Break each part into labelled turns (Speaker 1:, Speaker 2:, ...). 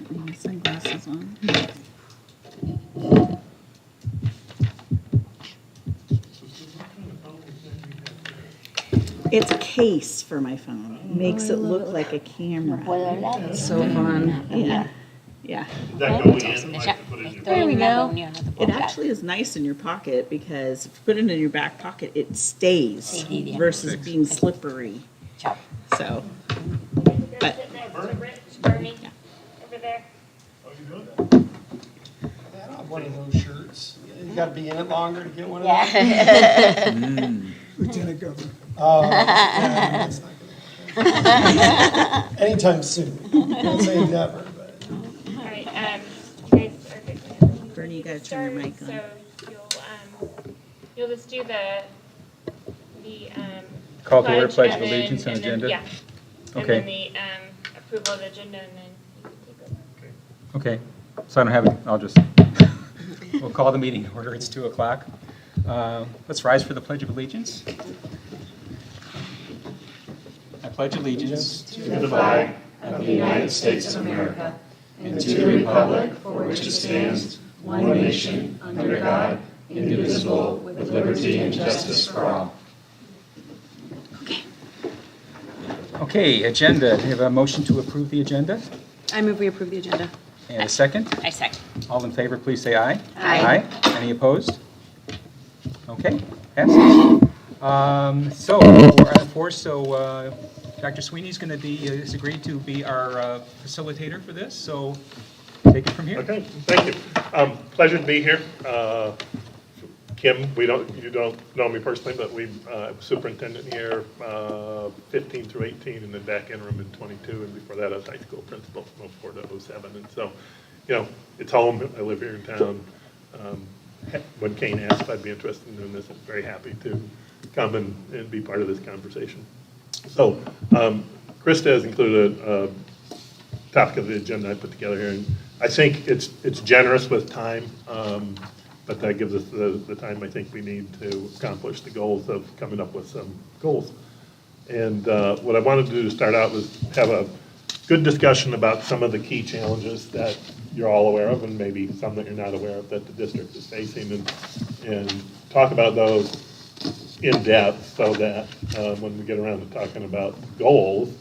Speaker 1: Can't leave my sunglasses on. It's a case for my phone. Makes it look like a camera.
Speaker 2: It's so fun.
Speaker 1: Yeah, yeah.
Speaker 3: That go in, like, to put in your
Speaker 1: There we go. It
Speaker 2: It
Speaker 1: actually is nice in your pocket because if you put it in your back pocket, it stays versus being slippery. So, but
Speaker 4: Bernie, over there.
Speaker 3: Oh, you doing that?
Speaker 5: I have one of those shirts. You gotta be in it longer to get one of those?
Speaker 2: Yeah.
Speaker 6: Lieutenant Governor.
Speaker 5: Oh, yeah, that's not gonna happen. Anytime soon. Can't say never, but.
Speaker 4: All right, you guys are good.
Speaker 1: Bernie, you gotta turn your mic on.
Speaker 4: So you'll just do the
Speaker 7: Call to order, pledge of
Speaker 4: and then-
Speaker 7: allegiance and
Speaker 4: then-
Speaker 7: agenda?
Speaker 4: Yeah. And
Speaker 7: Okay.
Speaker 4: then the approval of the agenda, and then you can take over.
Speaker 7: Okay, so I don't have it, I'll just, we'll call the meeting to order, it's 2 o'clock. Let's rise for the Pledge of Allegiance. I pledge allegiance
Speaker 8: To the flag of the United States of America and to the republic for which it stands, one nation, under God, indivisible, with liberty and justice for all.
Speaker 7: Okay, agenda, do you have a motion to approve the agenda?
Speaker 2: I move we approve the agenda.
Speaker 7: And a second?
Speaker 2: I second.
Speaker 7: All in favor, please say aye.
Speaker 2: Aye.
Speaker 7: Any opposed? Okay, passes. So, we're on four, so Dr. Sweeney's going to be, has agreed to be our facilitator for this, so take it from here.
Speaker 3: Okay, thank you. Pleasure to be here. Kim, you don't know me personally, but we superintendent here 15 through 18, and then back interim in 22, and before that I was high school principal from 04 to 07. And so, it's home. I live here in town. When Kane asked if I'd be interested in doing this, I'm very happy to come and be part of this conversation. So, Krista has included a topic of the agenda I put together here, and I think it's generous with time. But that gives us the time I think we need to accomplish the goals of coming up with some goals. And what I wanted to do to start out was have a good discussion about some of the key challenges that you're all aware of, and maybe some that you're not aware of that the district is facing, and talk about those in depth so that when we get around to talking about goals,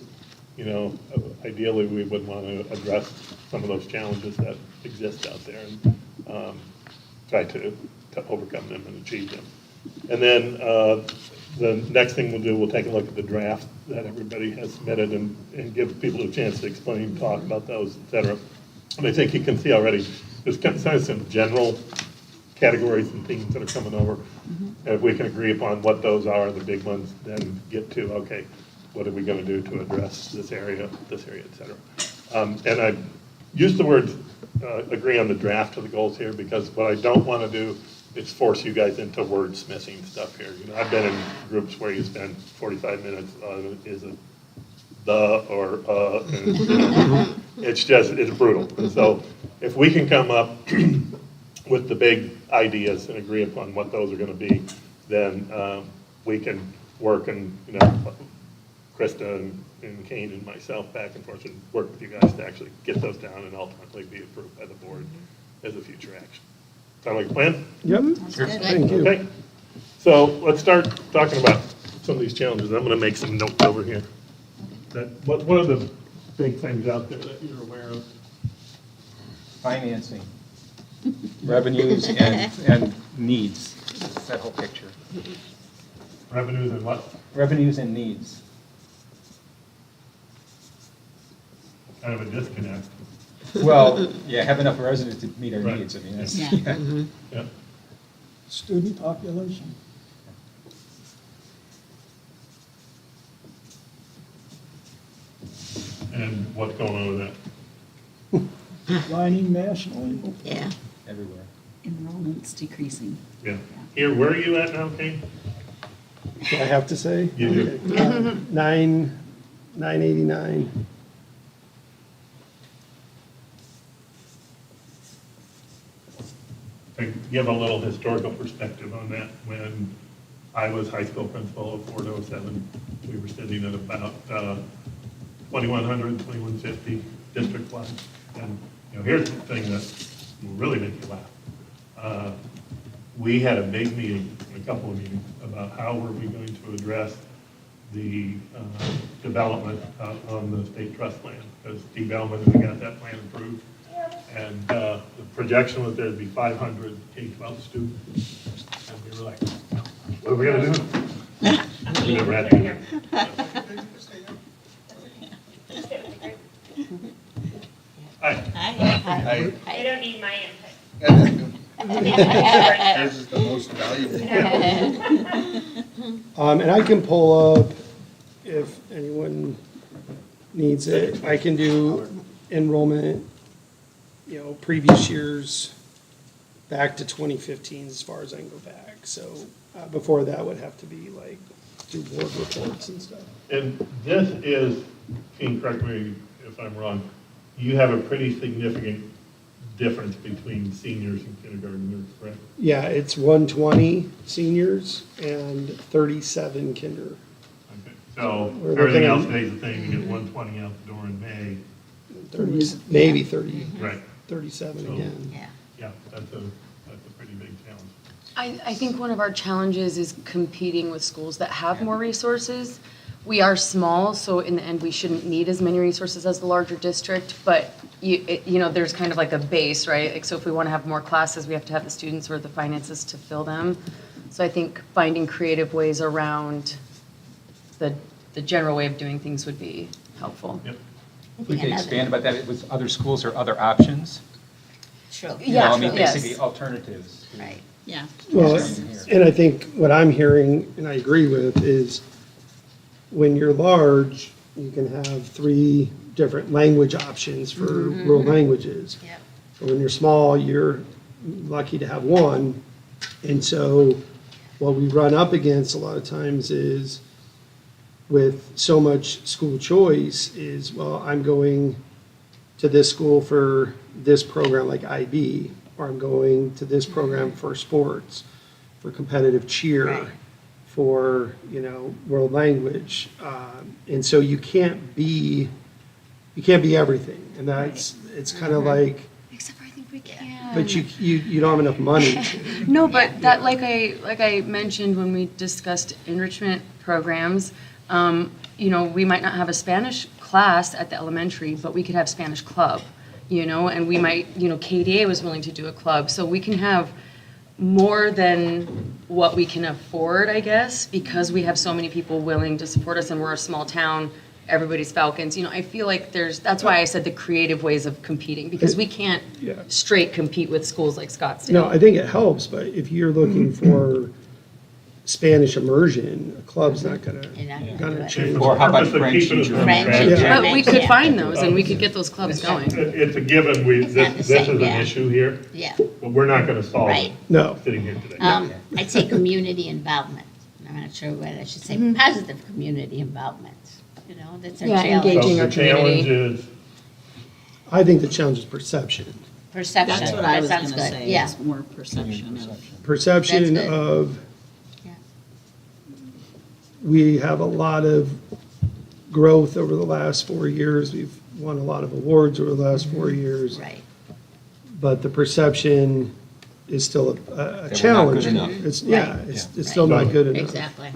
Speaker 3: ideally we would want to address some of those challenges that exist out there and try to overcome them and achieve them. And then the next thing we'll do, we'll take a look at the draft that everybody has submitted and give people a chance to explain, talk about those, et cetera. And I think you can see already, there's kind of some general categories and themes that are coming over. And if we can agree upon what those are, the big ones, then get to, okay, what are we going to do to address this area, et cetera. And I use the word agree on the draft of the goals here, because what I don't want to do is force you guys into wordsmithing stuff here. I've been in groups where you spend 45 minutes is it the or it's brutal. And so if we can come up with the big ideas and agree upon what those are going to be, then we can work and Krista and Kane and myself back and forth and work with you guys to actually get those down and ultimately be approved by the board as a future action. Sound like a plan?
Speaker 5: Yep.
Speaker 1: Sure.
Speaker 5: Thank you.
Speaker 3: Okay. So let's start talking about some of these challenges. I'm going to make some notes over here. What are the big things out there that you're aware of?
Speaker 7: Financing, revenues, and needs, that whole picture.
Speaker 3: Revenues and what?
Speaker 7: Revenues and needs.
Speaker 3: Kind of a disconnect.
Speaker 7: Well, yeah, have enough residents to meet our
Speaker 3: Right.
Speaker 7: needs, I mean, that's,
Speaker 1: Yeah.
Speaker 7: yeah.
Speaker 3: Yeah.
Speaker 6: Student population.
Speaker 3: And what's going on with that?
Speaker 6: Declining nationally.
Speaker 1: Yeah.
Speaker 7: Everywhere.
Speaker 1: Enrollment's decreasing.
Speaker 3: Yeah. Here, where are you at now, Kane?
Speaker 5: Do I have to say?
Speaker 3: You do.
Speaker 5: Okay. 989.
Speaker 3: To give a little historical perspective on that, when I was high school principal of 04 to 07, we were sitting at about 2,100, 2,150 district was. And, here's the thing that will really make you laugh. We had a big meeting, a couple of meetings, about how were we going to address the development on the state trust land, because Steve Elman got that plan approved. And the projection was there'd be 500 K-12 students. And we were like, what are we gonna do? We never had to. Hi.
Speaker 4: I don't need my input.
Speaker 8: Theirs is the most valuable.
Speaker 5: And I can pull up, if anyone needs it, I can do enrollment, previous years back to 2015 as far as I can go back. So before that would have to be like do board reports and stuff.
Speaker 3: And this is, King, correct me if I'm wrong, you have a pretty significant difference between seniors and kindergartners, correct?
Speaker 5: Yeah, it's 120 seniors and 37 kinder.
Speaker 3: Okay. So
Speaker 5: We're
Speaker 3: everything
Speaker 5: looking
Speaker 3: else
Speaker 5: at-
Speaker 3: stays the same, you get 120 out the door in May.
Speaker 5: 30, maybe 30,
Speaker 3: Right.
Speaker 5: 37
Speaker 3: So-
Speaker 5: again.
Speaker 3: Yeah, that's a pretty big challenge.
Speaker 2: I think one of our challenges is competing with schools that have more resources. We are small, so in the end, we shouldn't need as many resources as the larger district, but there's kind of like a base, right? Like, so if we want to have more classes, we have to have the students or the finances to fill them. So I think finding creative ways around the general way of doing things would be helpful.
Speaker 3: Yep.
Speaker 7: We can expand about that with other schools or other options.
Speaker 9: True.
Speaker 2: Yeah, yes.
Speaker 7: Basically alternatives.
Speaker 9: Right.
Speaker 1: Yeah.
Speaker 5: Well, and I think what I'm hearing, and I agree with, is when you're large, you can have 3 different language options for rural languages.
Speaker 9: Yep.
Speaker 5: But when you're small, you're lucky to have 1. And so what we run up against a lot of times is with so much school choice is, well, I'm going to this school for this program like IB, or I'm going to this program for sports, for competitive cheer,
Speaker 9: Right.
Speaker 5: for, world language. And so you can't be everything. And it's kind of like,
Speaker 2: Except for I think we can.
Speaker 5: but you don't have enough money.
Speaker 2: No, but that, like I mentioned when we discussed enrichment programs, we might not have a Spanish class at the elementary, but we could have Spanish club, and we might, KDA was willing to do a club. So we can have more than what we can afford, I guess, because we have so many people willing to support us and we're a small town, everybody's Falcons. I feel like that's why I said the creative ways of competing, because we can't
Speaker 5: Yeah.
Speaker 2: straight compete with schools like Scottsdale.
Speaker 5: No, I think it helps, but if you're looking for Spanish immersion, a club's not
Speaker 9: You're not gonna do
Speaker 5: gonna
Speaker 9: it.
Speaker 5: change.
Speaker 7: Or how about
Speaker 3: Purpose of
Speaker 7: French
Speaker 3: keeping
Speaker 7: and
Speaker 3: us
Speaker 7: German?
Speaker 3: on
Speaker 9: French
Speaker 3: track.
Speaker 9: and
Speaker 2: But we could
Speaker 9: Yeah.
Speaker 2: find those and we could get those clubs going.
Speaker 3: It's a given,
Speaker 9: It's not
Speaker 3: this
Speaker 9: the
Speaker 3: is
Speaker 9: same,
Speaker 3: an
Speaker 9: yeah.
Speaker 3: issue here,
Speaker 9: Yeah.
Speaker 3: but we're not gonna solve it
Speaker 9: Right.
Speaker 5: No,
Speaker 3: sitting here today.
Speaker 9: I'd say community involvement. I'm not sure what I should say. Positive community involvement. That's our
Speaker 2: Yeah,
Speaker 9: challenge.
Speaker 2: engaging
Speaker 3: So
Speaker 2: our
Speaker 3: the challenge
Speaker 2: community.
Speaker 3: is,
Speaker 5: I think the challenge is perception.
Speaker 9: Perception.
Speaker 1: That's what I
Speaker 9: That
Speaker 1: was
Speaker 9: sounds
Speaker 1: gonna
Speaker 9: good.
Speaker 1: say,
Speaker 9: Yeah.
Speaker 1: is more perception of.
Speaker 5: Perception
Speaker 9: That's good.
Speaker 5: of,
Speaker 9: Yeah.
Speaker 5: we have a lot of growth over the last 4 years. We've won a lot of awards over the last 4 years.
Speaker 9: Right.
Speaker 5: But the perception is still a
Speaker 7: not good
Speaker 5: challenge.
Speaker 7: enough.
Speaker 5: It's still not good enough.
Speaker 9: Exactly.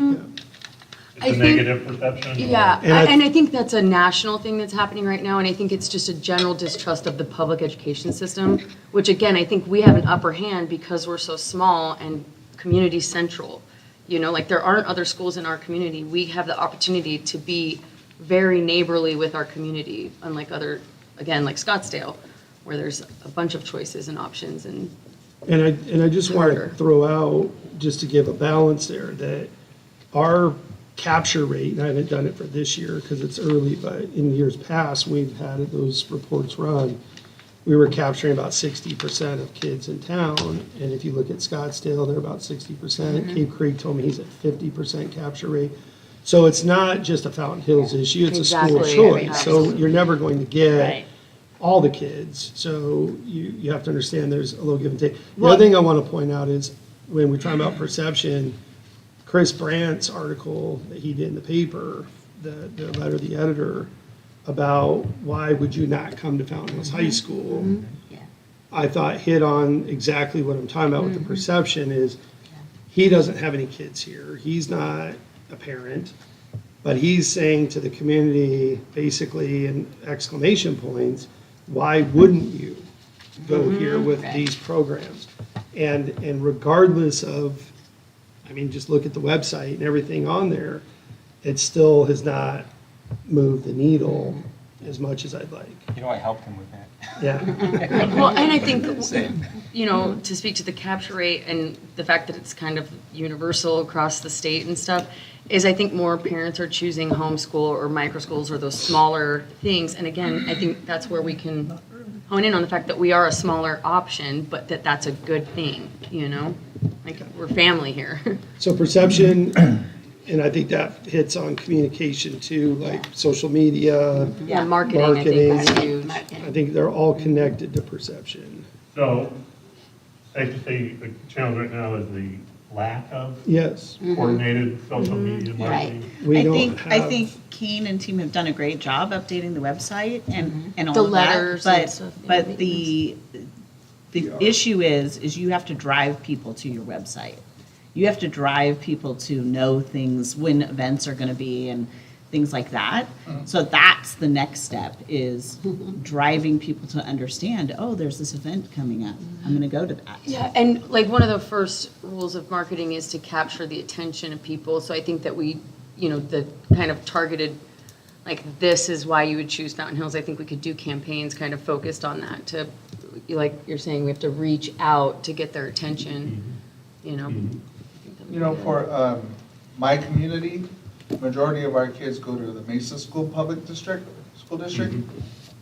Speaker 3: it's
Speaker 2: I
Speaker 3: a
Speaker 2: think-
Speaker 3: negative perception.
Speaker 2: Yeah,
Speaker 5: And I-
Speaker 2: and I think that's a national thing that's happening right now, and I think it's just a general distrust of the public education system, which again, I think we have an upper hand because we're so small and community central. Like there aren't other schools in our community. We have the opportunity to be very neighborly with our community, unlike other, again, like Scottsdale, where there's a bunch of choices and options and.
Speaker 5: And I just want to
Speaker 2: Harder.
Speaker 5: throw out, just to give a balance there, that our capture rate, and I haven't done it for this year because it's early, but in years past, we've had those reports run. We were capturing about 60% of kids in town, and if you look at Scottsdale, they're about 60%. Cape Creek told me he's at 50% capture rate. So it's not just a Fountain Hills issue, it's a school
Speaker 2: Exactly.
Speaker 5: choice. So you're never going to get
Speaker 9: Right.
Speaker 5: all the kids. So you have to understand there's a little give and take. The other thing I want to point out is when we're talking about perception, Chris Brandt's article that he did in the paper, the letter of the editor, about why would you not come to Fountain Hills High School,
Speaker 9: Yeah.
Speaker 5: I thought hit on exactly what I'm talking about with the perception is he doesn't have any kids here. He's not a parent, but he's saying to the community, basically in exclamation points, why wouldn't you go here with
Speaker 9: Right.
Speaker 5: these programs? And regardless of, I mean, just look at the website and everything on there, it still has not moved the needle as much as I'd like.
Speaker 7: You know, I helped him with that.
Speaker 5: Yeah.
Speaker 2: Well, and I think, you know, to speak to the capture rate and the fact that it's kind of universal across the state and stuff, is I think more parents are choosing homeschool or micro schools or those smaller things. And again, I think that's where we can hone in on the fact that we are a smaller option, but that that's a good thing, you know? Like, we're family here.
Speaker 5: So perception, and I think that hits on communication too, like social media.
Speaker 2: Yeah, marketing, I think, is
Speaker 5: Marketing.
Speaker 2: huge.
Speaker 5: I think they're all connected to perception.
Speaker 3: So, safe to say, the challenge right now is the lack of
Speaker 5: Yes,
Speaker 3: coordinated social media marketing.
Speaker 5: we
Speaker 1: I
Speaker 5: don't
Speaker 1: think, I
Speaker 5: have,
Speaker 1: think Keen and team have done a great job updating the website and all
Speaker 2: The
Speaker 1: of that.
Speaker 2: letters and stuff, yeah,
Speaker 1: But the issue is you have to drive people to your website. You have to drive people to know things, when events are gonna be and things like that. So that's the next step, is driving people to understand, oh, there's this event coming up. I'm gonna go to that.
Speaker 2: Yeah, and like one of the first rules of marketing is to capture the attention of people. So I think that we, you know, the kind of targeted, like, this is why you would choose Fountain Hills. I think we could do campaigns kind of focused on that to, like you're saying, we have to reach out to get their attention, you know?
Speaker 10: You know, for my community, majority of our kids go to the Mesa School District.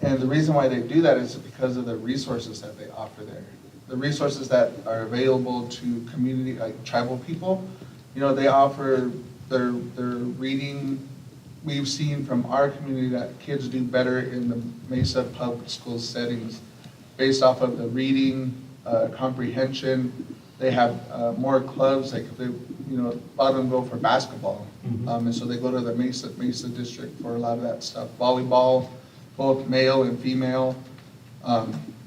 Speaker 10: And the reason why they do that is because of the resources that they offer there. The resources that are available to community, like tribal people, you know, they offer their reading. We've seen from our community that kids do better in the Mesa public school settings based off of the reading, comprehension. They have more clubs, like if they, you know, a lot of them go for basketball. And so they go to the Mesa district for a lot of that stuff. Volleyball, both male and female.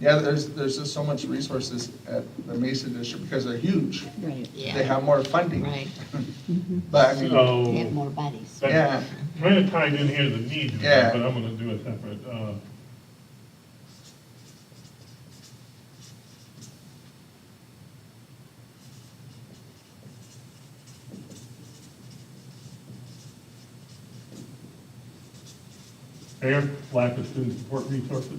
Speaker 10: Yeah, there's just so much resources at the Mesa district because they're huge.
Speaker 1: Right.
Speaker 10: They
Speaker 9: Yeah,
Speaker 10: have more funding.
Speaker 9: right.
Speaker 10: But I mean,
Speaker 9: They have
Speaker 3: So,
Speaker 9: more buddies.
Speaker 10: yeah,
Speaker 3: kind of tied in here, the needs,
Speaker 10: Yeah.
Speaker 3: but I'm gonna do a separate, Mayor, lack of student support resources.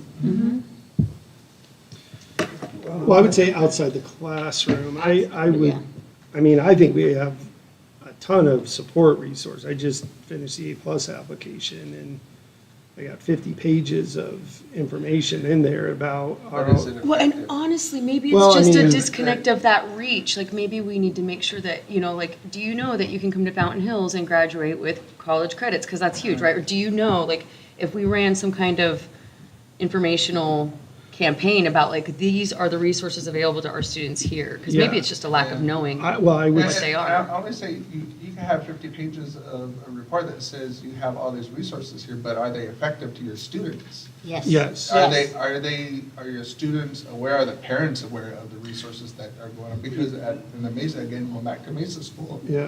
Speaker 5: well, I would say outside the classroom, I would,
Speaker 9: Yeah.
Speaker 5: I mean, I think we have a ton of support resource. I just finished the A+ application and I got 50 pages of information in there about our.
Speaker 10: but is it
Speaker 2: Well, and
Speaker 10: effective?
Speaker 2: honestly, maybe
Speaker 5: Well,
Speaker 2: it's
Speaker 5: I
Speaker 2: just a
Speaker 5: mean-
Speaker 2: disconnect of that reach. Like, maybe we need to make sure that, you know, like, do you know that you can come to Fountain Hills and graduate with college credits? Because that's huge, right? Or do you know, like, if we ran some kind of informational campaign about, like, these are the resources available to our students here? Because maybe
Speaker 5: Yeah.
Speaker 2: it's just a lack of knowing.
Speaker 5: Well, I would,
Speaker 2: What they are.
Speaker 10: I always say, you can have 50 pages of a report that says you have all these resources here, but are they effective to your students?
Speaker 9: Yes.
Speaker 5: yes.
Speaker 10: Are your students aware, are the parents aware of the resources that are going on? Because in the Mesa, again, going back to Mesa School,
Speaker 5: Yeah,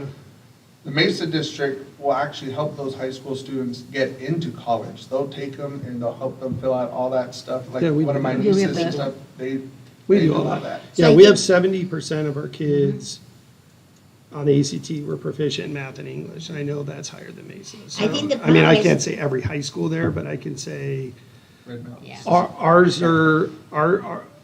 Speaker 10: the Mesa district will actually help those high school students get into college. They'll take them and they'll help them fill out all that stuff. Like
Speaker 5: Yeah, we
Speaker 10: one of my
Speaker 5: do.
Speaker 2: Yeah, we have
Speaker 10: nieces and
Speaker 2: that.
Speaker 10: stuff, they
Speaker 5: we
Speaker 10: do
Speaker 5: do
Speaker 10: all
Speaker 5: all
Speaker 10: that.
Speaker 5: that.
Speaker 9: So
Speaker 5: Yeah,
Speaker 9: I
Speaker 5: we have
Speaker 9: think-
Speaker 5: 70% of our kids on ACT were proficient in math and English, and I know that's higher than Mesa. So,
Speaker 9: I think the
Speaker 5: I mean, I
Speaker 9: problem
Speaker 5: can't
Speaker 9: is-
Speaker 5: say every high school there, but I can say
Speaker 10: Red Mountains.
Speaker 9: Yeah.
Speaker 5: ours are,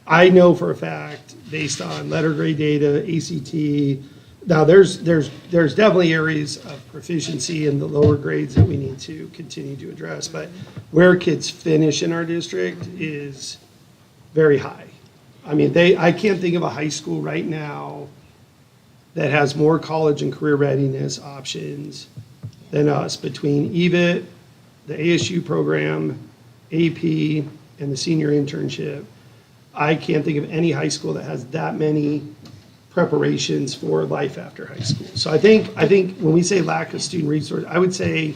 Speaker 5: I know for a fact, based on letter grade data, ACT, now there's definitely areas of proficiency in the lower grades that we need to continue to address, but where kids finish in our district is very high. I mean, I can't think of a high school right now that has more college and career readiness options than us, between EVIT, the ASU program, AP, and the senior internship. I can't think of any high school that has that many preparations for life after high school. So I think when we say lack of student resource, I would say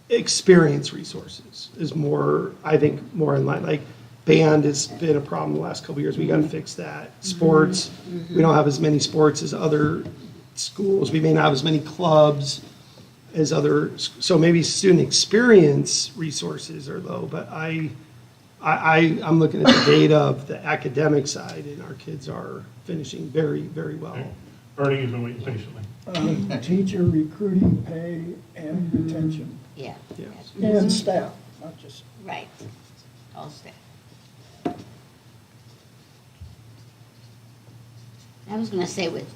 Speaker 5: experience resources is more, I think, more in line. Like band has been a problem the last couple of years. We got to fix that. Sports, we don't have as many sports as other schools. We may not have as many clubs as other, so maybe student experience resources are low, but I'm looking at the data of the academic side, and our kids are finishing very, very well.
Speaker 3: Bernie, you've been waiting patiently.
Speaker 6: Teacher recruiting, pay, and retention,
Speaker 9: Yeah.
Speaker 5: Yeah.
Speaker 6: and staff, not just.
Speaker 9: Right, all staff. I was gonna say with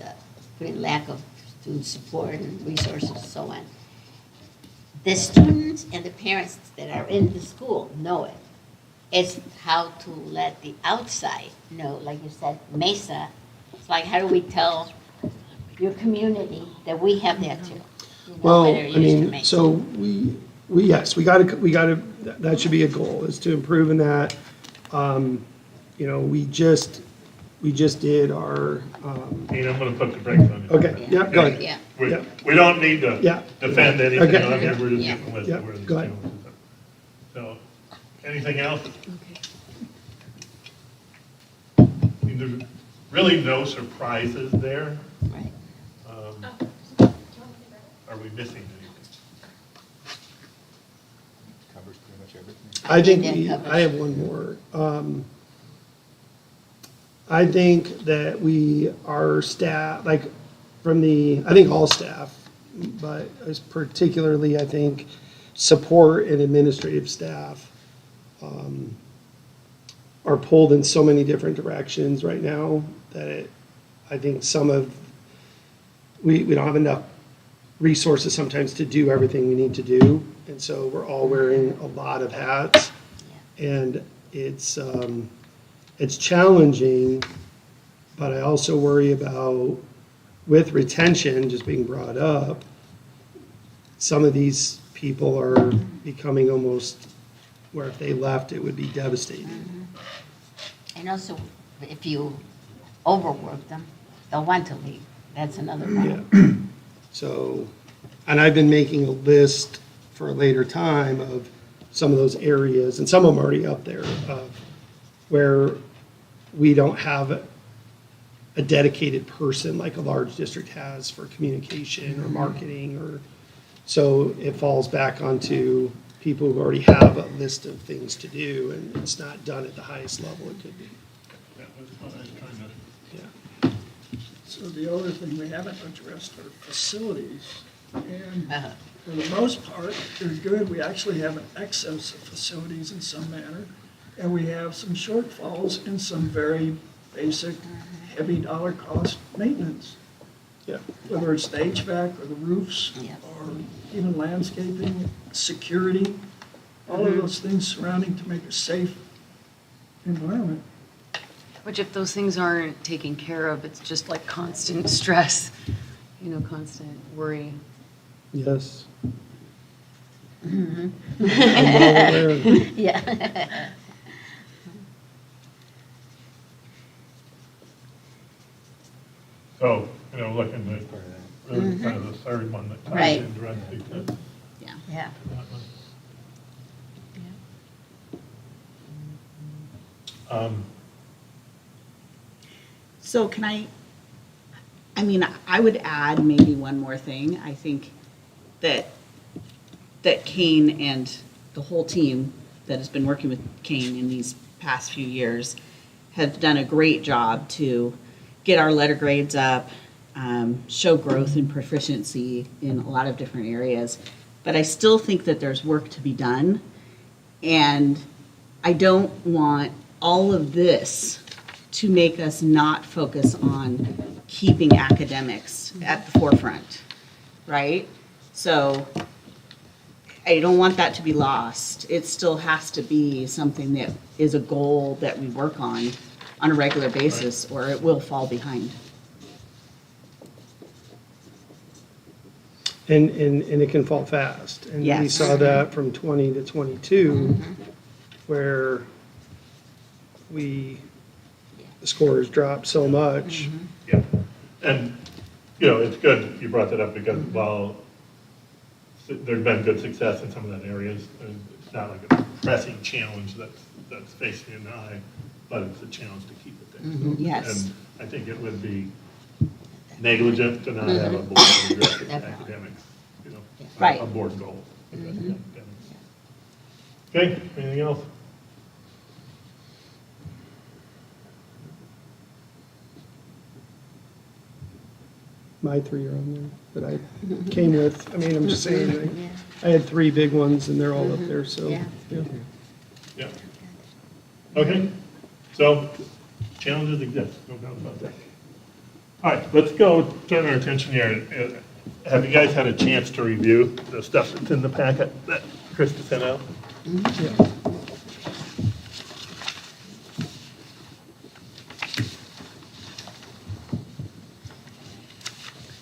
Speaker 9: the lack of student support and resources and so on, the students and the parents that are in the school know it. It's how to let the outside know, like you said, Mesa, it's like, how do we tell your community that we have that too? You know,
Speaker 5: Well,
Speaker 9: whether
Speaker 5: I
Speaker 9: it used to
Speaker 5: mean,
Speaker 9: Mesa.
Speaker 5: so yes, we gotta, that should be a goal, is to improve in that. You know, we just did our,
Speaker 3: Dean, I'm gonna put the brakes on you.
Speaker 5: okay, yeah, go ahead.
Speaker 9: Yeah.
Speaker 5: Yeah.
Speaker 3: We don't need to
Speaker 5: Yeah.
Speaker 3: defend anything
Speaker 5: Okay.
Speaker 3: on here, we're just
Speaker 9: Yeah.
Speaker 3: getting with
Speaker 5: Yeah.
Speaker 3: where this
Speaker 5: Go ahead.
Speaker 3: goes. So, anything else? I mean, there's really no surprises there.
Speaker 9: Right.
Speaker 3: Are we missing anything?
Speaker 7: Covers pretty much everything.
Speaker 5: I think
Speaker 9: that covers.
Speaker 5: I have one more. I think that our staff, like I think all staff, but as particularly, I think, support and administrative staff are pulled in so many different directions right now that I think we don't have enough resources sometimes to do everything we need to do. And so we're all wearing a lot of hats. And it's challenging, but I also worry about, with retention just being brought up, some of these people are becoming almost where if they left, it would be devastating.
Speaker 9: And also, if you overwork them, they'll want to leave. That's another problem.
Speaker 5: Yeah. So, and I've been making a list for a later time of some of those areas, and some of them are already up there, of where we don't have a dedicated person like a large district has for communication or marketing, or, so it falls back onto people who already have a list of things to do, and it's not done at the highest level it could be.
Speaker 3: That was what I was trying to.
Speaker 5: Yeah.
Speaker 6: So the other thing we haven't addressed are facilities. And
Speaker 9: Uh-huh.
Speaker 6: for the most part, they're good. We actually have an excess of facilities in some manner. And we have some shortfalls in some very basic, heavy dollar cost maintenance.
Speaker 5: Yeah.
Speaker 6: Whether it's the HVAC or the roofs,
Speaker 9: Yeah.
Speaker 6: or even landscaping, security, all of those things surrounding to make a safe environment.
Speaker 2: Which if those things aren't taken care of, it's just like constant stress, constant worry.
Speaker 5: Yes. I'm well aware.
Speaker 9: Yeah.
Speaker 3: So, looking at really kind of the third one that ties
Speaker 9: Right.
Speaker 3: in directly to
Speaker 9: Yeah.
Speaker 3: that one.
Speaker 1: So can I mean, I would add maybe one more thing. I think that Kane and the whole team that has been working with Kane in these past few years have done a great job to get our letter grades up, show growth and proficiency in a lot of different areas. But I still think that there's work to be done. And I don't want all of this to make us not focus on keeping academics at the forefront, right? So I don't want that to be lost. It still has to be something that is a goal that we work on a regular basis, or it will fall behind.
Speaker 5: And it can fall fast. And we
Speaker 1: Yes.
Speaker 5: saw that from 20 to 22, where the scores dropped so much.
Speaker 3: Yeah, and, it's good you brought that up because while there's been good success in some of that areas. And it's not like a pressing challenge that's facing an eye, but it's a challenge to keep it there. So,
Speaker 1: Yes.
Speaker 3: And I think it would be negligent to not have a board that addresses
Speaker 9: Definitely.
Speaker 3: academics, you know,
Speaker 1: Right.
Speaker 3: a board goal. addressing academics. Okay, anything else?
Speaker 5: My three are on there that I came with. I mean, I'm just saying, I had three big ones and they're all up there, so.
Speaker 9: Yeah.
Speaker 3: Yeah. Okay, so challenges exist, no doubt about that. All right, let's go turn our attention here. Have you guys had a chance to review the stuff that's in the packet that Krista sent out?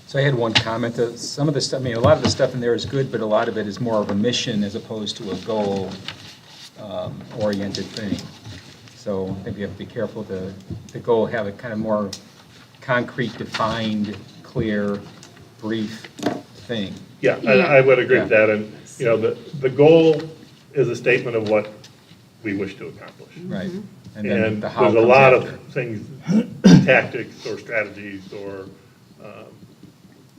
Speaker 7: So I had one comment, that some of the stuff, I mean, a lot of the stuff in there is good, but a lot of it is more of a mission as opposed to a goal-oriented thing. So I think we have to be careful to goal have a kind of more concrete, defined, clear, brief thing.
Speaker 3: Yeah, I would agree with
Speaker 7: Yeah.
Speaker 3: that, and, you know, the goal is a statement of what we wish to accomplish.
Speaker 7: Right. And then
Speaker 3: And
Speaker 7: the how
Speaker 3: there's a
Speaker 7: comes
Speaker 3: lot
Speaker 7: after.
Speaker 3: of things, tactics or strategies or,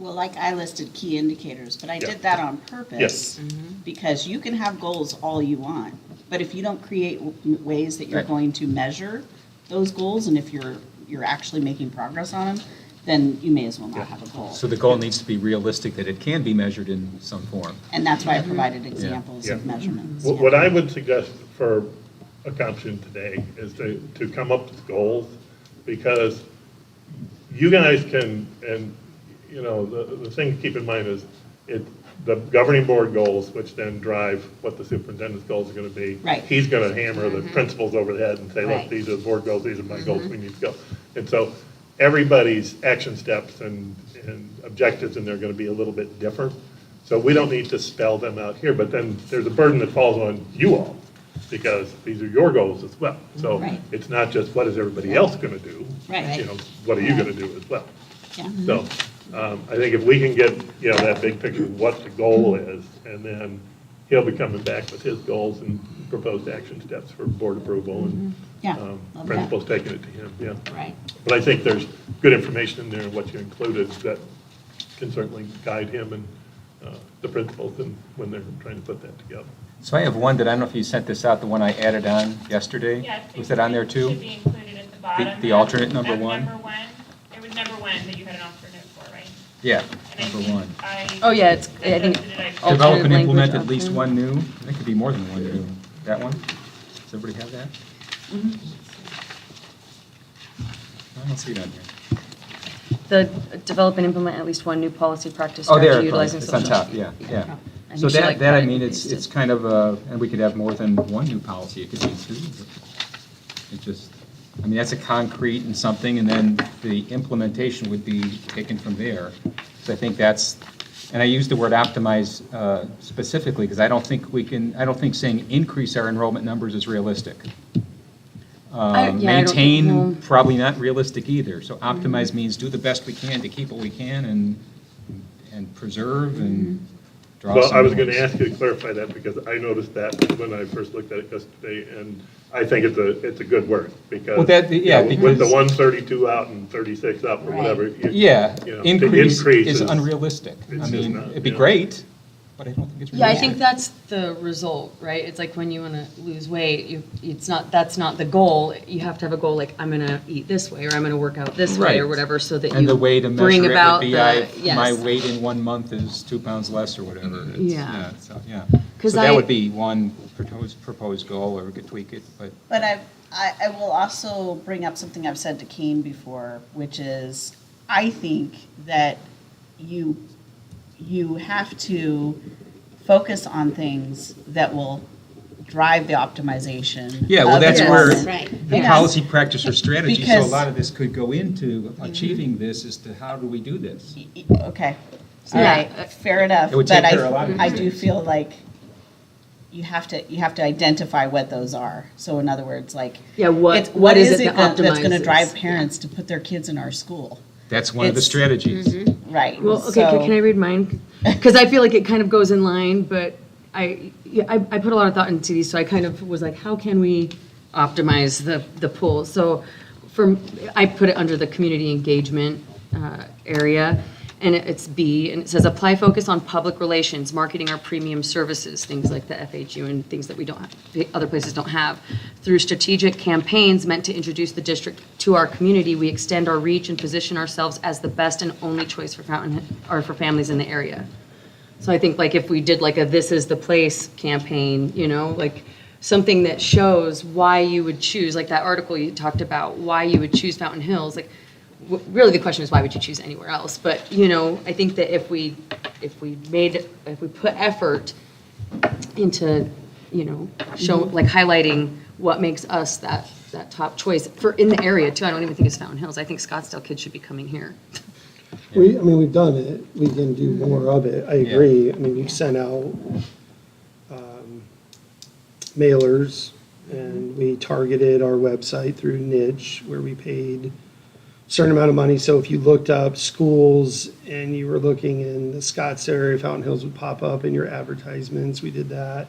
Speaker 1: Well, like I listed key indicators, but I
Speaker 3: Yeah.
Speaker 1: did that on purpose.
Speaker 3: Yes.
Speaker 1: Because you can have goals all you want, but if you don't create ways that you're
Speaker 7: Right.
Speaker 1: going to measure those goals, and if you're actually making progress on them, then you may as well not have a goal.
Speaker 7: So the goal needs to be realistic, that it can be measured in some form.
Speaker 1: And that's why I provided examples of
Speaker 3: Yeah.
Speaker 1: measurements.
Speaker 3: what I would suggest for accomplishing today is to come up with goals, because you guys can, and, you know, the thing to keep in mind is the governing board goals, which then drive what the superintendent's goals are going to be.
Speaker 1: Right.
Speaker 3: He's going to hammer the principals over the head and say, look,
Speaker 1: Right.
Speaker 3: these are the board goals, these are my goals, we need to go. And so everybody's action steps and objectives in there are going to be a little bit different. So we don't need to spell them out here, but then there's a burden that falls on you all, because these are your goals as well. So
Speaker 1: Right.
Speaker 3: it's not just what is everybody else going to do?
Speaker 1: Right.
Speaker 3: You know, what are you going to do as well?
Speaker 1: Yeah.
Speaker 3: So I think if we can get, you know, that big picture of what the goal is, and then he'll be coming back with his goals and proposed action steps for board approval and
Speaker 1: Yeah, love that.
Speaker 3: principals taking it to him, yeah.
Speaker 1: Right.
Speaker 3: But I think there's good information in there, and what you included, that can certainly guide him and the principals when they're trying to put that together.
Speaker 7: So I have one that, I don't know if you sent this out, the one I added on yesterday.
Speaker 4: Yes,
Speaker 7: Was it on there too?
Speaker 4: Should be included at the bottom.
Speaker 7: The alternate number
Speaker 4: As
Speaker 7: one?
Speaker 4: number one, it was number one that you had an alternate for, right?
Speaker 7: Yeah,
Speaker 4: And I
Speaker 7: number
Speaker 4: think
Speaker 7: one.
Speaker 2: Oh, yeah, it's, I think,
Speaker 4: adjusted it, I-
Speaker 2: alternate
Speaker 7: Develop and implement
Speaker 2: language
Speaker 7: at least
Speaker 2: option.
Speaker 7: one new, it could be more than one new. That one? Does everybody have that? I don't see it on here.
Speaker 2: The develop and implement at least one new policy, practice,
Speaker 7: Oh, there,
Speaker 2: strategy
Speaker 7: it was.
Speaker 2: utilizing
Speaker 7: it's on
Speaker 2: social.
Speaker 7: top, yeah, yeah.
Speaker 2: I
Speaker 7: So
Speaker 2: think she,
Speaker 7: that,
Speaker 2: like,
Speaker 7: that, I
Speaker 2: cut
Speaker 7: mean,
Speaker 2: and
Speaker 7: it's
Speaker 2: pasted.
Speaker 7: kind of, and we could have more than one new policy, it could be two. It just, I mean, that's a concrete and something, and then the implementation would be taken from there. So I think that's, and I use the word optimize specifically, because I don't think saying increase our enrollment numbers is realistic.
Speaker 2: yeah, I don't think-
Speaker 7: Maintain,
Speaker 2: no.
Speaker 7: probably not realistic either. So optimize means do the best we can to keep what we can and preserve and draw some.
Speaker 3: Well, I was going to
Speaker 7: goals.
Speaker 3: ask you to clarify that, because I noticed that when I first looked at it yesterday, and I think it's a good word, because,
Speaker 7: Well, that- yeah,
Speaker 3: you know, with the
Speaker 7: because-
Speaker 3: 132 out and 36 up or whatever.
Speaker 7: Yeah,
Speaker 3: you know, to
Speaker 7: increase is
Speaker 3: is-
Speaker 7: unrealistic. I
Speaker 3: it's just
Speaker 7: mean,
Speaker 3: not,
Speaker 7: it'd be
Speaker 3: yeah.
Speaker 7: great, but I don't think it's realistic.
Speaker 2: Yeah, I think that's the result, right? It's like when you want to lose weight, that's not the goal. You have to have a goal like, I'm going to eat this way, or I'm going to work out this way, or
Speaker 7: Right.
Speaker 2: whatever, so that
Speaker 7: And the
Speaker 2: you
Speaker 7: way to
Speaker 2: bring
Speaker 7: measure it
Speaker 2: about
Speaker 7: would be,
Speaker 2: the,
Speaker 7: my
Speaker 2: yes.
Speaker 7: weight in 1 month is 2 pounds less or whatever. It's-
Speaker 2: Yeah.
Speaker 7: So, yeah.
Speaker 2: 'Cause
Speaker 7: So that
Speaker 2: I-
Speaker 7: would be one proposed goal, or we could tweak it, but.
Speaker 1: But I will also bring up something I've said to Kane before, which is, I think that you have to focus on things that will drive the optimization.
Speaker 7: Yeah, well,
Speaker 1: of
Speaker 7: that's
Speaker 1: this.
Speaker 7: where
Speaker 9: Right.
Speaker 7: the
Speaker 1: Yes.
Speaker 7: policy, practice, or strategy, so a
Speaker 1: Because-
Speaker 7: lot of this could go into achieving this, as to how do we do this?
Speaker 1: Okay, all
Speaker 2: Yeah.
Speaker 1: right, fair enough.
Speaker 7: It would
Speaker 1: But
Speaker 7: take care of a lot of
Speaker 1: I
Speaker 7: these
Speaker 1: do
Speaker 7: things.
Speaker 1: feel like you have to identify what those are. So in other words, like.
Speaker 2: Yeah, what
Speaker 1: it's-
Speaker 2: is it to
Speaker 1: that's
Speaker 2: optimize
Speaker 1: gonna drive
Speaker 2: this?
Speaker 1: parents to put their kids in our school?
Speaker 7: That's one of the
Speaker 1: It's-
Speaker 7: strategies.
Speaker 1: Right.
Speaker 2: Well, okay,
Speaker 1: so-
Speaker 2: can I read mine? Because I feel like it kind of goes in line, but I put a lot of thought into these, so I kind of was like, how can we optimize the pool? So I put it under the community engagement area, and it's B, and it says, apply focus on public relations, marketing our premium services, things like the FHU and things that we don't have, other places don't have. Through strategic campaigns meant to introduce the district to our community, we extend our reach and position ourselves as the best and only choice for for families in the area. So I think like if we did like a This Is the Place campaign, like something that shows why you would choose, like that article you talked about, why you would choose Fountain Hills, like really the question is why would you choose anywhere else? But, I think that if we put effort into, like highlighting what makes us that top choice for in the area too. I don't even think it's Fountain Hills. I think Scottsdale kids should be coming here.
Speaker 5: We've done it, we can do more of it, I agree. I mean, we've sent out mailers, and we targeted our website through niche, where we paid a certain amount of money. So if you looked up schools and you were looking in the Scotts area, Fountain Hills would pop up in your advertisements, we did that.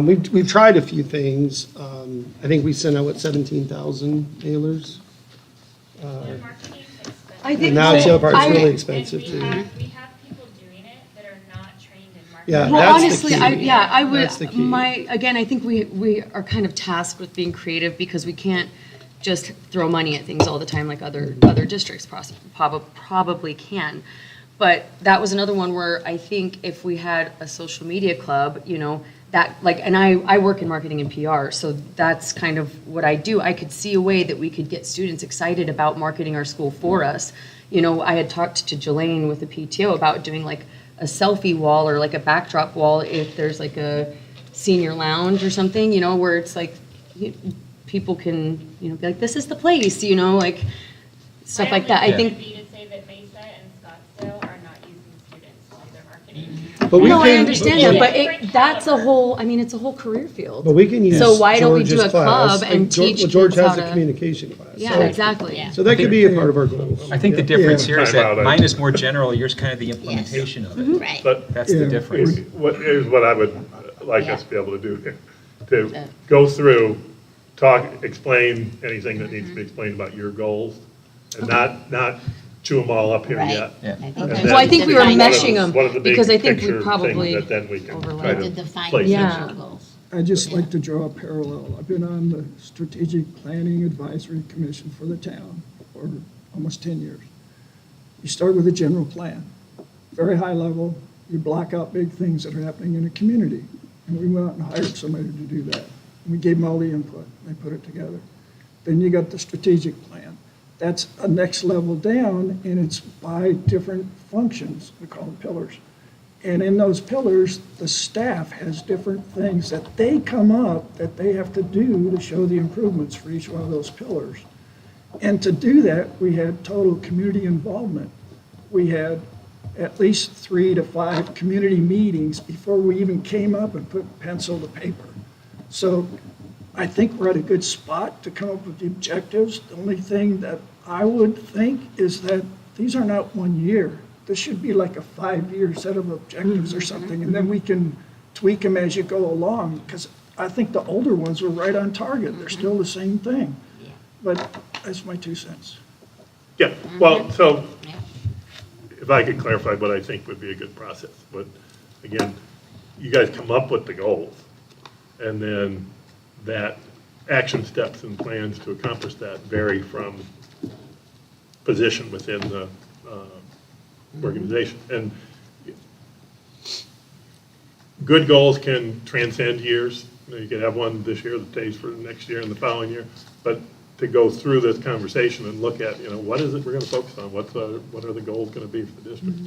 Speaker 5: We've tried a few things. I think we sent out, 17,000 mailers?
Speaker 4: The marketing is expensive.
Speaker 2: I think
Speaker 5: Now it's
Speaker 2: so.
Speaker 5: really
Speaker 4: And
Speaker 5: expensive
Speaker 4: we
Speaker 5: too.
Speaker 4: have people doing it that are not trained in marketing.
Speaker 5: Yeah,
Speaker 2: Well,
Speaker 5: that's the
Speaker 2: honestly,
Speaker 5: key.
Speaker 2: I would,
Speaker 5: That's the key.
Speaker 2: again, I think we are kind of tasked with being creative because we can't just throw money at things all the time like other districts probably can. But that was another one where I think if we had a social media club, that like, and I work in marketing and PR, so that's kind of what I do. I could see a way that we could get students excited about marketing our school for us. I had talked to Jelaine with the PTO about doing like a selfie wall or like a backdrop wall if there's like a senior lounge or something, where it's like people can, be like, this is the place, like stuff like that. I think.
Speaker 4: Would be to say that Mesa and Scottsdale are not using students to do their marketing.
Speaker 5: But we
Speaker 2: No, I
Speaker 5: can-
Speaker 2: understand that, but that's a whole, it's a whole career field.
Speaker 5: But we can use
Speaker 2: So why don't we do
Speaker 5: George's
Speaker 2: a club
Speaker 5: class.
Speaker 2: and
Speaker 5: Like,
Speaker 2: teach
Speaker 5: well, George
Speaker 2: kids
Speaker 5: has
Speaker 2: how
Speaker 5: a
Speaker 2: to-
Speaker 5: communication class.
Speaker 2: Yeah,
Speaker 5: so-
Speaker 2: exactly.
Speaker 5: So that could be a part of our goals.
Speaker 7: I think the
Speaker 5: Yeah.
Speaker 7: difference here is
Speaker 3: Time out,
Speaker 7: that
Speaker 3: I-
Speaker 7: mine is more general, yours kind of the implementation of it.
Speaker 9: Right.
Speaker 3: But
Speaker 7: That's the
Speaker 6: Yeah.
Speaker 7: difference.
Speaker 3: here's what I would like us to be able to do here. To go through, explain anything that needs to be explained about your goals, and not chew them all up here
Speaker 9: Right.
Speaker 3: yet.
Speaker 7: Yeah.
Speaker 9: I think
Speaker 3: And
Speaker 9: that's
Speaker 2: Well, I think we were
Speaker 9: the final
Speaker 2: meshing
Speaker 9: goals.
Speaker 2: them,
Speaker 3: What are the big
Speaker 2: because I think we
Speaker 3: picture
Speaker 2: probably
Speaker 3: things that then we can
Speaker 2: overlap.
Speaker 3: try
Speaker 9: To
Speaker 3: to
Speaker 9: define
Speaker 3: place
Speaker 2: Yeah.
Speaker 9: financial goals.
Speaker 6: I'd just like to draw a parallel. I've been on the Strategic Planning Advisory Commission for the town for almost 10 years. You start with a general plan, very high level. You block out big things that are happening in a community. And we went out and hired somebody to do that. And we gave them all the input. They put it together. Then you got the strategic plan. That's a next level down, and it's by different functions. We call them pillars. And in those pillars, the staff has different things that they come up that they have to do to show the improvements for each one of those pillars. And to do that, we had total community involvement. We had at least 3 to 5 community meetings before we even came up and put pencil to paper. So I think we're at a good spot to come up with the objectives. The only thing that I would think is that these are not 1 year. This should be like a 5-year set of objectives or something, and then we can tweak them as you go along, because I think the older ones were right on target. They're still the same thing. But that's my 2 cents.
Speaker 3: Yeah, well, so if I could clarify what I think would be a good process, but again, you guys come up with the goals, and then that action steps and plans to accomplish that vary from position within the organization. And good goals can transcend years. You can have one this year that stays for the next year and the following year, but to go through this conversation and look at, what is it we're going to focus on? What are the goals going to be for the district?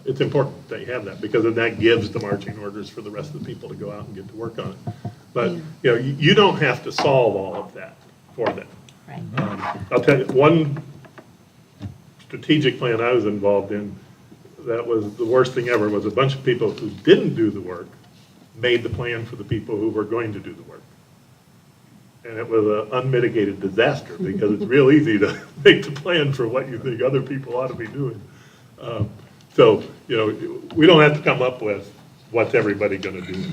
Speaker 3: It's important that you have that, because then that gives the marching orders for the rest of the people to go out and get to work on it. But, you don't have to solve all of that for them.
Speaker 9: Right.
Speaker 3: I'll tell you, one strategic plan I was involved in, that was the worst thing ever, was a bunch of people who didn't do the work made the plan for the people who were going to do the work. And it was an unmitigated disaster, because it's real easy to make the plan for what you think other people ought to be doing. So, you know, we don't have to come up with what's everybody going to do. We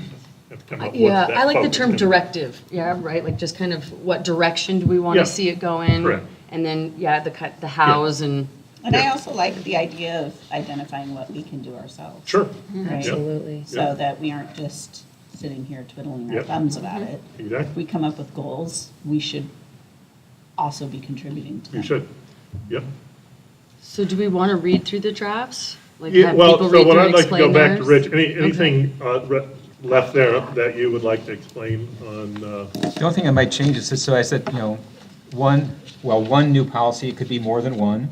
Speaker 3: have to come up with
Speaker 2: Yeah,
Speaker 3: that
Speaker 2: I like the
Speaker 3: focus.
Speaker 2: term directive, yeah, right, like just kind of what direction do we want
Speaker 3: Yeah.
Speaker 2: to see it go in?
Speaker 3: Correct.
Speaker 2: And then, yeah, the hows and,
Speaker 1: And I also like the idea of identifying what we can do ourselves.
Speaker 3: Sure.
Speaker 1: Right?
Speaker 2: absolutely.
Speaker 1: So that we aren't just sitting here twiddling our
Speaker 3: Yep.
Speaker 1: thumbs about it. If
Speaker 3: Exactly.
Speaker 1: we come up with goals, we should also be contributing to them.
Speaker 3: You should. Yep.
Speaker 2: So do we want to read through the drafts? Like
Speaker 3: Yeah,
Speaker 2: have
Speaker 3: well,
Speaker 2: people
Speaker 3: so
Speaker 2: read
Speaker 3: what
Speaker 2: through
Speaker 3: I'd
Speaker 2: and
Speaker 3: like to go
Speaker 2: explain
Speaker 3: back to
Speaker 2: theirs?
Speaker 3: Rich, anything left there that you would like to explain on,
Speaker 7: The only thing I might change is, so I said, you know, one new policy, it could be more than one.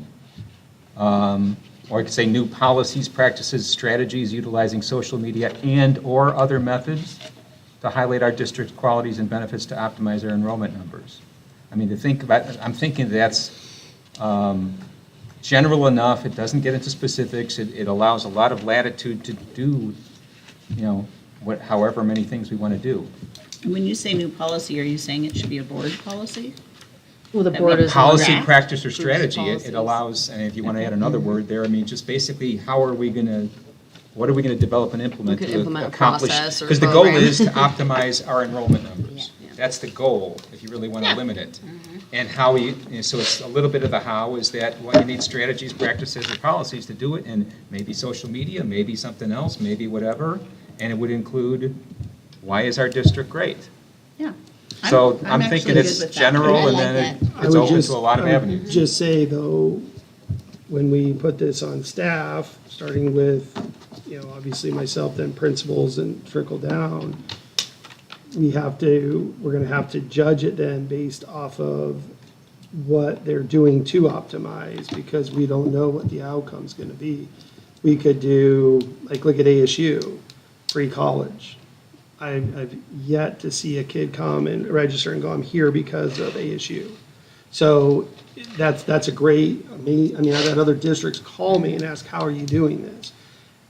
Speaker 7: Or I could say new policies, practices, strategies utilizing social media and/or other methods to highlight our district's qualities and benefits to optimize our enrollment numbers. I mean, I'm thinking that's general enough, it doesn't get into specifics, it allows a lot of latitude to do, you know, however many things we want to do.
Speaker 1: And when you say new policy, are you saying it should be a board policy?
Speaker 2: Well, the
Speaker 1: that
Speaker 2: board
Speaker 1: we-
Speaker 2: is.
Speaker 7: Policy,
Speaker 1: draft
Speaker 7: practice, or
Speaker 2: groups of
Speaker 7: strategy, it
Speaker 2: policies.
Speaker 7: allows, and if you want to add another word there, I mean, just basically, what are we going to develop and implement
Speaker 2: We could
Speaker 7: to
Speaker 2: implement a
Speaker 7: accomplish?
Speaker 2: process or
Speaker 7: Because the goal
Speaker 2: program.
Speaker 7: is to optimize our enrollment numbers.
Speaker 2: Yeah.
Speaker 7: That's the goal, if you really want to limit it. And how so it's a little bit of the how is that, well, you need strategies, practices, or policies to do it, and maybe social media, maybe something else, maybe whatever, and it would include, why is our district great?
Speaker 1: Yeah.
Speaker 7: So
Speaker 1: I'm
Speaker 7: I'm thinking
Speaker 1: actually
Speaker 7: it's
Speaker 1: good with that.
Speaker 7: general,
Speaker 9: I
Speaker 7: and
Speaker 9: like
Speaker 7: then
Speaker 9: that.
Speaker 7: it's open to a lot of
Speaker 5: I would
Speaker 7: avenues.
Speaker 5: just say, though, when we put this on staff, starting with, you know, obviously myself, then principals, and trickle down, we're gonna have to judge it then based off of what they're doing to optimize, because we don't know what the outcome's gonna be. We could do, like, look at ASU, free college. I've yet to see a kid come and register and go, I'm here because of ASU. So that's a great, I mean, I've had other districts call me and ask, how are you doing this?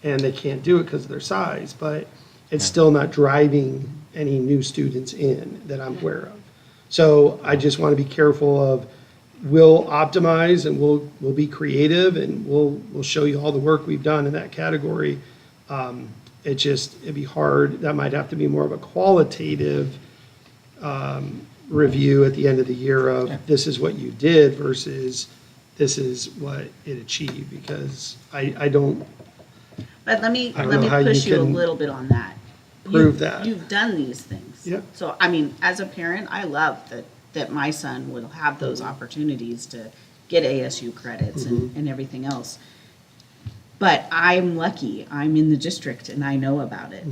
Speaker 5: And they can't do it because of their size, but it's still not driving any new students in that I'm aware of. So I just want to be careful of, we'll optimize and we'll be creative and we'll show you all the work we've done in that category. It'd be hard, that might have to be more of a qualitative review at the end of the year of, this is what you did versus this is what it achieved, because I don't
Speaker 1: But let me
Speaker 5: I don't know how
Speaker 1: push
Speaker 5: you
Speaker 1: you a
Speaker 5: can
Speaker 1: little bit on that.
Speaker 5: prove that.
Speaker 1: You've done these things.
Speaker 5: Yeah.
Speaker 1: So, I mean, as a parent, I love that my son will have those opportunities to get ASU credits and everything else. But I'm lucky, I'm in the district and I know about it.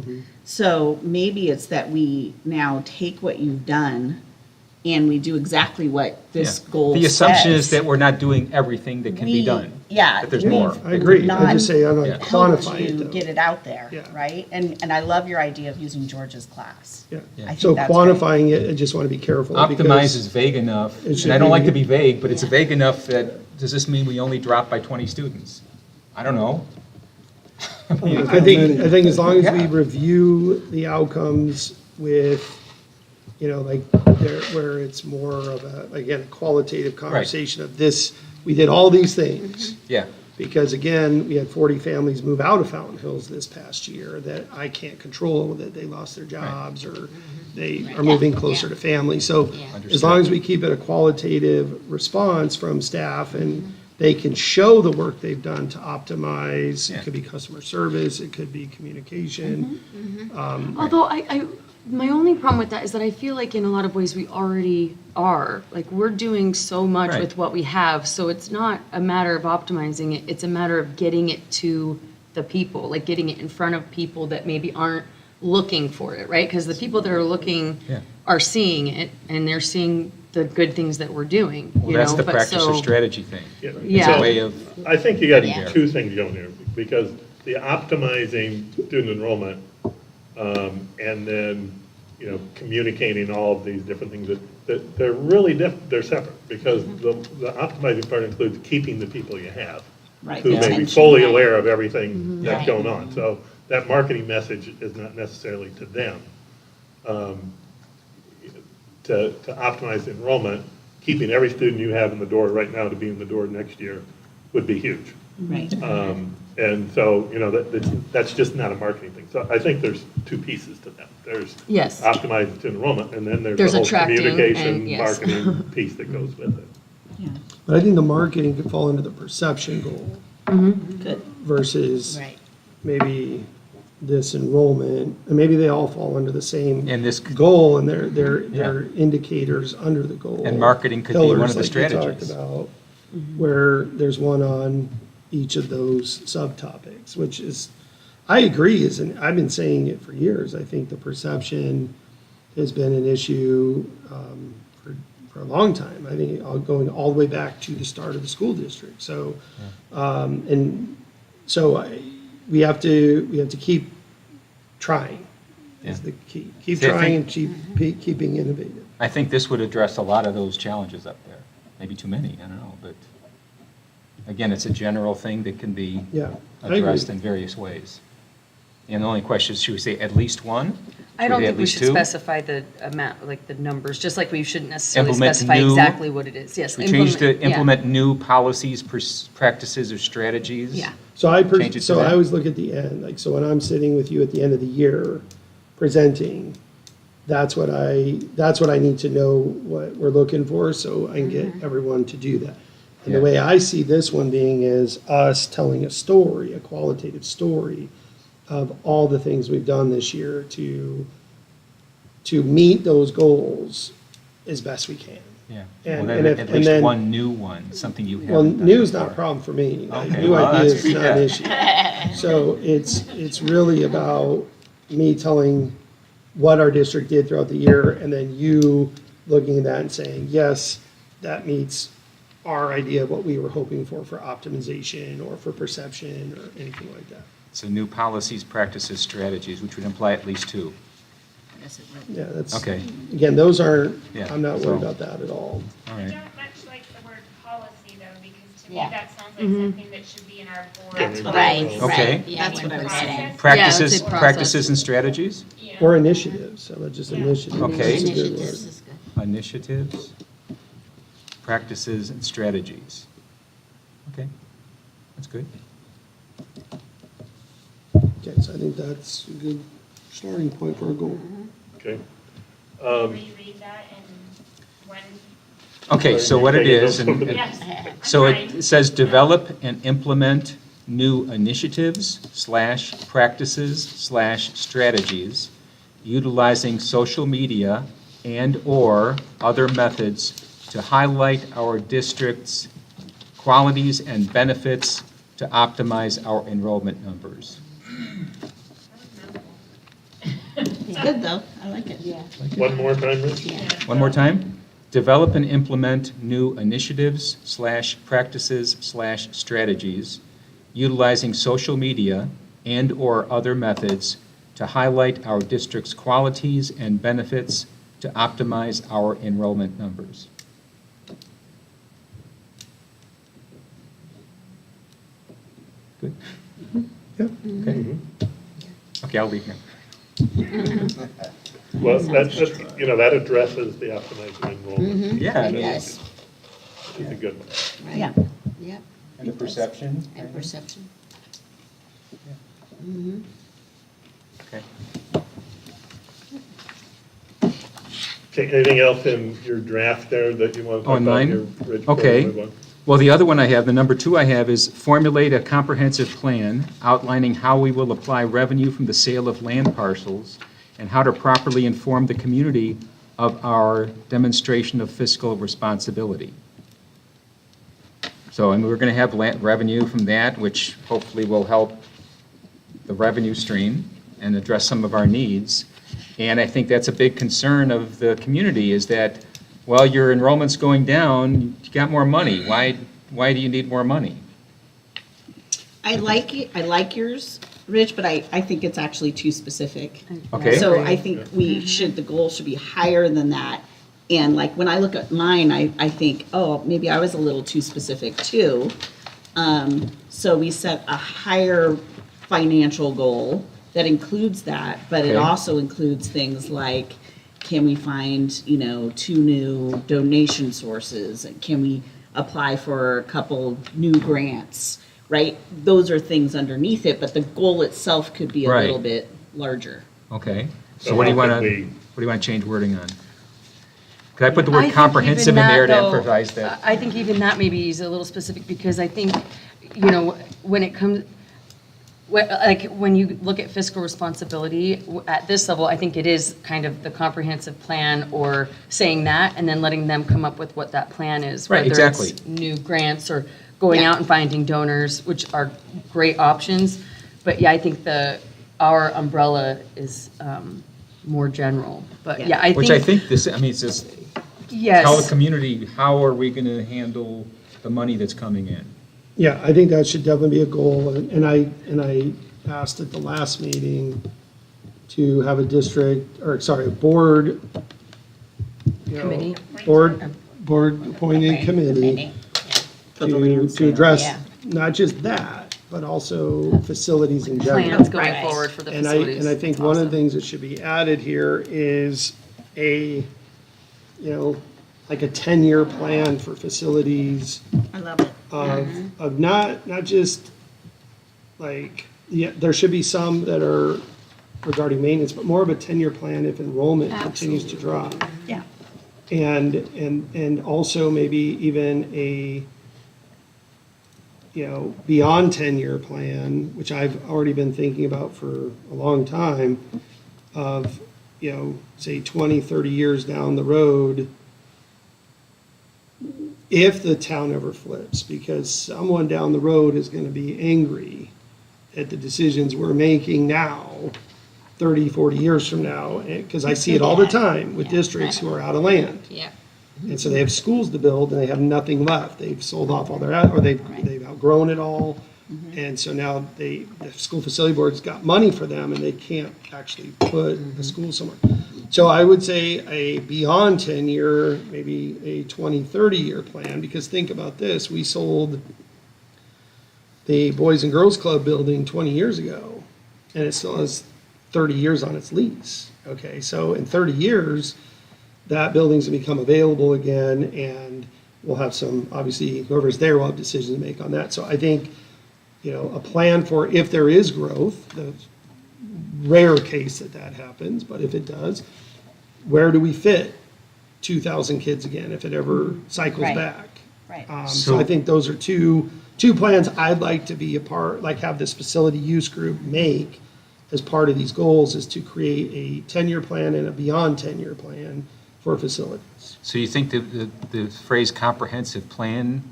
Speaker 1: So maybe it's that we now take what you've done and we do exactly what this
Speaker 7: Yeah.
Speaker 1: goal says.
Speaker 7: The assumption is that we're not doing everything that can be
Speaker 1: We-
Speaker 7: done.
Speaker 1: Yeah.
Speaker 7: That there's
Speaker 1: we've
Speaker 7: more.
Speaker 5: I agree, I just say, I'm
Speaker 7: Yeah.
Speaker 5: not
Speaker 1: helped
Speaker 5: quantifying
Speaker 1: you
Speaker 5: it though.
Speaker 1: get it out there,
Speaker 5: Yeah.
Speaker 1: right? And I love your idea of using George's class.
Speaker 5: Yeah.
Speaker 1: I think
Speaker 5: So
Speaker 1: that's great.
Speaker 5: quantifying it, I just want to be careful.
Speaker 7: Optimize
Speaker 5: because-
Speaker 7: is vague enough,
Speaker 5: It should
Speaker 7: and I don't
Speaker 5: be-
Speaker 7: like to be vague, but it's vague enough that, does this mean we only drop by 20 students? I don't know.
Speaker 5: I think as long as we
Speaker 7: Yeah.
Speaker 5: review the outcomes with, you know, like, where it's more of a, again, a qualitative conversation of this, we did all these things.
Speaker 7: Yeah,
Speaker 5: Because again, we had 40 families move out of Fountain Hills this past year that I can't control, that they lost their jobs or they are moving closer to family. So as long as we keep it a qualitative response from staff and they can show the work they've done to optimize,
Speaker 7: Yeah.
Speaker 5: it could be customer service, it could be communication.
Speaker 2: Although my only problem with that is that I feel like in a lot of ways we already are. Like, we're doing so much
Speaker 7: Right.
Speaker 2: with what we have, so it's not a matter of optimizing it, it's a matter of getting it to the people, like getting it in front of people that maybe aren't looking for it, right? Because the people that are looking
Speaker 7: Yeah.
Speaker 2: are seeing it, and they're seeing the good things that we're doing,
Speaker 7: well,
Speaker 2: you
Speaker 7: that's
Speaker 2: know?
Speaker 7: the
Speaker 2: But
Speaker 7: practice or
Speaker 2: so-
Speaker 7: strategy thing.
Speaker 3: Yeah.
Speaker 2: Yeah.
Speaker 7: It's a way of,
Speaker 3: I think you got
Speaker 9: Yeah.
Speaker 3: two things going here, because the optimizing student enrollment, and then, you know, communicating all of these different things, that they're really they're separate, because the optimizing part includes keeping the people you have,
Speaker 1: Right.
Speaker 3: who may be
Speaker 1: Retention,
Speaker 3: fully
Speaker 1: right.
Speaker 3: aware of everything that's
Speaker 1: Right.
Speaker 3: going on. So that marketing message is not necessarily to them. To optimize enrollment, keeping every student you have in the door right now to be in the door next year would be huge.
Speaker 1: Right.
Speaker 3: And so, that's just not a marketing thing. So I think there's two pieces to that. There's
Speaker 2: Yes.
Speaker 3: optimized enrollment, and then there's
Speaker 2: There's
Speaker 3: the whole
Speaker 2: attracting
Speaker 3: communication,
Speaker 2: and- yes.
Speaker 3: marketing piece that goes with it.
Speaker 1: Yeah,
Speaker 5: But I think the marketing could fall under the perception goal
Speaker 1: good.
Speaker 5: versus
Speaker 9: Right.
Speaker 5: maybe this enrollment, and maybe they all fall under the same
Speaker 7: And this,
Speaker 5: goal, and they're indicators under the goal.
Speaker 7: And marketing could be one
Speaker 5: Pillars
Speaker 7: of the
Speaker 5: like you
Speaker 7: strategies.
Speaker 5: talked about, where there's one on each of those subtopics, which is, I agree, and I've been saying it for years. I think the perception has been an issue for a long time. I think going all the way back to the start of the school district. So, we have to keep trying, is
Speaker 7: Yeah.
Speaker 5: the key. Keep
Speaker 7: See, I
Speaker 5: trying and
Speaker 7: think-
Speaker 5: keeping innovative.
Speaker 7: I think this would address a lot of those challenges up there. Maybe too many, I don't know, but again, it's a general thing that can be
Speaker 5: Yeah, I agree.
Speaker 7: addressed in various ways. And the only question is, should we say at least one?
Speaker 2: I don't
Speaker 7: we say
Speaker 2: think
Speaker 7: at
Speaker 2: we
Speaker 7: least
Speaker 2: should
Speaker 7: two?
Speaker 2: specify the amount, like the numbers, just like we shouldn't necessarily
Speaker 7: Implement
Speaker 2: specify
Speaker 7: new-
Speaker 2: exactly what it is. Yes.
Speaker 7: We change to
Speaker 2: yeah.
Speaker 7: implement new policies, practices, or strategies?
Speaker 2: Yeah.
Speaker 5: So
Speaker 7: Change it to
Speaker 5: so
Speaker 7: that.
Speaker 5: I always look at the end, like, so when I'm sitting with you at the end of the year presenting, that's what I need to know what we're looking for, so I can get everyone to do that. And the
Speaker 7: Yeah.
Speaker 5: way I see this one being is us telling a story, a qualitative story of all the things we've done this year to meet those goals as best we can.
Speaker 7: Yeah.
Speaker 5: And-
Speaker 7: Well,
Speaker 5: and
Speaker 7: then
Speaker 5: if-
Speaker 7: at
Speaker 5: and
Speaker 7: least
Speaker 5: then-
Speaker 7: one new one, something you haven't
Speaker 5: Well,
Speaker 7: done
Speaker 5: new is not a
Speaker 7: before.
Speaker 5: problem for me. Like,
Speaker 7: Okay,
Speaker 5: new
Speaker 7: well,
Speaker 5: ideas
Speaker 7: that's-
Speaker 5: is not an
Speaker 7: yeah.
Speaker 5: issue. So it's really about me telling what our district did throughout the year, and then you looking at that and saying, yes, that meets our idea of what we were hoping for optimization or for perception or anything like that.
Speaker 7: So new policies, practices, strategies, which would imply at least two.
Speaker 5: Yeah, that's,
Speaker 7: Okay.
Speaker 5: again, those aren't,
Speaker 7: Yeah,
Speaker 5: I'm not
Speaker 7: so-
Speaker 5: worried about that at all.
Speaker 7: All
Speaker 4: I
Speaker 7: right.
Speaker 4: don't much like the word policy though, because to me
Speaker 9: Yeah.
Speaker 4: that sounds like something that should be in our board.
Speaker 1: That's what
Speaker 9: Right,
Speaker 7: Okay.
Speaker 9: right. Yeah,
Speaker 1: That's what I was
Speaker 9: put that in.
Speaker 4: Process.
Speaker 7: Practices,
Speaker 2: let's say process.
Speaker 7: practices and strategies?
Speaker 4: Yeah.
Speaker 5: Or initiatives, how about just
Speaker 4: Yeah.
Speaker 5: initiatives?
Speaker 7: Okay.
Speaker 5: That's a good
Speaker 9: Initiatives
Speaker 5: word.
Speaker 9: is good.
Speaker 7: Initiatives, practices, and strategies. Okay, that's good.
Speaker 5: Okay, so I think that's a good starting point for a goal.
Speaker 3: Okay?
Speaker 4: Reread that and when,
Speaker 7: Okay, so what it is, and
Speaker 4: yes.
Speaker 7: so
Speaker 4: I'm
Speaker 7: it
Speaker 4: fine.
Speaker 7: says develop and implement new initiatives / practices / strategies utilizing social media and/or other methods to highlight our district's qualities and benefits to optimize our enrollment numbers.
Speaker 1: It's good, though. I like it.
Speaker 9: Yeah,
Speaker 3: One more time, Rich?
Speaker 9: yeah.
Speaker 7: One more time. Develop and implement new initiatives / practices / strategies utilizing social media and/or other methods to highlight our district's qualities and benefits to optimize our enrollment numbers. Good?
Speaker 5: Yep.
Speaker 7: Okay. Okay, I'll leave now.
Speaker 3: Well, that addresses the optimizing enrollment,
Speaker 7: Yeah, I
Speaker 9: It
Speaker 7: mean,
Speaker 9: does,
Speaker 3: which is a good one.
Speaker 9: right.
Speaker 1: Yeah.
Speaker 9: Yep.
Speaker 7: and the
Speaker 9: it does.
Speaker 7: perception.
Speaker 9: And perception.
Speaker 7: Okay.
Speaker 3: Okay, anything else in your draft there that you want to
Speaker 7: Oh,
Speaker 3: talk about
Speaker 7: mine?
Speaker 3: here, Rich? before we
Speaker 7: Okay.
Speaker 3: move on?
Speaker 7: Well, the other one I have, the number 2 I have is formulate a comprehensive plan outlining how we will apply revenue from the sale of land parcels and how to properly inform the community of our demonstration of fiscal responsibility. So, and we're going to have revenue from that, which hopefully will help the revenue stream and address some of our needs. And I think that's a big concern of the community, is that, well, your enrollment's going down, you got more money. Why do you need more money?
Speaker 1: I like it, I like yours, Rich, but I think it's actually too specific.
Speaker 7: Okay.
Speaker 1: So I think the goal should be higher than that. And like, when I look at mine, I think, oh, maybe I was a little too specific too. So we set a higher financial goal that includes that, but it
Speaker 7: Okay.
Speaker 1: also includes things like, can we find, 2 new donation sources? Can we apply for a couple new grants? right? Those are things underneath it, but the goal itself could be a
Speaker 7: Right.
Speaker 1: little bit larger.
Speaker 7: Okay, so
Speaker 3: So
Speaker 7: what do you
Speaker 3: how
Speaker 7: want
Speaker 3: could
Speaker 7: to,
Speaker 3: we-
Speaker 7: what do you want to change wording on? Could I put the
Speaker 2: I
Speaker 7: word
Speaker 2: think
Speaker 7: comprehensive in
Speaker 2: even
Speaker 7: there to
Speaker 2: that, though,
Speaker 7: emphasize that?
Speaker 2: I think even that maybe is a little specific, because I think, you know, when it comes, like, when you look at fiscal responsibility, at this level, I think it is kind of the comprehensive plan, or saying that, and then letting them come up with what that plan is.
Speaker 7: Right,
Speaker 2: Whether
Speaker 7: exactly.
Speaker 2: it's new grants, or going
Speaker 9: Yeah.
Speaker 2: out and finding donors, which are great options. But yeah, I think our umbrella is more general. But yeah, I think.
Speaker 7: Which I think this, I mean, it's just,
Speaker 2: Yes.
Speaker 7: tell the community, how are we going to handle the money that's coming in?
Speaker 5: Yeah, I think that should definitely be a goal, and I asked at the last meeting to have a a board, you know,
Speaker 2: Committee.
Speaker 5: board appointed committee
Speaker 1: For the land
Speaker 5: to
Speaker 1: sale.
Speaker 5: address
Speaker 9: Yeah.
Speaker 5: not just that, but also facilities in general.
Speaker 2: Plans going
Speaker 9: Right.
Speaker 2: forward for the
Speaker 5: And
Speaker 2: facilities.
Speaker 5: I think one of the things that should be added here is like a 10-year plan for facilities
Speaker 1: I love it.
Speaker 5: of not just like, yeah, there should be some that are regarding maintenance, but more of a 10-year plan if enrollment continues to drop.
Speaker 1: Yeah.
Speaker 5: And also maybe even a, beyond 10-year plan, which I've already been thinking about for a long time, of, say 20, 30 years down the road, if the town ever flips, because someone down the road is going to be angry at the decisions we're making now, 30, 40 years from now, because I see it all the time with districts who are out of land.
Speaker 9: Yeah.
Speaker 5: And so they have schools to build and they have nothing left. They've sold off all their, or they've outgrown it all. And so now the school facility board's got money for them and they can't actually put a school somewhere. So I would say a beyond 10-year, maybe a 20, 30-year plan, because think about this, we sold the Boys and Girls Club building 20 years ago, and it still has 30 years on its lease. Okay, so in 30 years, that building's gonna become available again, and we'll have some, obviously, whoever's there will have decisions to make on that. So I think, a plan for if there is growth, the rare case that happens, but if it does, where do we fit 2,000 kids again if it ever cycles
Speaker 9: Right.
Speaker 5: back?
Speaker 1: Right.
Speaker 5: So I think those are two plans I'd like to be a part, like have this facility use group make as part of these goals, is to create a 10-year plan and a beyond 10-year plan for facilities.
Speaker 7: So you think the phrase comprehensive plan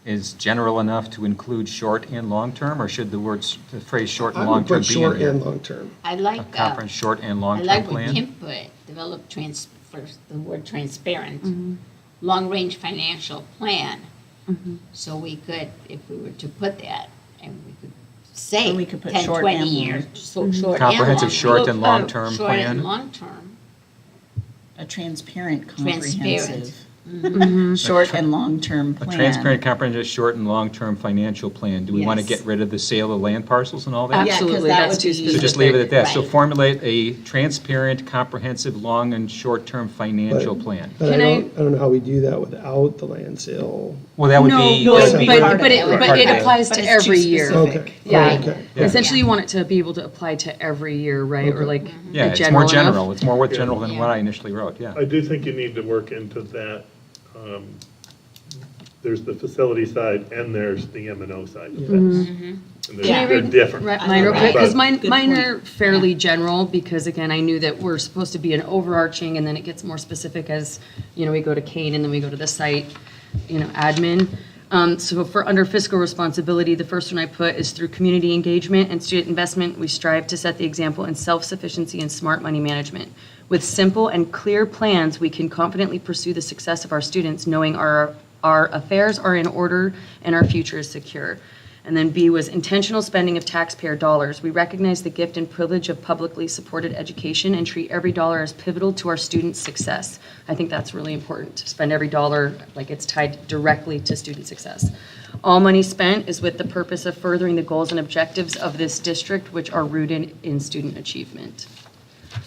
Speaker 7: is general enough to include short and long-term, or should the phrase short and
Speaker 5: I would
Speaker 7: long-term
Speaker 5: put
Speaker 7: be in
Speaker 5: short
Speaker 7: here?
Speaker 5: and long-term.
Speaker 9: I
Speaker 7: A
Speaker 9: like,
Speaker 7: comprehensive short and
Speaker 9: I
Speaker 7: long-term
Speaker 9: like what
Speaker 7: plan?
Speaker 9: Kim put, develop first, the word transparent, long-range financial plan. So we could, if we were to put that, and we could say
Speaker 1: And we could put
Speaker 9: 10,
Speaker 1: short
Speaker 9: 20
Speaker 1: and
Speaker 9: years.
Speaker 1: long.
Speaker 9: So short and
Speaker 7: Comprehensive
Speaker 9: long-term.
Speaker 7: short and long-term
Speaker 9: Short and
Speaker 7: plan?
Speaker 9: long-term.
Speaker 1: A transparent,
Speaker 9: Transparent.
Speaker 1: comprehensive, short and long-term
Speaker 7: A
Speaker 1: plan.
Speaker 7: transparent, comprehensive, short and long-term financial plan. Do we want to
Speaker 1: Yes.
Speaker 7: get rid of the sale of land parcels and all that?
Speaker 1: Yeah, 'cause
Speaker 2: Absolutely,
Speaker 1: that
Speaker 2: that's
Speaker 1: would
Speaker 2: too
Speaker 1: be-
Speaker 7: So
Speaker 2: specific.
Speaker 7: just leave it at that. So
Speaker 9: Right.
Speaker 7: formulate a transparent, comprehensive, long and short-term financial plan.
Speaker 5: But I
Speaker 2: Can I-
Speaker 5: don't know how we do that without the land sale.
Speaker 7: Well, that would
Speaker 2: No,
Speaker 7: be.
Speaker 1: no,
Speaker 7: that
Speaker 1: it'd
Speaker 7: would
Speaker 1: be
Speaker 7: be-
Speaker 1: part of
Speaker 2: but
Speaker 1: it.
Speaker 2: it,
Speaker 1: Right.
Speaker 2: but
Speaker 7: Part
Speaker 2: it
Speaker 7: of it.
Speaker 2: applies
Speaker 1: But
Speaker 2: to
Speaker 1: it's too
Speaker 2: every year.
Speaker 1: specific.
Speaker 5: Okay.
Speaker 2: Yeah.
Speaker 5: Okay.
Speaker 7: Yeah.
Speaker 2: Essentially, you want it to be able to apply to every year, right? Or like,
Speaker 7: Yeah, it's
Speaker 2: general
Speaker 7: more
Speaker 2: enough.
Speaker 7: general. It's more
Speaker 3: Yeah.
Speaker 7: general than what I initially wrote, yeah.
Speaker 3: I do think you need to work into that. There's the facility side and there's the M&O side of this. And
Speaker 2: Can I
Speaker 3: they're
Speaker 2: read
Speaker 3: different.
Speaker 2: Mine real quick, because mine
Speaker 1: Good
Speaker 2: are fairly general, because again, I knew that we're supposed to be an overarching, and then it gets more specific as, we go to Kane, and then we go to the site, admin. So for under fiscal responsibility, the first one I put is through community engagement and student investment, we strive to set the example in self-sufficiency and smart money management. With simple and clear plans, we can confidently pursue the success of our students, knowing our affairs are in order and our future is secure. And then B was intentional spending of taxpayer dollars. We recognize the gift and privilege of publicly supported education and treat every dollar as pivotal to our students' success. I think that's really important, to spend every dollar like it's tied directly to student success. All money spent is with the purpose of furthering the goals and objectives of this district, which are rooted in student achievement.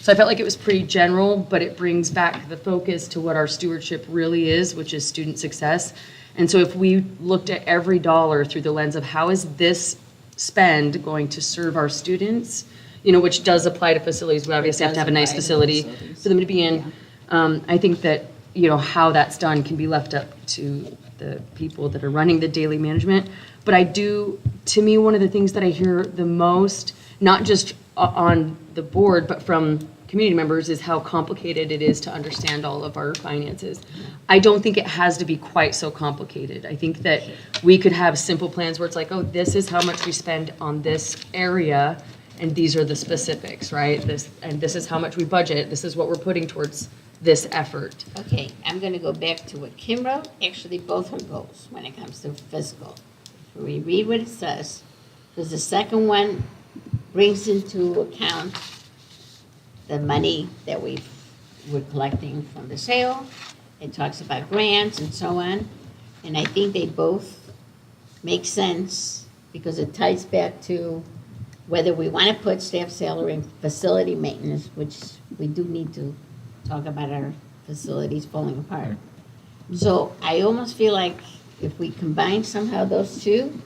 Speaker 2: So I felt like it was pretty general, but it brings back the focus to what our stewardship really is, which is student success. And so if we looked at every dollar through the lens of how is this spend going to serve our students, you know, which does apply to facilities, we obviously have to have a nice
Speaker 1: apply to
Speaker 2: facility
Speaker 1: facilities.
Speaker 2: for them to be in. I think that, you know, how that's done can be left up to the people that are running the daily management. But I do, to me, one of the things that I hear the most, not just on the board, but from community members, is how complicated it is to understand all of our finances. I don't think it has to be quite so complicated. I think that we could have simple plans where it's like, oh, this is how much we spend on this area, and these are the specifics, right? This is how much we budget, this is what we're putting towards this effort.
Speaker 9: Okay, I'm gonna go back to what Kim wrote, actually both her goals when it comes to fiscal. If we read what it says, because the second one brings into account the money that we're collecting from the sale. It talks about grants and so on. And I think they both make sense because it ties back to whether we want to put staff salary and facility maintenance, which we do need to talk about our facilities falling apart. So I almost feel like if we combine somehow those two,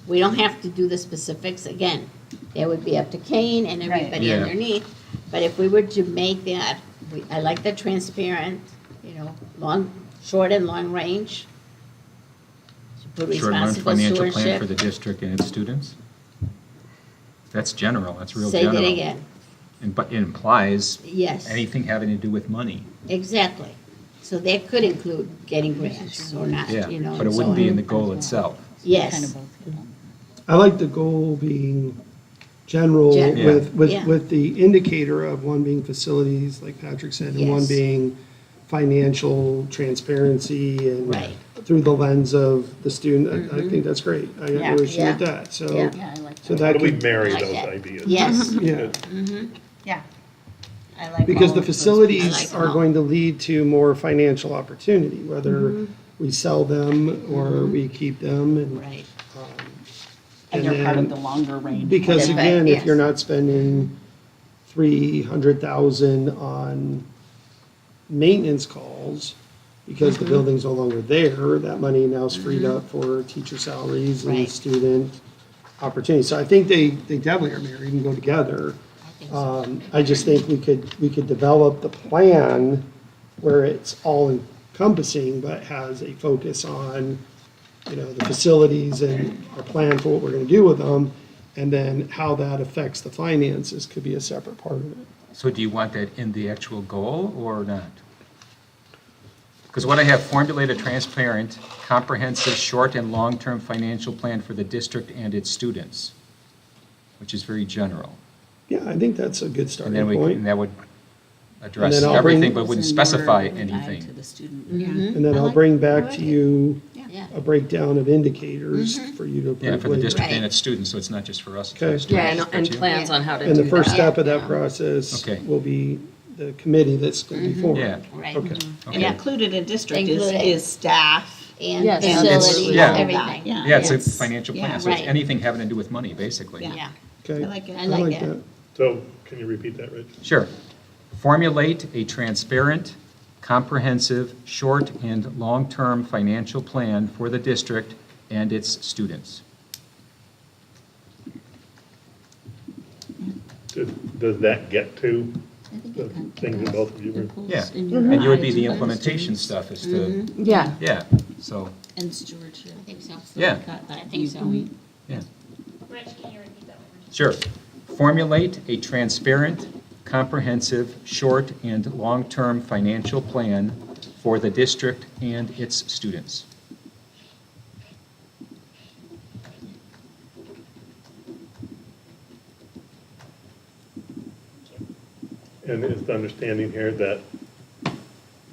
Speaker 9: we don't have to do the specifics again. That would be up to Kane and everybody
Speaker 7: Yeah.
Speaker 9: underneath. But if we were to make that, I like the transparent, you know, short and long range. To put
Speaker 7: Short-run
Speaker 9: responsible
Speaker 7: financial plan for
Speaker 9: stewardship.
Speaker 7: the district and its students? That's general, that's real
Speaker 9: Say
Speaker 7: general.
Speaker 9: that again.
Speaker 7: But it implies
Speaker 9: Yes,
Speaker 7: anything having to do with money.
Speaker 9: exactly. So that could include getting grants or not,
Speaker 7: Yeah,
Speaker 9: you know.
Speaker 7: but it
Speaker 9: and so
Speaker 7: wouldn't be
Speaker 9: on.
Speaker 7: in the goal itself.
Speaker 9: Yes,
Speaker 5: I like the goal being general
Speaker 9: Gen-
Speaker 5: with,
Speaker 9: Yeah.
Speaker 5: with the indicator of one being facilities, like Patrick said, and one
Speaker 9: Yes.
Speaker 5: being financial transparency and
Speaker 9: Right.
Speaker 5: through the lens of the student. I think that's great. I got no issue
Speaker 9: Yeah.
Speaker 5: with that. So,
Speaker 9: Yeah.
Speaker 1: Yeah, I like
Speaker 5: so
Speaker 1: that.
Speaker 3: How
Speaker 5: that
Speaker 3: do we
Speaker 5: could,
Speaker 3: marry
Speaker 9: Like
Speaker 3: those
Speaker 9: that.
Speaker 3: ideas?
Speaker 9: yes.
Speaker 5: yeah.
Speaker 1: Yeah. I like
Speaker 5: Because
Speaker 1: all
Speaker 5: the
Speaker 1: of those
Speaker 5: facilities
Speaker 1: pieces.
Speaker 5: are going to lead to more financial opportunity, whether
Speaker 9: Mm-hmm.
Speaker 5: we sell them or we keep them. And
Speaker 9: Right.
Speaker 1: And they're part
Speaker 5: then-
Speaker 1: of the longer range.
Speaker 5: Because
Speaker 1: plan.
Speaker 5: again, if
Speaker 9: Yes.
Speaker 5: you're not spending 300,000 on maintenance calls, because
Speaker 9: Mm-hmm.
Speaker 5: the building's no longer there, that money now is freed up for teacher salaries and
Speaker 9: Right.
Speaker 5: student opportunities. So I think they definitely are married and go together.
Speaker 9: I think so.
Speaker 5: I just think we could develop the plan where it's all encompassing, but has a focus on, you know, the facilities and our plan for what we're gonna do with them, and then how that affects the finances could be a separate part of it.
Speaker 7: So do you want that in the actual goal or not? Because what I have, formulate a transparent, comprehensive, short and long-term financial plan for the district and its students, which is very general.
Speaker 5: Yeah, I think that's a good
Speaker 7: And
Speaker 5: starting
Speaker 7: then
Speaker 5: point.
Speaker 7: that would address
Speaker 5: then I'll bring-
Speaker 7: everything, but wouldn't
Speaker 1: Those in order
Speaker 7: specify
Speaker 1: tied
Speaker 7: anything.
Speaker 1: to the student.
Speaker 5: And then
Speaker 9: I
Speaker 5: I'll
Speaker 9: like-
Speaker 5: bring
Speaker 9: I
Speaker 5: back
Speaker 9: like
Speaker 5: to
Speaker 9: it.
Speaker 5: you
Speaker 9: Yeah.
Speaker 5: a breakdown of indicators for you to
Speaker 7: Yeah,
Speaker 5: approve
Speaker 7: for the
Speaker 5: later.
Speaker 7: district and
Speaker 9: Right.
Speaker 7: its students, so it's not just for us. it's for
Speaker 5: Okay.
Speaker 7: the students,
Speaker 2: Yeah,
Speaker 7: but
Speaker 2: and
Speaker 7: you.
Speaker 2: plans on how to do
Speaker 5: And
Speaker 2: that.
Speaker 5: the first step of
Speaker 9: Yeah.
Speaker 5: that process
Speaker 7: Okay.
Speaker 5: will be the committee that's gonna be formed.
Speaker 7: Yeah.
Speaker 9: Right.
Speaker 5: Okay.
Speaker 1: And
Speaker 7: Okay.
Speaker 1: included in district
Speaker 9: Included.
Speaker 1: is staff.
Speaker 9: And
Speaker 2: Yes.
Speaker 1: and
Speaker 9: facilities,
Speaker 7: Yeah.
Speaker 9: everything.
Speaker 1: Yeah.
Speaker 7: Yeah, it's a
Speaker 1: Yes.
Speaker 7: financial
Speaker 1: Yeah.
Speaker 7: plan, so it's
Speaker 9: Right.
Speaker 7: anything having to do with money, basically.
Speaker 1: Yeah.
Speaker 9: Yeah,
Speaker 5: Okay.
Speaker 1: I like it.
Speaker 9: I like that.
Speaker 3: So can you repeat that, Rich?
Speaker 7: Sure. Formulate a transparent, comprehensive, short and long-term financial plan for the district and its students.
Speaker 3: Does that get to the things that both of you were?
Speaker 7: Yeah, and you would be the implementation stuff as to,
Speaker 2: Yeah,
Speaker 7: yeah, so,
Speaker 1: And stewardship.
Speaker 9: I think so.
Speaker 7: yeah,
Speaker 9: I think so.
Speaker 7: yeah.
Speaker 4: Rich, can you repeat that one more time?
Speaker 7: Sure. Formulate a transparent, comprehensive, short and long-term financial plan for the district and its students.
Speaker 3: And is the understanding here that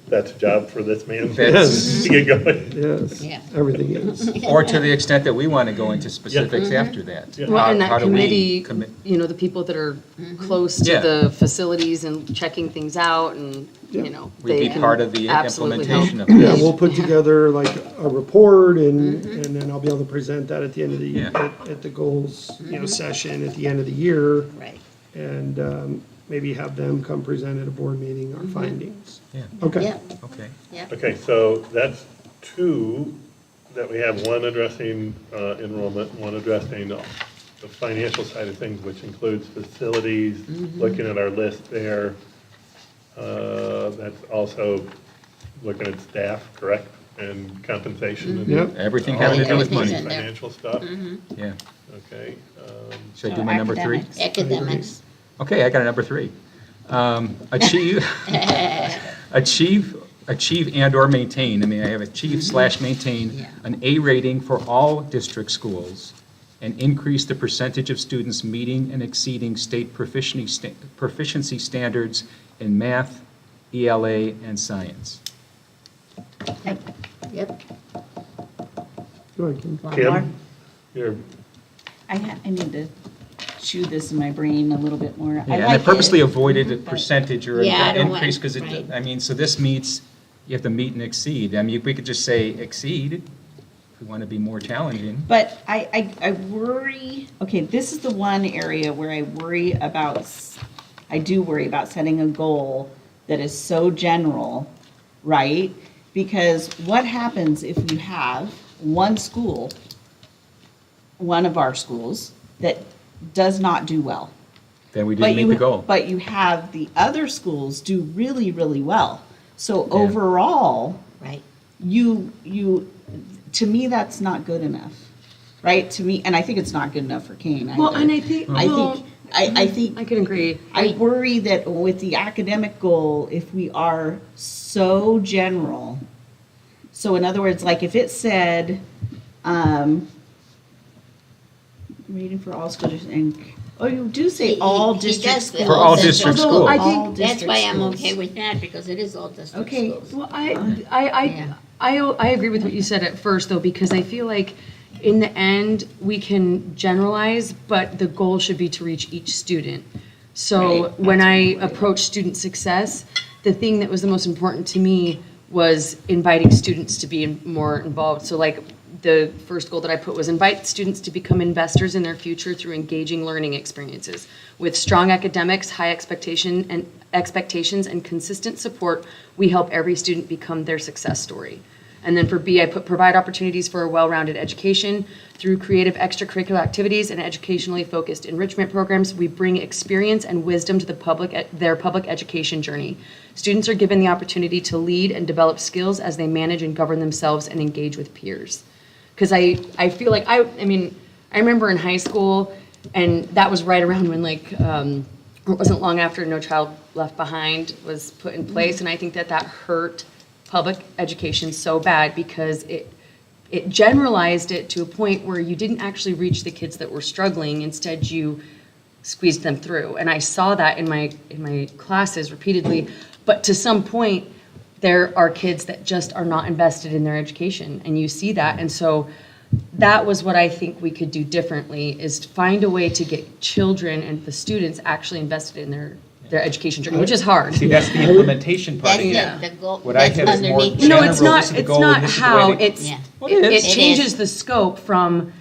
Speaker 3: that's a job for this man?
Speaker 7: That's-
Speaker 3: To get going?
Speaker 5: Yes,
Speaker 9: Yeah.
Speaker 5: everything is.
Speaker 7: Or to the extent that we want to go into specifics
Speaker 9: Yeah.
Speaker 7: after that.
Speaker 3: Yeah.
Speaker 2: well, and
Speaker 7: How
Speaker 2: that
Speaker 7: do we
Speaker 2: committee,
Speaker 7: commit-
Speaker 2: you know, the people that are close to
Speaker 7: Yeah.
Speaker 2: the facilities and checking things out and,
Speaker 5: Yeah.
Speaker 2: you know,
Speaker 7: We'd
Speaker 2: they
Speaker 7: be
Speaker 2: can
Speaker 7: part of the
Speaker 2: absolutely
Speaker 7: implementation
Speaker 2: help.
Speaker 7: of
Speaker 5: Yeah,
Speaker 7: this.
Speaker 5: we'll put together like a report and then I'll be able to present that at the end of the,
Speaker 7: Yeah.
Speaker 5: at the goals, session at the end of the year.
Speaker 9: Right.
Speaker 5: And maybe have them come present at a board meeting our findings.
Speaker 7: Yeah,
Speaker 5: Okay.
Speaker 9: Yeah,
Speaker 7: okay.
Speaker 9: yeah.
Speaker 3: Okay, so that's two that we have one addressing enrollment, one addressing the financial side of things, which includes facilities, looking at our list there. That's also looking at staff, correct? And compensation. And
Speaker 5: Yep.
Speaker 7: Everything having to do with money.
Speaker 9: Everything's in there.
Speaker 3: Financial stuff,
Speaker 7: Yeah.
Speaker 3: okay.
Speaker 7: Should I do my number three?
Speaker 1: Academics.
Speaker 9: Academics.
Speaker 7: Okay, I got a number three. Achieve and/or maintain, I mean, I have achieve/maintain
Speaker 9: Yeah.
Speaker 7: an A rating for all district schools and increase the percentage of students meeting and exceeding state proficiency standards in math, ELA, and science.
Speaker 9: Yep.
Speaker 5: Go ahead, Kim.
Speaker 1: One more.
Speaker 3: Kim, you're,
Speaker 1: I need to chew this in my brain a little bit more.
Speaker 7: Yeah, and I
Speaker 1: like
Speaker 7: purposely
Speaker 1: it,
Speaker 7: avoided a
Speaker 1: but-
Speaker 7: percentage or
Speaker 9: Yeah, I
Speaker 7: an
Speaker 9: don't want-
Speaker 7: increase, because
Speaker 9: right.
Speaker 7: I mean, so this meets, you have to meet and exceed. I mean, we could just say exceed, if we want to be more challenging.
Speaker 1: But I worry, okay, this is the one area where I worry about, I do worry about setting a goal that is so general, right? Because what happens if you have one school, one of our schools, that does not do well?
Speaker 7: Then we
Speaker 1: But
Speaker 7: didn't meet
Speaker 1: you,
Speaker 7: the goal.
Speaker 1: but you have the other schools do really, really well. So
Speaker 7: Yeah.
Speaker 1: overall,
Speaker 9: Right.
Speaker 1: you, to me, that's not good enough, right? To me, and I think it's not good enough for Kane either.
Speaker 2: Well, and I think,
Speaker 1: I
Speaker 2: well,
Speaker 1: think, I think,
Speaker 2: I can agree.
Speaker 1: I worry that with the academic goal, if we are so general, so in other words, like if it said, reading for all schools and, oh, you do say all
Speaker 9: He
Speaker 1: district
Speaker 9: does say
Speaker 1: schools.
Speaker 7: For all district
Speaker 2: Although
Speaker 7: schools.
Speaker 2: I
Speaker 1: All
Speaker 2: think,
Speaker 9: That's
Speaker 1: district
Speaker 9: why I'm
Speaker 1: schools.
Speaker 9: okay with that, because it is all district
Speaker 1: Okay.
Speaker 9: schools.
Speaker 2: well,
Speaker 9: Yeah.
Speaker 2: I agree with what you said at first, though, because I feel like in the end, we can generalize, but the goal should be to reach each student. So
Speaker 1: Right.
Speaker 2: when I approach student success, the thing that was the most important to me was inviting students to be more involved. So like the first goal that I put was invite students to become investors in their future through engaging learning experiences. With strong academics, high expectations, and consistent support, we help every student become their success story. And then for B, I put provide opportunities for a well-rounded education. Through creative extracurricular activities and educationally focused enrichment programs, we bring experience and wisdom to their public education journey. Students are given the opportunity to lead and develop skills as they manage and govern themselves and engage with peers. Because I feel like, I mean, I remember in high school, and that was right around when like, it wasn't long after No Child Left Behind was put in place, and I think that hurt public education so bad because it generalized it to a point where you didn't actually reach the kids that were struggling. Instead, you squeezed them through. And I saw that in my classes repeatedly. But to some point, there are kids that just are not invested in their education, and you see that. And so that was what I think we could do differently, is to find a way to get children and the students actually invested in their education journey, which is hard.
Speaker 7: See, that's the implementation part.
Speaker 9: That's
Speaker 7: of it.
Speaker 2: Yeah.
Speaker 9: the goal,
Speaker 7: What I
Speaker 9: that's
Speaker 7: have is more
Speaker 9: underneath.
Speaker 2: No,
Speaker 7: general,
Speaker 2: it's not,
Speaker 7: this is the
Speaker 2: it's
Speaker 7: goal,
Speaker 2: not
Speaker 7: and this is the
Speaker 2: how,
Speaker 7: way to-
Speaker 2: it's,
Speaker 9: Yeah.
Speaker 7: Well, it is.
Speaker 2: it changes the scope from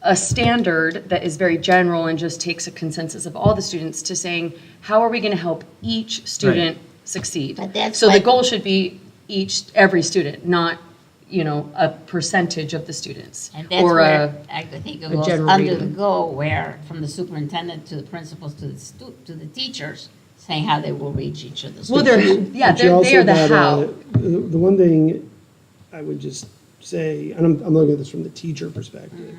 Speaker 2: a standard that is very general and just takes a consensus of all the students to saying, how are we gonna help each student succeed?
Speaker 9: But that's
Speaker 2: So
Speaker 9: why-
Speaker 2: the goal should be every student, not, a percentage of the students.
Speaker 9: And that's
Speaker 2: or
Speaker 9: where
Speaker 2: a-
Speaker 9: I think it
Speaker 2: a
Speaker 9: goes
Speaker 2: general
Speaker 9: under the
Speaker 2: reading.
Speaker 9: goal, where from the superintendent to the principals to the teachers, saying how they will reach each of the
Speaker 2: Well,
Speaker 9: students.
Speaker 2: they're, yeah,
Speaker 5: But you
Speaker 2: they
Speaker 5: also
Speaker 2: are the
Speaker 5: got,
Speaker 2: how.
Speaker 5: The one thing I would just say, and I'm looking at this from the teacher perspective.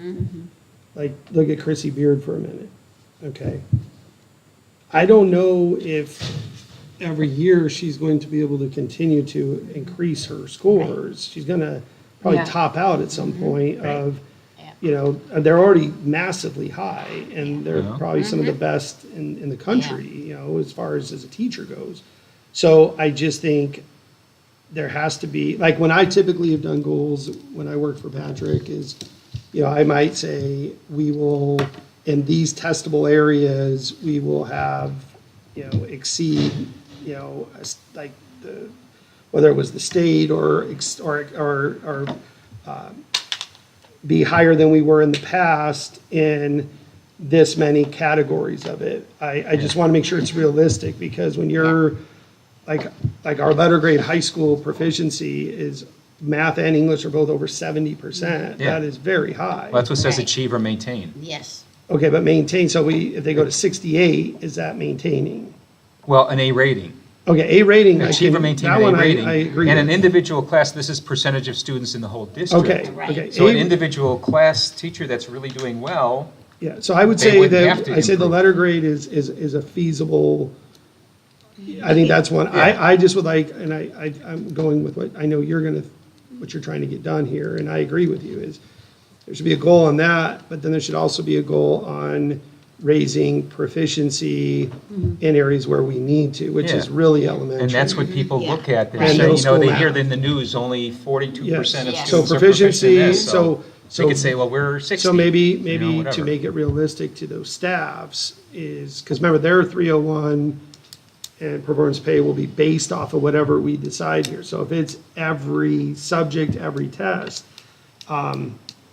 Speaker 5: Like, look at Chrissy Beard for a minute, okay? I don't know if every year she's going to be able to continue to increase her scores. She's gonna probably
Speaker 2: Yeah.
Speaker 5: top out at some point of,
Speaker 9: Yeah.
Speaker 5: they're already massively high, and they're
Speaker 7: Yeah.
Speaker 5: probably some of the best in the country, as far as a teacher goes. So I just think there has to be, like, when I typically have done goals, when I work for Patrick, is, I might say, we will, in these testable areas, we will have, exceed, like the, whether it was the state or be higher than we were in the past in this many categories of it. I just want to make sure it's realistic, because when you're, like our letter grade high school proficiency is math and English are both over 70%,
Speaker 7: Yeah.
Speaker 5: that is very high.
Speaker 7: Well, that's what says
Speaker 9: Right.
Speaker 7: achieve or maintain.
Speaker 9: Yes.
Speaker 5: Okay, but maintain, so if they go to 68, is that maintaining?
Speaker 7: Well, an A rating.
Speaker 5: Okay, A rating, I
Speaker 7: Achieve or
Speaker 5: can,
Speaker 7: maintain
Speaker 5: that
Speaker 7: an
Speaker 5: one
Speaker 7: A rating.
Speaker 5: I agree
Speaker 7: And an
Speaker 5: with.
Speaker 7: individual class, this is percentage of students in the whole district.
Speaker 5: Okay,
Speaker 9: Right.
Speaker 5: okay.
Speaker 7: So an
Speaker 5: A-
Speaker 7: individual class teacher that's really doing well,
Speaker 5: Yeah, so I would
Speaker 7: They
Speaker 5: say
Speaker 7: wouldn't have
Speaker 5: that,
Speaker 7: to
Speaker 5: I say the
Speaker 7: improve.
Speaker 5: letter grade is a feasible, I think that's one,
Speaker 7: Yeah.
Speaker 5: I just would like, and I'm going with what I know what you're trying to get done here, and I agree with you, is there should be a goal on that, but then there should also be a goal on raising proficiency in areas where we need to, which is
Speaker 7: Yeah.
Speaker 5: really elementary.
Speaker 7: and that's what people
Speaker 9: Yeah.
Speaker 7: look at. They
Speaker 5: And
Speaker 7: say,
Speaker 5: middle
Speaker 7: you know, they
Speaker 5: school
Speaker 7: hear
Speaker 5: math.
Speaker 7: in the news, only 42% of
Speaker 9: Yes.
Speaker 5: So
Speaker 7: students are proficient in
Speaker 5: proficiency,
Speaker 7: this.
Speaker 5: so.
Speaker 7: They could say, well, we're 60.
Speaker 5: So maybe,
Speaker 7: you know,
Speaker 5: maybe to
Speaker 7: whatever.
Speaker 5: make it realistic to those staffs is, because remember, their 301 and performance pay will be based off of whatever we decide here. So if it's every subject, every test,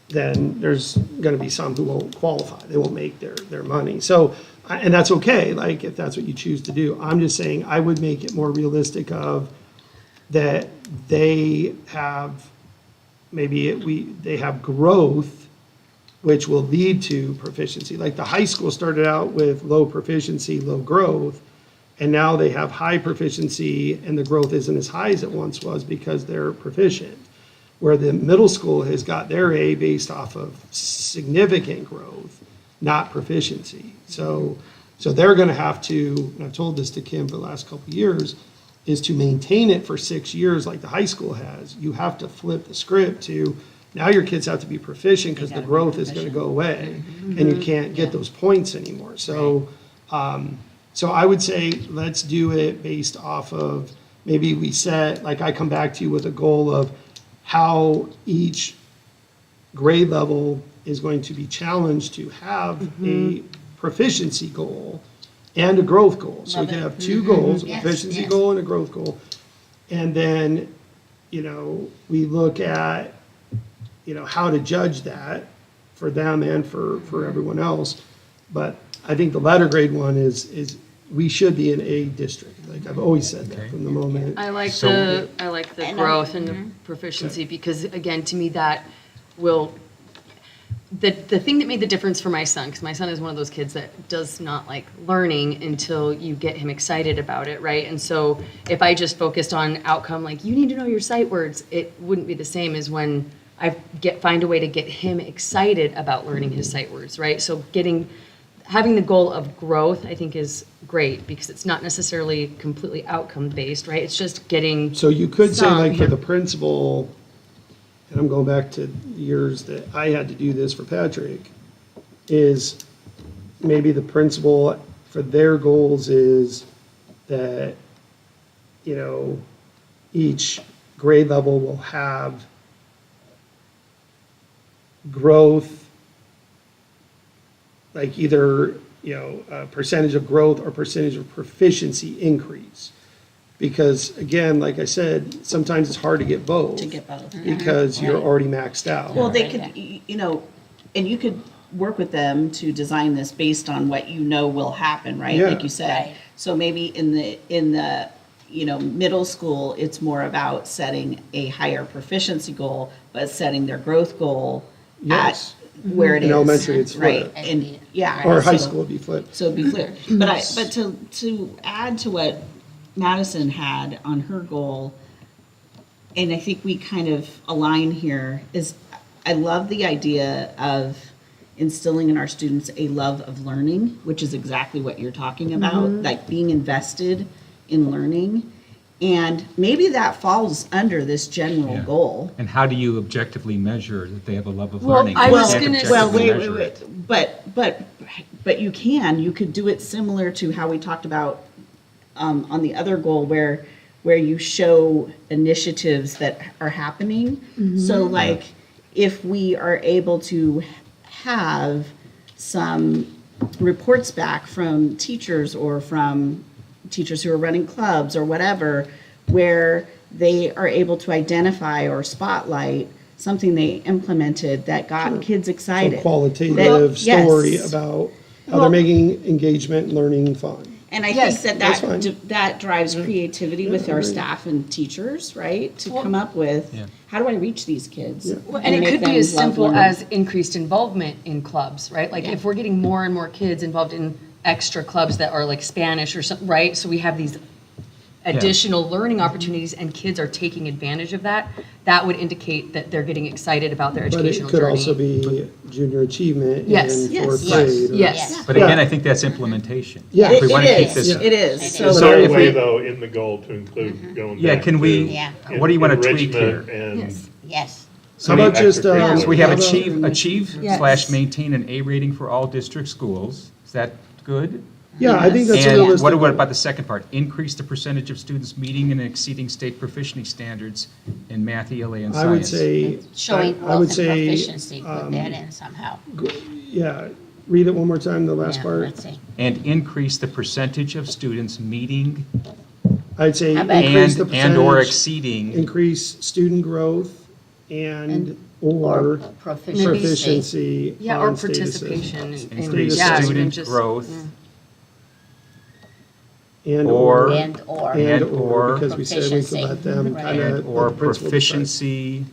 Speaker 5: then there's going to be some who won't qualify. They won't make their money. So, and that's okay, like, if that's what you choose to do. I'm just saying, I would make it more realistic of that they have, they have growth, which will lead to proficiency. Like the high school started out with low proficiency, low growth, and now they have high proficiency, and the growth isn't as high as it once was because they're proficient. Where the middle school has got their A based off of significant growth, not proficiency. So they're gonna have to, and I've told this to Kim for the last couple of years, is to maintain it for 6 years like the high school has. You have to flip the script to, now your kids have to be proficient because the growth is gonna go away. And you can't get those points anymore. So I would say, let's do it based off of, maybe we set, like I come back to you with a goal of how each grade level is going to be challenged to have a proficiency goal and a growth goal. So we can have two goals, a
Speaker 9: Yes,
Speaker 5: proficiency
Speaker 9: yes.
Speaker 5: goal and a growth goal. And then, we look at, how to judge that for them and for everyone else. But I think the letter grade one is we should be in a district. Like I've always said that from the moment.
Speaker 2: I like
Speaker 7: So-
Speaker 2: the
Speaker 9: And
Speaker 2: growth and the proficiency, because again, to me, that will, the thing that made the difference for my son, because my son is one of those kids that does not like learning until you get him excited about it, right? And so if I just focused on outcome, like you need to know your sight words, it wouldn't be the same as when I find a way to get him excited about learning his sight words, right? So having the goal of growth, I think, is great, because it's not necessarily completely outcome-based, right? It's just getting.
Speaker 5: So you could say,
Speaker 2: some,
Speaker 5: like, for
Speaker 2: yeah.
Speaker 5: the principal, and I'm going back to years that I had to do this for Patrick, is maybe the principal for their goals is that, each grade level will have growth, like either, a percentage of growth or percentage of proficiency increase. Because again, like I said, sometimes it's hard to get both.
Speaker 1: To get both.
Speaker 5: Because you're already maxed out.
Speaker 1: Well, they could, and you could work with them to design this based on what will happen, right?
Speaker 5: Yeah.
Speaker 1: Like you said.
Speaker 9: Right.
Speaker 1: So maybe in the middle school, it's more about setting a higher proficiency goal, but setting their growth goal
Speaker 5: Yes.
Speaker 1: at where it is.
Speaker 5: In elementary, it's
Speaker 1: right?
Speaker 5: flipped.
Speaker 1: And yeah.
Speaker 5: Or high
Speaker 1: so-
Speaker 5: school would be flipped.
Speaker 1: So it'd be clear. But to add to what Madison had on her goal, and I think we kind of align here, is I love the idea of instilling in our students a love of learning, which is exactly what you're talking about, like being invested in learning. And maybe that falls under this general
Speaker 7: Yeah.
Speaker 1: goal.
Speaker 7: And how do you objectively measure that they have a love of
Speaker 2: Well,
Speaker 7: learning?
Speaker 2: I
Speaker 7: You
Speaker 2: was
Speaker 7: can't
Speaker 2: gonna
Speaker 7: objectively
Speaker 1: Well, wait,
Speaker 7: measure it.
Speaker 1: but you could do it similar to how we talked about on the other goal where you show initiatives that are happening. So like, if we are able to have some reports back from teachers or from teachers who are running clubs or whatever, where they are able to identify or spotlight something they implemented that got kids
Speaker 5: Some
Speaker 1: excited.
Speaker 5: qualitative
Speaker 1: That- yes.
Speaker 5: story about how they're
Speaker 1: Well-
Speaker 5: making engagement and learning fun.
Speaker 1: And I
Speaker 2: Yes.
Speaker 1: think
Speaker 5: That's fine.
Speaker 1: that drives creativity with our
Speaker 5: agreed.
Speaker 1: staff and teachers, right? To
Speaker 2: Well-
Speaker 1: come up with,
Speaker 7: Yeah.
Speaker 1: how do I reach these kids?
Speaker 2: And it
Speaker 1: make
Speaker 2: could be
Speaker 1: them
Speaker 2: as
Speaker 1: love
Speaker 2: simple
Speaker 1: learning?
Speaker 2: as increased involvement in clubs, right? Like if we're getting more and more kids involved in extra clubs that are like Spanish or something, right? So we have these additional learning opportunities and kids are taking advantage of that, that would indicate that they're getting excited about their
Speaker 5: But it
Speaker 2: educational
Speaker 5: could
Speaker 2: journey.
Speaker 5: also be junior achievement
Speaker 2: Yes.
Speaker 5: in fourth
Speaker 1: Yes.
Speaker 5: grade. or-
Speaker 2: Yes.
Speaker 7: But again,
Speaker 5: Yeah.
Speaker 7: I think that's implementation.
Speaker 5: Yeah.
Speaker 7: If we
Speaker 1: It
Speaker 7: want to keep
Speaker 1: is,
Speaker 7: this.
Speaker 1: it is.
Speaker 9: It
Speaker 1: So
Speaker 9: is.
Speaker 7: So
Speaker 3: Another
Speaker 7: if
Speaker 3: way,
Speaker 7: we-
Speaker 3: though, in the goal to include going
Speaker 7: Yeah,
Speaker 3: back
Speaker 7: can we,
Speaker 3: to
Speaker 9: Yeah.
Speaker 7: what do you want to tweak here?
Speaker 3: enrichment and
Speaker 2: Yes.
Speaker 9: Yes.
Speaker 5: How about just,
Speaker 3: extracurricular.
Speaker 7: So we have
Speaker 5: how about-
Speaker 7: achieve
Speaker 1: Yes.
Speaker 7: slash maintain an A rating for all district schools. Is that good?
Speaker 5: Yeah, I think that's a
Speaker 7: And
Speaker 5: realistic.
Speaker 7: what
Speaker 5: goal.
Speaker 7: about the second part? Increase the percentage of students meeting and exceeding state proficiency standards in math, ELA, and
Speaker 5: I would
Speaker 7: science.
Speaker 5: say,
Speaker 9: Showing
Speaker 5: I would
Speaker 9: growth and
Speaker 5: say,
Speaker 9: proficiency, put that in somehow.
Speaker 5: yeah, read it one more time, the last
Speaker 9: Yeah,
Speaker 5: part.
Speaker 9: let's see.
Speaker 7: And increase the percentage of students meeting
Speaker 5: I'd say
Speaker 9: How about-
Speaker 5: increase the
Speaker 7: and/or
Speaker 5: percentage,
Speaker 7: exceeding.
Speaker 5: increase student growth or
Speaker 9: Proficiency.
Speaker 5: proficiency
Speaker 2: Yeah, or
Speaker 5: on state
Speaker 2: participation
Speaker 5: assessments.
Speaker 2: in,
Speaker 7: Increase
Speaker 2: yeah, even
Speaker 7: student
Speaker 2: just-
Speaker 7: growth
Speaker 5: And
Speaker 7: or-
Speaker 9: And/or.
Speaker 5: and/or, because we said we could
Speaker 9: Proficiency.
Speaker 5: let them
Speaker 9: Right.
Speaker 5: kind of.
Speaker 7: and/or proficiency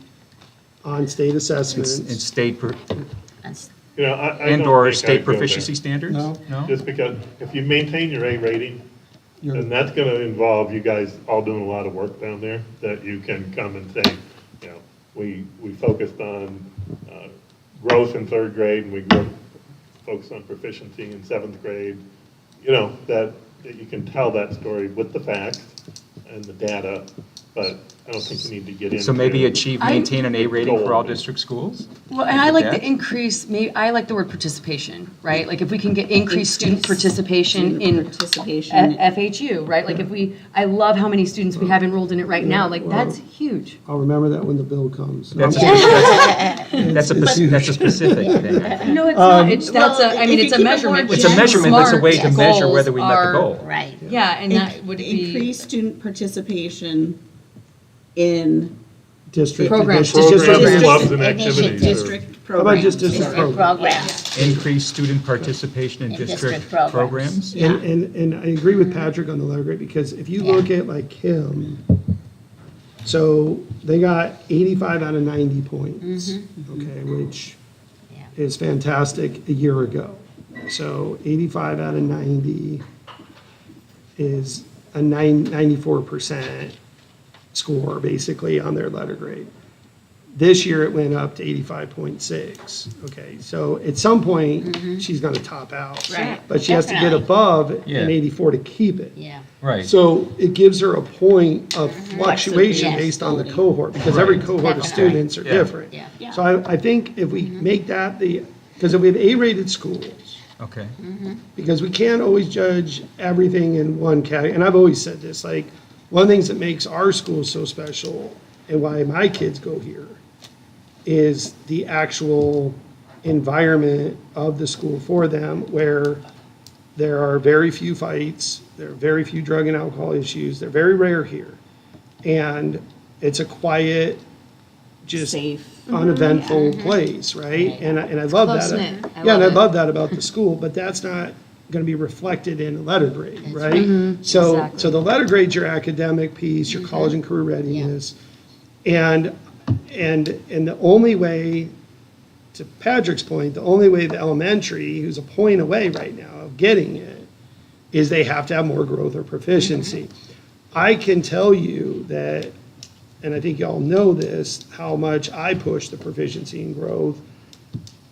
Speaker 5: On state
Speaker 7: in
Speaker 5: assessments.
Speaker 7: state,
Speaker 9: That's-
Speaker 3: You know, I don't
Speaker 7: and/or
Speaker 3: think I'd
Speaker 7: state
Speaker 3: go there.
Speaker 7: proficiency standards?
Speaker 5: No.
Speaker 7: No?
Speaker 3: Just because if you maintain your A rating,
Speaker 5: You're-
Speaker 3: then that's going to involve you guys all doing a lot of work down there, that you can come and say, you know, we focused on growth in third grade, and we focused on proficiency in seventh grade. You know, that you can tell that story with the facts and the data, but I don't think you need to get into.
Speaker 7: So maybe achieve, maintain an A rating for all
Speaker 3: Goal.
Speaker 7: district schools?
Speaker 2: Well, and I like
Speaker 7: that.
Speaker 2: the increase, I like the word participation, right? Like if we can get increased student participation
Speaker 1: Student
Speaker 2: in
Speaker 1: participation.
Speaker 2: FHU, right? Like if I love how many students we have enrolled in it right now, like that's huge.
Speaker 5: I'll remember that when the bill comes.
Speaker 7: That's a specific thing.
Speaker 2: No, it's not, it's, that's
Speaker 1: Well,
Speaker 2: I mean,
Speaker 1: if
Speaker 2: it's
Speaker 1: you
Speaker 2: a
Speaker 1: keep it more
Speaker 2: measurement.
Speaker 7: It's a measurement, that's a way to
Speaker 2: Smart
Speaker 7: measure
Speaker 2: goals
Speaker 7: whether we met the
Speaker 2: are-
Speaker 7: goal.
Speaker 9: Right.
Speaker 2: Yeah, and that would be,
Speaker 1: Increase student participation in
Speaker 5: District.
Speaker 2: Programs.
Speaker 5: district-
Speaker 3: Programs,
Speaker 5: district-
Speaker 3: clubs, and
Speaker 9: Initiative.
Speaker 3: activities. or-
Speaker 1: district
Speaker 5: How about
Speaker 1: programs.
Speaker 5: just district
Speaker 9: District
Speaker 5: programs?
Speaker 9: programs.
Speaker 7: Increase student participation in
Speaker 9: In
Speaker 7: district
Speaker 9: district programs.
Speaker 7: programs?
Speaker 5: And I agree with Patrick on the letter grade, because if you look at like Kim, so they got 85 out of 90 points, okay, which
Speaker 9: Yeah.
Speaker 5: is fantastic a year ago. So 85 out of 90 is a 94% score, basically, on their letter grade. This year, it went up to 85.6, okay? So at some point, she's gonna top out.
Speaker 9: Right.
Speaker 5: But she has to get
Speaker 9: Definitely.
Speaker 5: above
Speaker 7: Yeah.
Speaker 5: an 84 to keep it.
Speaker 9: Yeah.
Speaker 7: Right.
Speaker 5: So it gives her a point of fluctuation
Speaker 9: Yes.
Speaker 5: based on the cohort, because every cohort of
Speaker 9: Definitely.
Speaker 5: students are
Speaker 7: Yeah.
Speaker 5: different.
Speaker 9: Yeah.
Speaker 5: So I think if we make that because if we have A-rated schools,
Speaker 7: Okay.
Speaker 5: because we can't always judge everything in one category. And I've always said this, like, one of the things that makes our school so special and why my kids go here is the actual environment of the school for them, where there are very few fights, there are very few drug and alcohol issues, they're very rare here. And it's a quiet, just
Speaker 1: Safe.
Speaker 5: uneventful place, right? And I love that.
Speaker 2: close-knit. I
Speaker 5: Yeah, and
Speaker 2: love
Speaker 5: I
Speaker 2: it.
Speaker 5: love that about the school, but that's not gonna be reflected in a letter grade, right? So,
Speaker 2: Exactly.
Speaker 5: so the letter grade's your academic piece, your college and career readiness. And the only way, to Patrick's point, the only way the elementary, who's a point away right now of getting it, is they have to have more growth or proficiency. I can tell you that, and I think y'all know this, how much I push the proficiency and growth,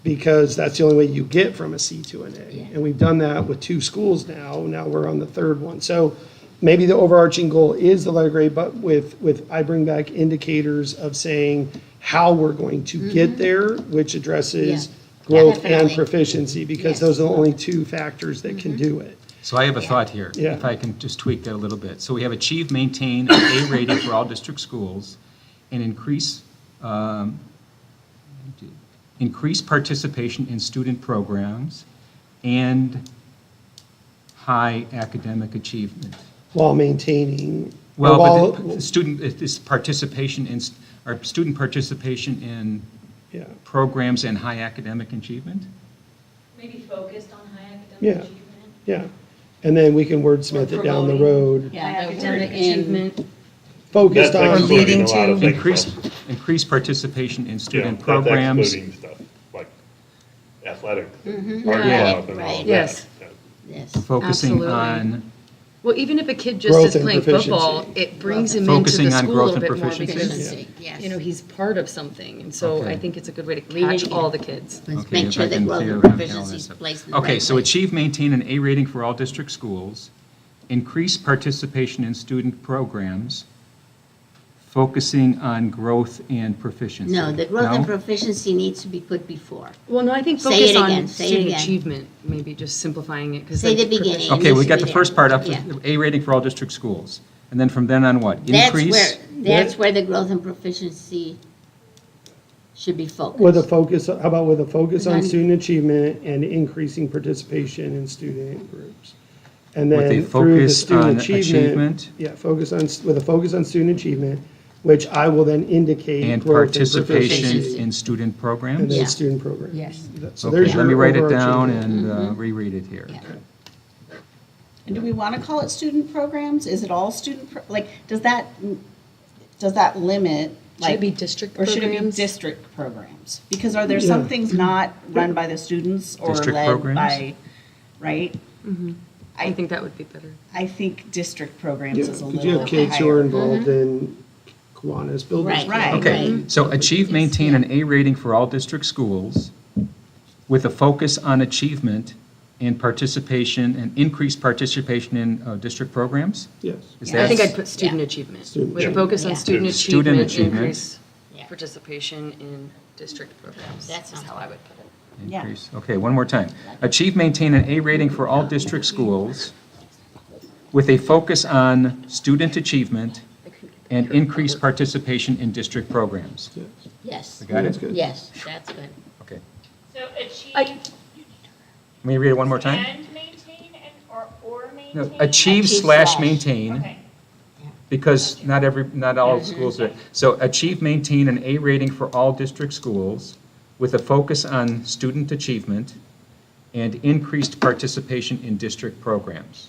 Speaker 5: because that's the only way you get from a C to an A.
Speaker 9: Yeah.
Speaker 5: And we've done that with 2 schools now we're on the 3rd one. So maybe the overarching goal is the letter grade, but with I bring back indicators of saying how we're going to get there, which addresses
Speaker 9: Yeah.
Speaker 5: growth and
Speaker 9: Definitely.
Speaker 5: proficiency, because
Speaker 9: Yes.
Speaker 5: those are the only 2 factors that can do it.
Speaker 7: So I have a thought here,
Speaker 5: Yeah.
Speaker 7: if I can just tweak that a little bit. So we have achieve, maintain an A rating for all district schools, and increase participation in student programs, and high academic achievement.
Speaker 5: While maintaining.
Speaker 7: Well,
Speaker 5: while-
Speaker 7: but the student, this participation in, or student participation in
Speaker 5: Yeah,
Speaker 7: programs and high academic achievement?
Speaker 4: Maybe focused on high academic
Speaker 5: Yeah.
Speaker 4: achievement.
Speaker 5: yeah. And then we can wordsmith it down the road,
Speaker 1: Yeah,
Speaker 2: Academic
Speaker 1: academic
Speaker 2: achievement.
Speaker 5: focused
Speaker 3: That's
Speaker 5: on.
Speaker 3: excluding a lot
Speaker 1: leading
Speaker 3: of
Speaker 1: to-
Speaker 3: things.
Speaker 7: Increase participation in
Speaker 3: Yeah,
Speaker 7: student
Speaker 3: that's
Speaker 7: programs.
Speaker 3: excluding stuff, like athletic, art
Speaker 9: Right,
Speaker 3: club and all of
Speaker 9: right.
Speaker 3: that.
Speaker 2: Yes.
Speaker 3: Yeah.
Speaker 9: Yes.
Speaker 7: Focusing
Speaker 2: Absolutely.
Speaker 7: on,
Speaker 2: Well, even if a kid just
Speaker 5: Growth
Speaker 2: is
Speaker 5: and
Speaker 2: playing football,
Speaker 5: proficiency.
Speaker 2: it brings him into
Speaker 7: Focusing
Speaker 2: the
Speaker 7: on
Speaker 2: school a
Speaker 7: growth
Speaker 2: little
Speaker 7: and
Speaker 2: bit more
Speaker 7: proficiency.
Speaker 2: because,
Speaker 9: Proficiency, yes.
Speaker 2: you know, he's part of something. And so
Speaker 7: Okay.
Speaker 2: I think it's a good way to
Speaker 9: Read it
Speaker 2: catch
Speaker 9: again.
Speaker 2: all the kids.
Speaker 9: Let's
Speaker 7: Okay,
Speaker 9: make
Speaker 7: if
Speaker 9: sure
Speaker 7: I
Speaker 9: that
Speaker 7: can
Speaker 9: growth
Speaker 7: see
Speaker 9: and
Speaker 7: if I can
Speaker 9: proficiency
Speaker 7: all
Speaker 9: is
Speaker 7: this up.
Speaker 9: placed in the
Speaker 7: okay,
Speaker 9: right
Speaker 7: so
Speaker 9: place.
Speaker 7: achieve, maintain an A rating for all district schools, increase participation in student programs, focusing on growth and proficiency.
Speaker 9: No, the growth and
Speaker 7: No?
Speaker 9: proficiency needs to be put before.
Speaker 2: Well, no, I think
Speaker 9: Say
Speaker 2: focus
Speaker 9: it
Speaker 2: on
Speaker 9: again, say it
Speaker 2: student
Speaker 9: again.
Speaker 2: achievement, maybe just simplifying it. 'cause
Speaker 9: Say
Speaker 2: then
Speaker 9: the beginning.
Speaker 2: proficient-
Speaker 7: Okay, we
Speaker 9: needs to
Speaker 7: got
Speaker 9: be
Speaker 7: the
Speaker 9: there.
Speaker 7: first part up,
Speaker 9: Yeah.
Speaker 7: A rating for all district schools. And then from then on what?
Speaker 9: That's
Speaker 7: Increase?
Speaker 9: where the growth and proficiency should be focused.
Speaker 5: With a focus, how about with a focus on
Speaker 9: On-
Speaker 5: student achievement and increasing participation in student groups? And
Speaker 7: With a
Speaker 5: then through the
Speaker 7: focus
Speaker 5: student
Speaker 7: on
Speaker 5: achievement.
Speaker 7: achievement.
Speaker 5: Yeah, with a focus on student achievement, which I will then indicate
Speaker 7: And
Speaker 5: growth and
Speaker 7: participation
Speaker 5: proficiency.
Speaker 7: in student
Speaker 5: And
Speaker 7: programs?
Speaker 5: then
Speaker 9: Yeah.
Speaker 5: student programs.
Speaker 9: Yes.
Speaker 5: So
Speaker 7: Okay,
Speaker 5: there's your
Speaker 7: let me write it down
Speaker 5: overarching goal.
Speaker 7: and reread it here.
Speaker 9: Yeah.
Speaker 1: And do we want to call it student programs? Is it all student, like, does that limit,
Speaker 2: Should it
Speaker 1: like?
Speaker 2: be district
Speaker 1: Or should it be
Speaker 2: programs?
Speaker 1: district programs? Because are there some
Speaker 5: Yeah.
Speaker 1: things not run by the students or
Speaker 7: District
Speaker 1: led
Speaker 7: programs?
Speaker 1: by, right?
Speaker 2: I think that would be better.
Speaker 1: I think district programs
Speaker 5: Yeah,
Speaker 1: is a
Speaker 5: because you have
Speaker 1: little
Speaker 5: kids who are
Speaker 1: higher.
Speaker 5: involved in Kiwanis Builders
Speaker 9: Right,
Speaker 5: Club.
Speaker 1: right.
Speaker 7: Okay, so achieve, maintain an A rating for all district schools with a focus on achievement and participation and increased participation in district programs?
Speaker 5: Yes.
Speaker 7: Is
Speaker 2: I think
Speaker 7: that-
Speaker 2: I'd put student achievement.
Speaker 5: Student
Speaker 2: With a
Speaker 3: achievement.
Speaker 2: focus on
Speaker 9: Yeah.
Speaker 2: student
Speaker 7: Student
Speaker 2: achievement,
Speaker 7: achievement.
Speaker 2: increase
Speaker 9: Yeah.
Speaker 2: participation in district programs.
Speaker 9: That
Speaker 2: That's
Speaker 9: sounds
Speaker 2: how I would put it.
Speaker 1: Yeah.
Speaker 7: Increase. Okay, one more time. Achieve, maintain an A rating for all district schools with a focus on student achievement and increased participation in district programs.
Speaker 5: Yes.
Speaker 9: Yes.
Speaker 7: We got
Speaker 5: That's
Speaker 7: it?
Speaker 5: good.
Speaker 9: Yes, that's good.
Speaker 7: Okay.
Speaker 4: So achieve
Speaker 7: Let me read it one more time.
Speaker 4: and maintain or
Speaker 7: No,
Speaker 4: maintain?
Speaker 7: achieve
Speaker 9: Achieve
Speaker 7: slash
Speaker 9: slash.
Speaker 7: maintain,
Speaker 4: Okay.
Speaker 7: because not all schools do it. So achieve, maintain an A rating for all district schools with a focus on student achievement and increased participation in district programs.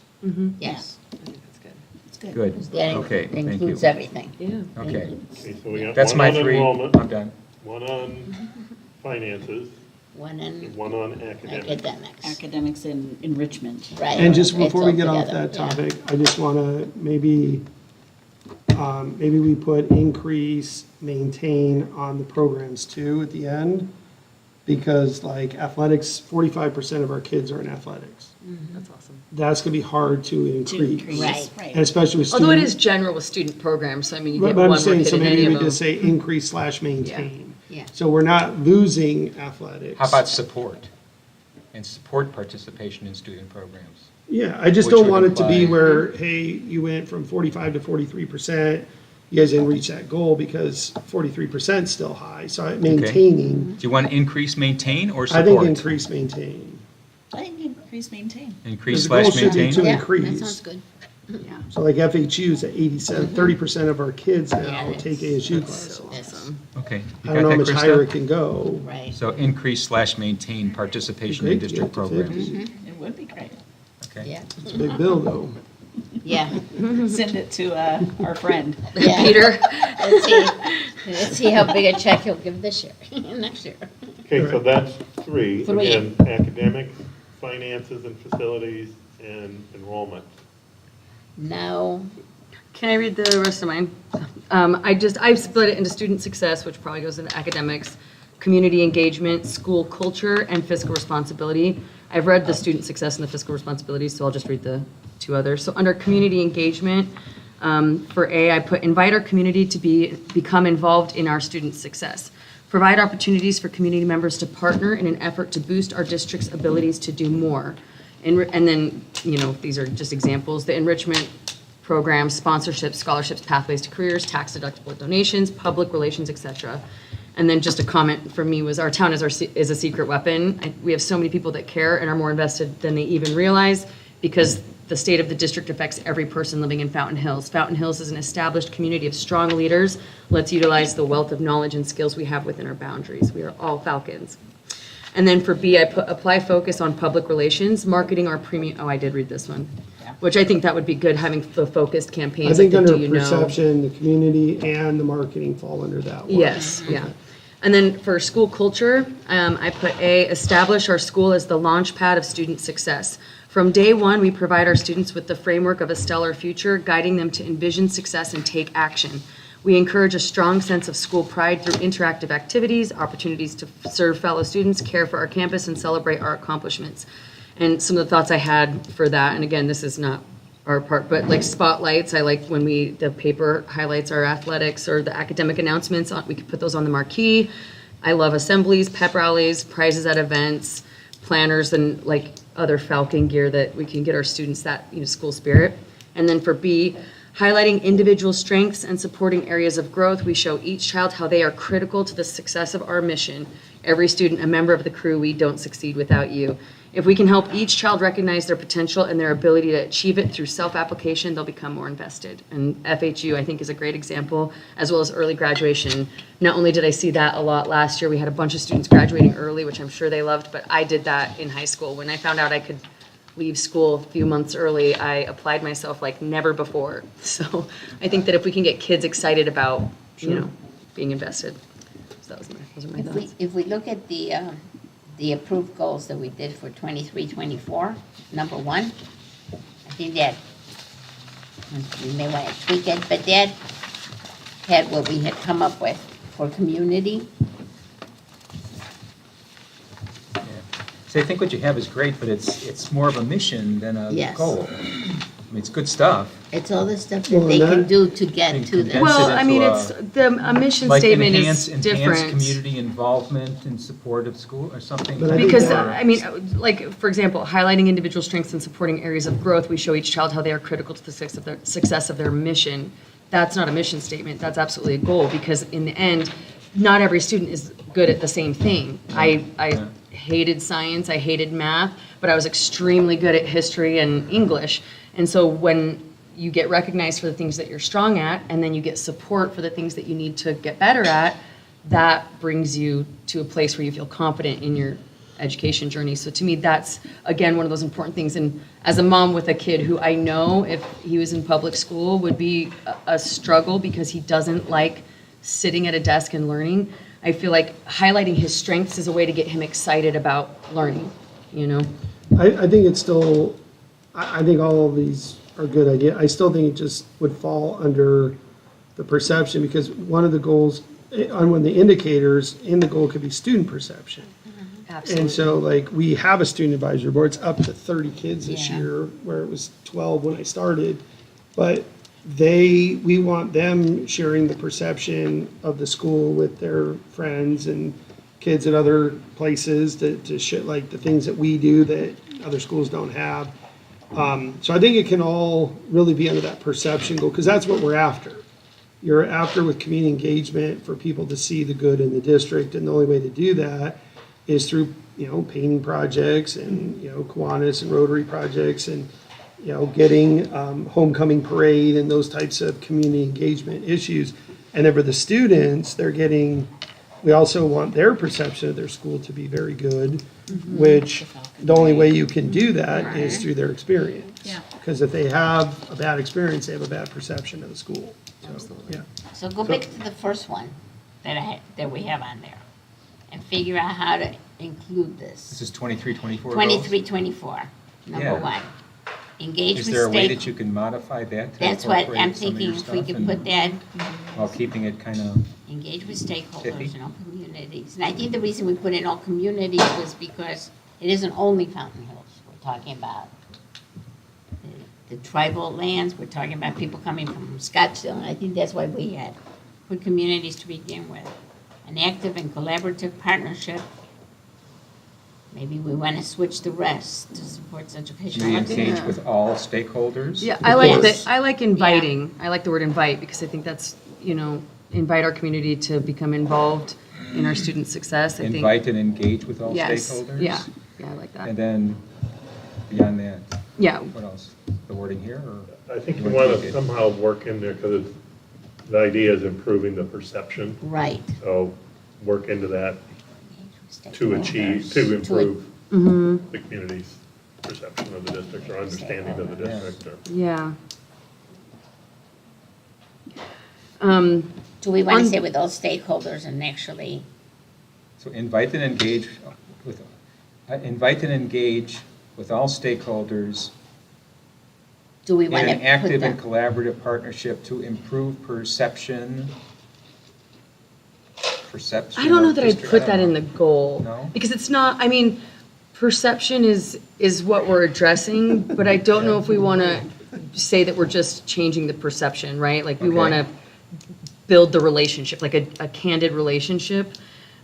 Speaker 9: Yes.
Speaker 2: I think that's good.
Speaker 1: It's good.
Speaker 7: Good.
Speaker 9: That
Speaker 7: Okay, thank you.
Speaker 9: includes everything.
Speaker 2: Yeah.
Speaker 7: Okay,
Speaker 3: Okay, so we got
Speaker 7: that's
Speaker 3: one
Speaker 7: my
Speaker 3: on
Speaker 7: three.
Speaker 3: enrollment,
Speaker 7: I'm done.
Speaker 3: one on finances,
Speaker 9: One in
Speaker 3: and one on academics.
Speaker 9: academics.
Speaker 1: Academics and enrichment.
Speaker 9: Right.
Speaker 5: And just
Speaker 9: It's
Speaker 5: before we
Speaker 9: all
Speaker 5: get off
Speaker 9: together,
Speaker 5: that
Speaker 9: yeah.
Speaker 5: topic, I just want to maybe we put increase, maintain on the programs too at the end. Because like athletics, 45% of our kids are in athletics.
Speaker 2: That's awesome.
Speaker 5: That's going to be hard to
Speaker 1: To
Speaker 5: increase.
Speaker 1: increase,
Speaker 9: Right.
Speaker 1: right.
Speaker 5: And especially with
Speaker 2: Although it
Speaker 5: student.
Speaker 2: is general with student programs, so I mean, you
Speaker 5: But
Speaker 2: get
Speaker 5: but
Speaker 2: one
Speaker 5: I'm
Speaker 2: more
Speaker 5: saying,
Speaker 2: kid
Speaker 5: so
Speaker 2: in
Speaker 5: maybe
Speaker 2: any
Speaker 5: we
Speaker 2: of them.
Speaker 5: just say increase slash maintain.
Speaker 9: Yeah.
Speaker 5: So we're not losing athletics.
Speaker 7: How about support? And support participation in student programs?
Speaker 5: Yeah, I just
Speaker 7: Which
Speaker 5: don't
Speaker 7: would
Speaker 5: want it to be
Speaker 7: imply-
Speaker 5: where, hey, you went from 45 to 43%, you guys didn't reach that goal because 43% is still high, so maintaining,
Speaker 7: Do you want to increase, maintain, or
Speaker 5: I
Speaker 7: support?
Speaker 5: think increase, maintain.
Speaker 1: I think increase, maintain.
Speaker 7: Increase
Speaker 5: The goal
Speaker 7: slash
Speaker 5: should be
Speaker 7: maintain?
Speaker 5: to
Speaker 9: Yeah,
Speaker 5: increase.
Speaker 9: that sounds good.
Speaker 5: So like FHU is at 87, 30% of our kids
Speaker 9: Yeah,
Speaker 5: now
Speaker 9: that's-
Speaker 5: take ASU
Speaker 2: That's
Speaker 5: classes.
Speaker 2: so
Speaker 9: Yes.
Speaker 2: awesome.
Speaker 7: Okay. You
Speaker 5: I don't
Speaker 7: got
Speaker 5: know how
Speaker 7: that,
Speaker 5: much higher it
Speaker 7: Krista?
Speaker 5: can go.
Speaker 9: Right.
Speaker 7: So increase slash maintain participation in
Speaker 5: Great to
Speaker 7: district
Speaker 5: get to
Speaker 7: programs.
Speaker 5: 50.
Speaker 1: It would be great.
Speaker 7: Okay.
Speaker 9: Yeah.
Speaker 5: It's a big bill though.
Speaker 9: Yeah.
Speaker 1: Send it to our friend.
Speaker 9: Yeah.
Speaker 2: Peter?
Speaker 9: Let's see how big a check he'll give this year, next year.
Speaker 3: Okay, so that's three.
Speaker 9: Three.
Speaker 3: Again, academic, finances and facilities, and enrollment.
Speaker 9: Now,
Speaker 2: Can I read the rest of mine? I've split it into student success, which probably goes into academics, community engagement, school culture, and fiscal responsibility. I've read the student success and the fiscal responsibility, so I'll just read the two others. So under community engagement, for A, I put invite our community to become involved in our student success. Provide opportunities for community members to partner in an effort to boost our district's abilities to do more. And then, these are just examples, the enrichment programs, sponsorships, scholarships, pathways to careers, tax deductible donations, public relations, et cetera. And then just a comment from me was, our town is a secret weapon. We have so many people that care and are more invested than they even realize, because the state of the district affects every person living in Fountain Hills. Fountain Hills is an established community of strong leaders. Let's utilize the wealth of knowledge and skills we have within our boundaries. We are all Falcons. And then for B, I put apply focus on public relations, marketing our premium, oh, I did read this one, which I think that would be good, having the focused
Speaker 5: I
Speaker 2: campaigns
Speaker 5: think
Speaker 2: like the
Speaker 5: under
Speaker 2: Do You Know?
Speaker 5: perception, the community and the marketing fall under that one.
Speaker 2: Yes, yeah. And then for school culture, I put A, establish our school as the launch pad of student success. From day one, we provide our students with the framework of a stellar future, guiding them to envision success and take action. We encourage a strong sense of school pride through interactive activities, opportunities to serve fellow students, care for our campus, and celebrate our accomplishments. And some of the thoughts I had for that, and again, this is not our part, but like spotlights, I like when the paper highlights our athletics or the academic announcements, we could put those on the marquee. I love assemblies, pep rallies, prizes at events, planners, and like other Falcon gear that we can get our students that, school spirit. And then for B, highlighting individual strengths and supporting areas of growth, we show each child how they are critical to the success of our mission. Every student, a member of the crew, we don't succeed without you. If we can help each child recognize their potential and their ability to achieve it through self-application, they'll become more invested. And FHU, I think, is a great example, as well as early graduation. Not only did I see that a lot last year, we had a bunch of students graduating early, which I'm sure they loved, but I did that in high school. When I found out I could leave school a few months early, I applied myself like never before. So I think that if we can get kids excited about, being invested. So those are my thoughts.
Speaker 9: If we look at the approved goals that we did for 23-24, number one, I think that we may want to tweak it, but that had what we had come up with for community.
Speaker 7: So I think what you have is great, but it's more of a mission than a
Speaker 9: Yes.
Speaker 7: goal. I mean, it's good stuff.
Speaker 9: It's all the stuff
Speaker 5: Well,
Speaker 9: that they
Speaker 5: and
Speaker 9: can
Speaker 5: that-
Speaker 9: do to get to
Speaker 7: Condense
Speaker 9: them.
Speaker 2: Well,
Speaker 7: it
Speaker 2: I mean,
Speaker 7: into
Speaker 2: it's, a mission
Speaker 7: Like
Speaker 2: statement
Speaker 7: enhance
Speaker 2: is different.
Speaker 7: community involvement in support of school or something.
Speaker 5: But I think
Speaker 2: Because,
Speaker 5: that-
Speaker 2: I mean, like, for example, highlighting individual strengths and supporting areas of growth, we show each child how they are critical to the success of their mission. That's not a mission statement, that's absolutely a goal, because in the end, not every student is good at the same thing. I hated science, I hated math, but I was extremely good at history and English. And so when you get recognized for the things that you're strong at, and then you get support for the things that you need to get better at, that brings you to a place where you feel confident in your education journey. So to me, that's, again, one of those important things. And as a mom with a kid who I know, if he was in public school, would be a struggle because he doesn't like sitting at a desk and learning, I feel like highlighting his strengths is a way to get him excited about learning,
Speaker 5: I think it's still, I think all of these are good ideas. I still think it just would fall under the perception, because one of the goals, on one of the indicators in the goal could be student perception.
Speaker 2: Absolutely.
Speaker 5: And so like we have a student advisory board, it's up to 30 kids this
Speaker 9: Yeah.
Speaker 5: year, where it was 12 when I started. But we want them sharing the perception of the school with their friends and kids at other places to share like the things that we do that other schools don't have. So I think it can all really be under that perception goal, because that's what we're after. You're after with community engagement for people to see the good in the district, and the only way to do that is through, painting projects and, Kiwanis and Rotary projects and, getting homecoming parade and those types of community engagement issues. And then for the students, we also want their perception of their school to be very good, which the only way you can do that is through their experience.
Speaker 1: Yeah.
Speaker 5: Because if they have a bad experience, they have a bad perception of the school. So, yeah.
Speaker 9: So go back to the first one that we have on there, and figure out how to include
Speaker 7: This
Speaker 9: this.
Speaker 7: is 23-24 goals?
Speaker 9: 23-24, number
Speaker 7: Yeah.
Speaker 9: one. Engage
Speaker 7: Is
Speaker 9: with
Speaker 7: there a way that
Speaker 9: stakeholders.
Speaker 7: you can modify that to
Speaker 9: That's what I'm
Speaker 7: incorporate some of
Speaker 9: thinking,
Speaker 7: your
Speaker 9: if we
Speaker 7: stuff
Speaker 9: could
Speaker 7: and-
Speaker 9: put that,
Speaker 7: While keeping it kind of,
Speaker 9: engage with
Speaker 7: Tippy?
Speaker 9: stakeholders in all communities. And I think the reason we put in all communities was because it isn't only Fountain Hills. We're talking about the tribal lands, we're talking about people coming from Scottsdale, and I think that's why we had put communities to begin with. An active and collaborative partnership. Maybe we want to switch the rest to support such
Speaker 7: do you
Speaker 9: education.
Speaker 7: engage with all stakeholders?
Speaker 2: Yeah, I like
Speaker 9: Yes.
Speaker 2: that. I like inviting. I like the word invite because I think that's, invite our community to become involved in our student success. I think.
Speaker 7: Invite and engage with all
Speaker 2: Yes,
Speaker 7: stakeholders?
Speaker 2: yeah, I like
Speaker 7: And
Speaker 2: that.
Speaker 7: then beyond that,
Speaker 2: Yeah,
Speaker 7: what else? The wording here, or?
Speaker 3: I think you
Speaker 7: You
Speaker 3: want
Speaker 7: want
Speaker 3: to
Speaker 7: to-
Speaker 3: somehow work in there, because the idea is improving the perception.
Speaker 9: Right.
Speaker 3: So work into that to achieve, to improve the community's perception of the district or understanding of the district. Or
Speaker 2: Yeah.
Speaker 9: Do we want
Speaker 2: On-
Speaker 9: to say with all stakeholders and actually,
Speaker 7: So invite and engage with all stakeholders
Speaker 9: do we
Speaker 7: in
Speaker 9: want to
Speaker 7: an
Speaker 9: put
Speaker 7: active and
Speaker 9: the,
Speaker 7: collaborative partnership to improve perception.
Speaker 2: I don't know
Speaker 7: of
Speaker 2: that I'd
Speaker 7: district-
Speaker 2: put
Speaker 7: I
Speaker 2: that
Speaker 7: don't
Speaker 2: in the
Speaker 7: know.
Speaker 2: goal.
Speaker 7: No?
Speaker 2: Because it's not, I mean, perception is what we're addressing, but I don't know if we want to say that we're just changing the perception, right? Like, we
Speaker 7: Okay.
Speaker 2: want to build the relationship, like a candid relationship.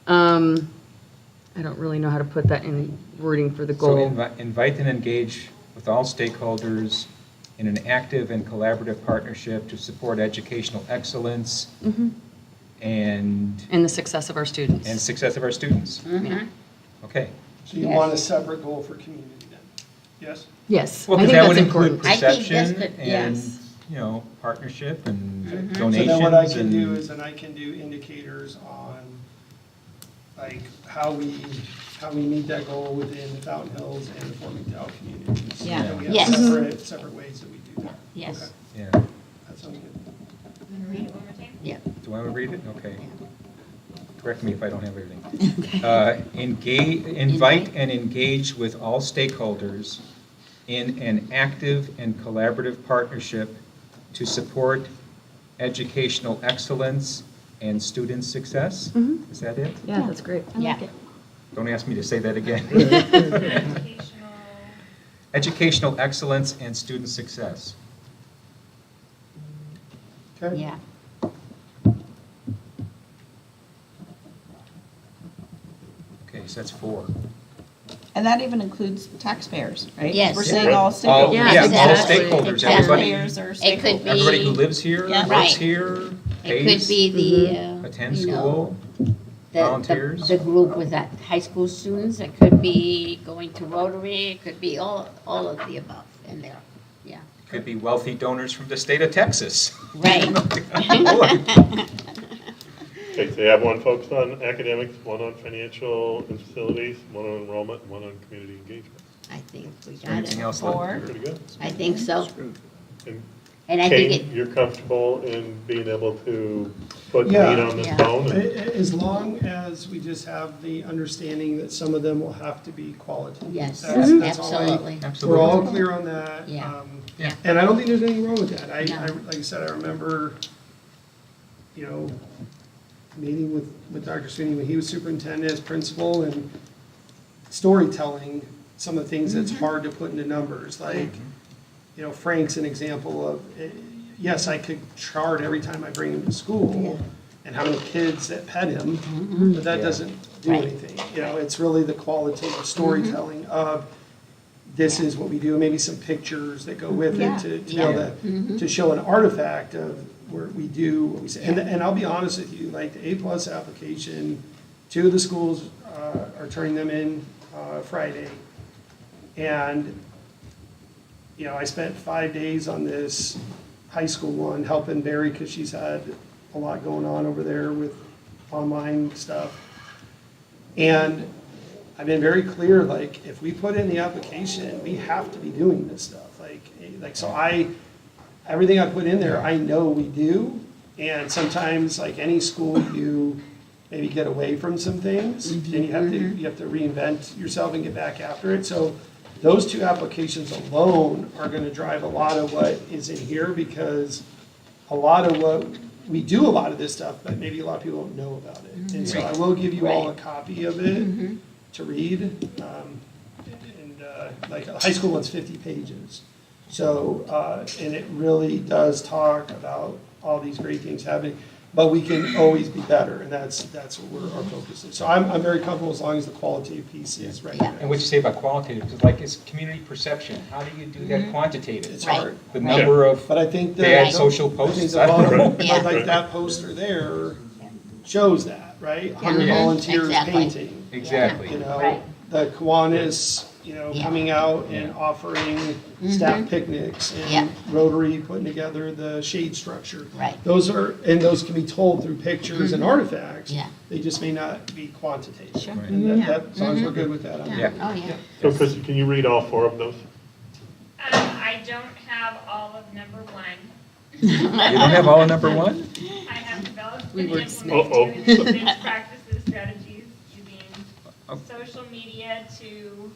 Speaker 2: I don't really know how to put that in wording for the
Speaker 7: So
Speaker 2: goal.
Speaker 7: invite and engage with all stakeholders in an active and collaborative partnership to support educational excellence and
Speaker 2: And the success of our students.
Speaker 7: success of our students. Okay.
Speaker 5: So you
Speaker 9: Yes.
Speaker 5: want a separate goal for community then? Yes?
Speaker 2: Yes,
Speaker 7: Well,
Speaker 2: I
Speaker 7: because
Speaker 2: think
Speaker 7: that would
Speaker 2: that's
Speaker 7: include
Speaker 2: important.
Speaker 9: I think that's
Speaker 7: perception
Speaker 9: good,
Speaker 7: and,
Speaker 2: yes.
Speaker 7: partnership and
Speaker 5: So
Speaker 7: donations.
Speaker 5: then what I can do
Speaker 7: and-
Speaker 5: is then I can do indicators on like how we meet that goal within the Fountain Hills and the Fort McDowell communities.
Speaker 1: Yeah.
Speaker 5: And we have
Speaker 9: Yes.
Speaker 5: separate ways that we do that.
Speaker 9: Yes.
Speaker 5: Okay,
Speaker 7: Yeah.
Speaker 5: that sounds good.
Speaker 4: Read it one more time?
Speaker 9: yeah.
Speaker 7: Do I want to read it? Okay. Correct me if I don't have everything. Invite and engage with all stakeholders in an active and collaborative partnership to support educational excellence and student success. Is that it?
Speaker 2: Yeah, that's great.
Speaker 9: Yeah.
Speaker 7: Don't ask me to say that again.
Speaker 4: Educational,
Speaker 7: Educational excellence and student success.
Speaker 5: Okay?
Speaker 9: Yeah.
Speaker 7: Okay, so that's 4.
Speaker 1: And that even includes taxpayers, right?
Speaker 9: Yes.
Speaker 1: We're saying all
Speaker 7: All,
Speaker 1: stakeholders.
Speaker 2: Yeah,
Speaker 7: yeah, all
Speaker 2: exactly.
Speaker 7: stakeholders,
Speaker 9: Exactly.
Speaker 7: everybody,
Speaker 1: Taxpayers are
Speaker 9: It could
Speaker 1: stakeholders.
Speaker 9: be-
Speaker 7: everybody who lives here,
Speaker 1: Yeah.
Speaker 7: works
Speaker 9: Right.
Speaker 7: here,
Speaker 9: It could
Speaker 7: pays,
Speaker 9: be the,
Speaker 7: attends
Speaker 9: you know,
Speaker 7: school. volunteers.
Speaker 9: The group with that high school students, it could be going to Rotary, it could be all of the above in there, yeah.
Speaker 7: Could be wealthy donors from the state of Texas.
Speaker 9: Right.
Speaker 3: Okay, so you have one focused on academics, one on financial and facilities, one on enrollment, and one on community engagement.
Speaker 9: I think we got
Speaker 7: Anything
Speaker 9: it.
Speaker 7: else?
Speaker 1: Four.
Speaker 3: Pretty good.
Speaker 9: I think so.
Speaker 3: And
Speaker 9: And I think
Speaker 3: Kane, you're comfortable in being able to put
Speaker 5: Yeah.
Speaker 3: meat on this
Speaker 9: Yeah.
Speaker 3: bone? and-
Speaker 5: As long as we just have the understanding that some of them will have to be qualitative.
Speaker 9: Yes,
Speaker 5: That's all I-
Speaker 9: absolutely.
Speaker 5: We're all
Speaker 7: Absolutely.
Speaker 5: clear on that.
Speaker 9: Yeah.
Speaker 7: Yeah.
Speaker 5: And I don't think there's anything wrong with that.
Speaker 9: No.
Speaker 5: Like I said, I remember, meeting with Dr. Sweeney when he was superintendent as principal and storytelling, some of the things that's hard to put into numbers, like, Frank's an example of, yes, I could chart every time I bring him to school and how many kids that pet him, but that
Speaker 7: Yeah.
Speaker 5: doesn't do
Speaker 9: Right.
Speaker 5: anything. It's really the qualitative storytelling of, this is what we do, maybe some pictures that go with
Speaker 9: Yeah.
Speaker 5: it to be able to show an artifact of where we do what we say. And I'll be honest with you, like the A+ application, 2 of the schools are turning them in Friday. And, I spent 5 days on this high school one, helping Barry because she's had a lot going on over there with online stuff. And I've been very clear, like, if we put in the application, we have to be doing this stuff. So everything I put in there, I know we do. And sometimes, like any school, you maybe get away from some things, and you have to reinvent yourself and get back after it. So those 2 applications alone are gonna drive a lot of what is in here, because a lot of this stuff, but maybe a lot of people don't know about it. And so I will give you all a copy of it to read. Like a high school one's 50 pages. So, and it really does talk about all these great things happening, but we can always be better, and that's what our focus is. So I'm very comfortable as long as the qualitative piece is right.
Speaker 9: Yeah.
Speaker 7: And what you say about qualitative, because like it's community perception, how do you do that quantitative?
Speaker 5: It's
Speaker 9: Right.
Speaker 5: hard.
Speaker 7: The number of
Speaker 5: But I think
Speaker 7: bad
Speaker 5: that.
Speaker 7: social
Speaker 5: I think
Speaker 7: posts,
Speaker 5: the
Speaker 7: I don't know.
Speaker 5: vol-
Speaker 9: Yeah.
Speaker 5: But like that poster there shows that, right? 100
Speaker 9: Yeah.
Speaker 5: volunteers
Speaker 9: Exactly.
Speaker 5: painting,
Speaker 7: Exactly.
Speaker 5: you know?
Speaker 9: Right.
Speaker 5: The Kiwanis,
Speaker 9: Yeah.
Speaker 5: coming out and
Speaker 7: Yeah.
Speaker 5: offering staff picnics
Speaker 9: Yeah.
Speaker 5: and Rotary putting together the shade structure.
Speaker 9: Right.
Speaker 5: Those can be told through pictures and artifacts.
Speaker 9: Yeah.
Speaker 5: They just may not be quantitative.
Speaker 9: Sure.
Speaker 7: Right.
Speaker 5: And as long as we're good with that. I'm
Speaker 7: Yeah.
Speaker 5: good.
Speaker 9: Oh, yeah.
Speaker 3: So Chris, can you read all 4 of those?
Speaker 4: I don't have all of number 1.
Speaker 7: You don't have all of number 1?
Speaker 4: I have developed
Speaker 2: We
Speaker 4: and
Speaker 2: were
Speaker 4: implemented
Speaker 3: Uh-oh.
Speaker 4: new initiatives, practices, strategies using
Speaker 7: Oh.
Speaker 4: social media to,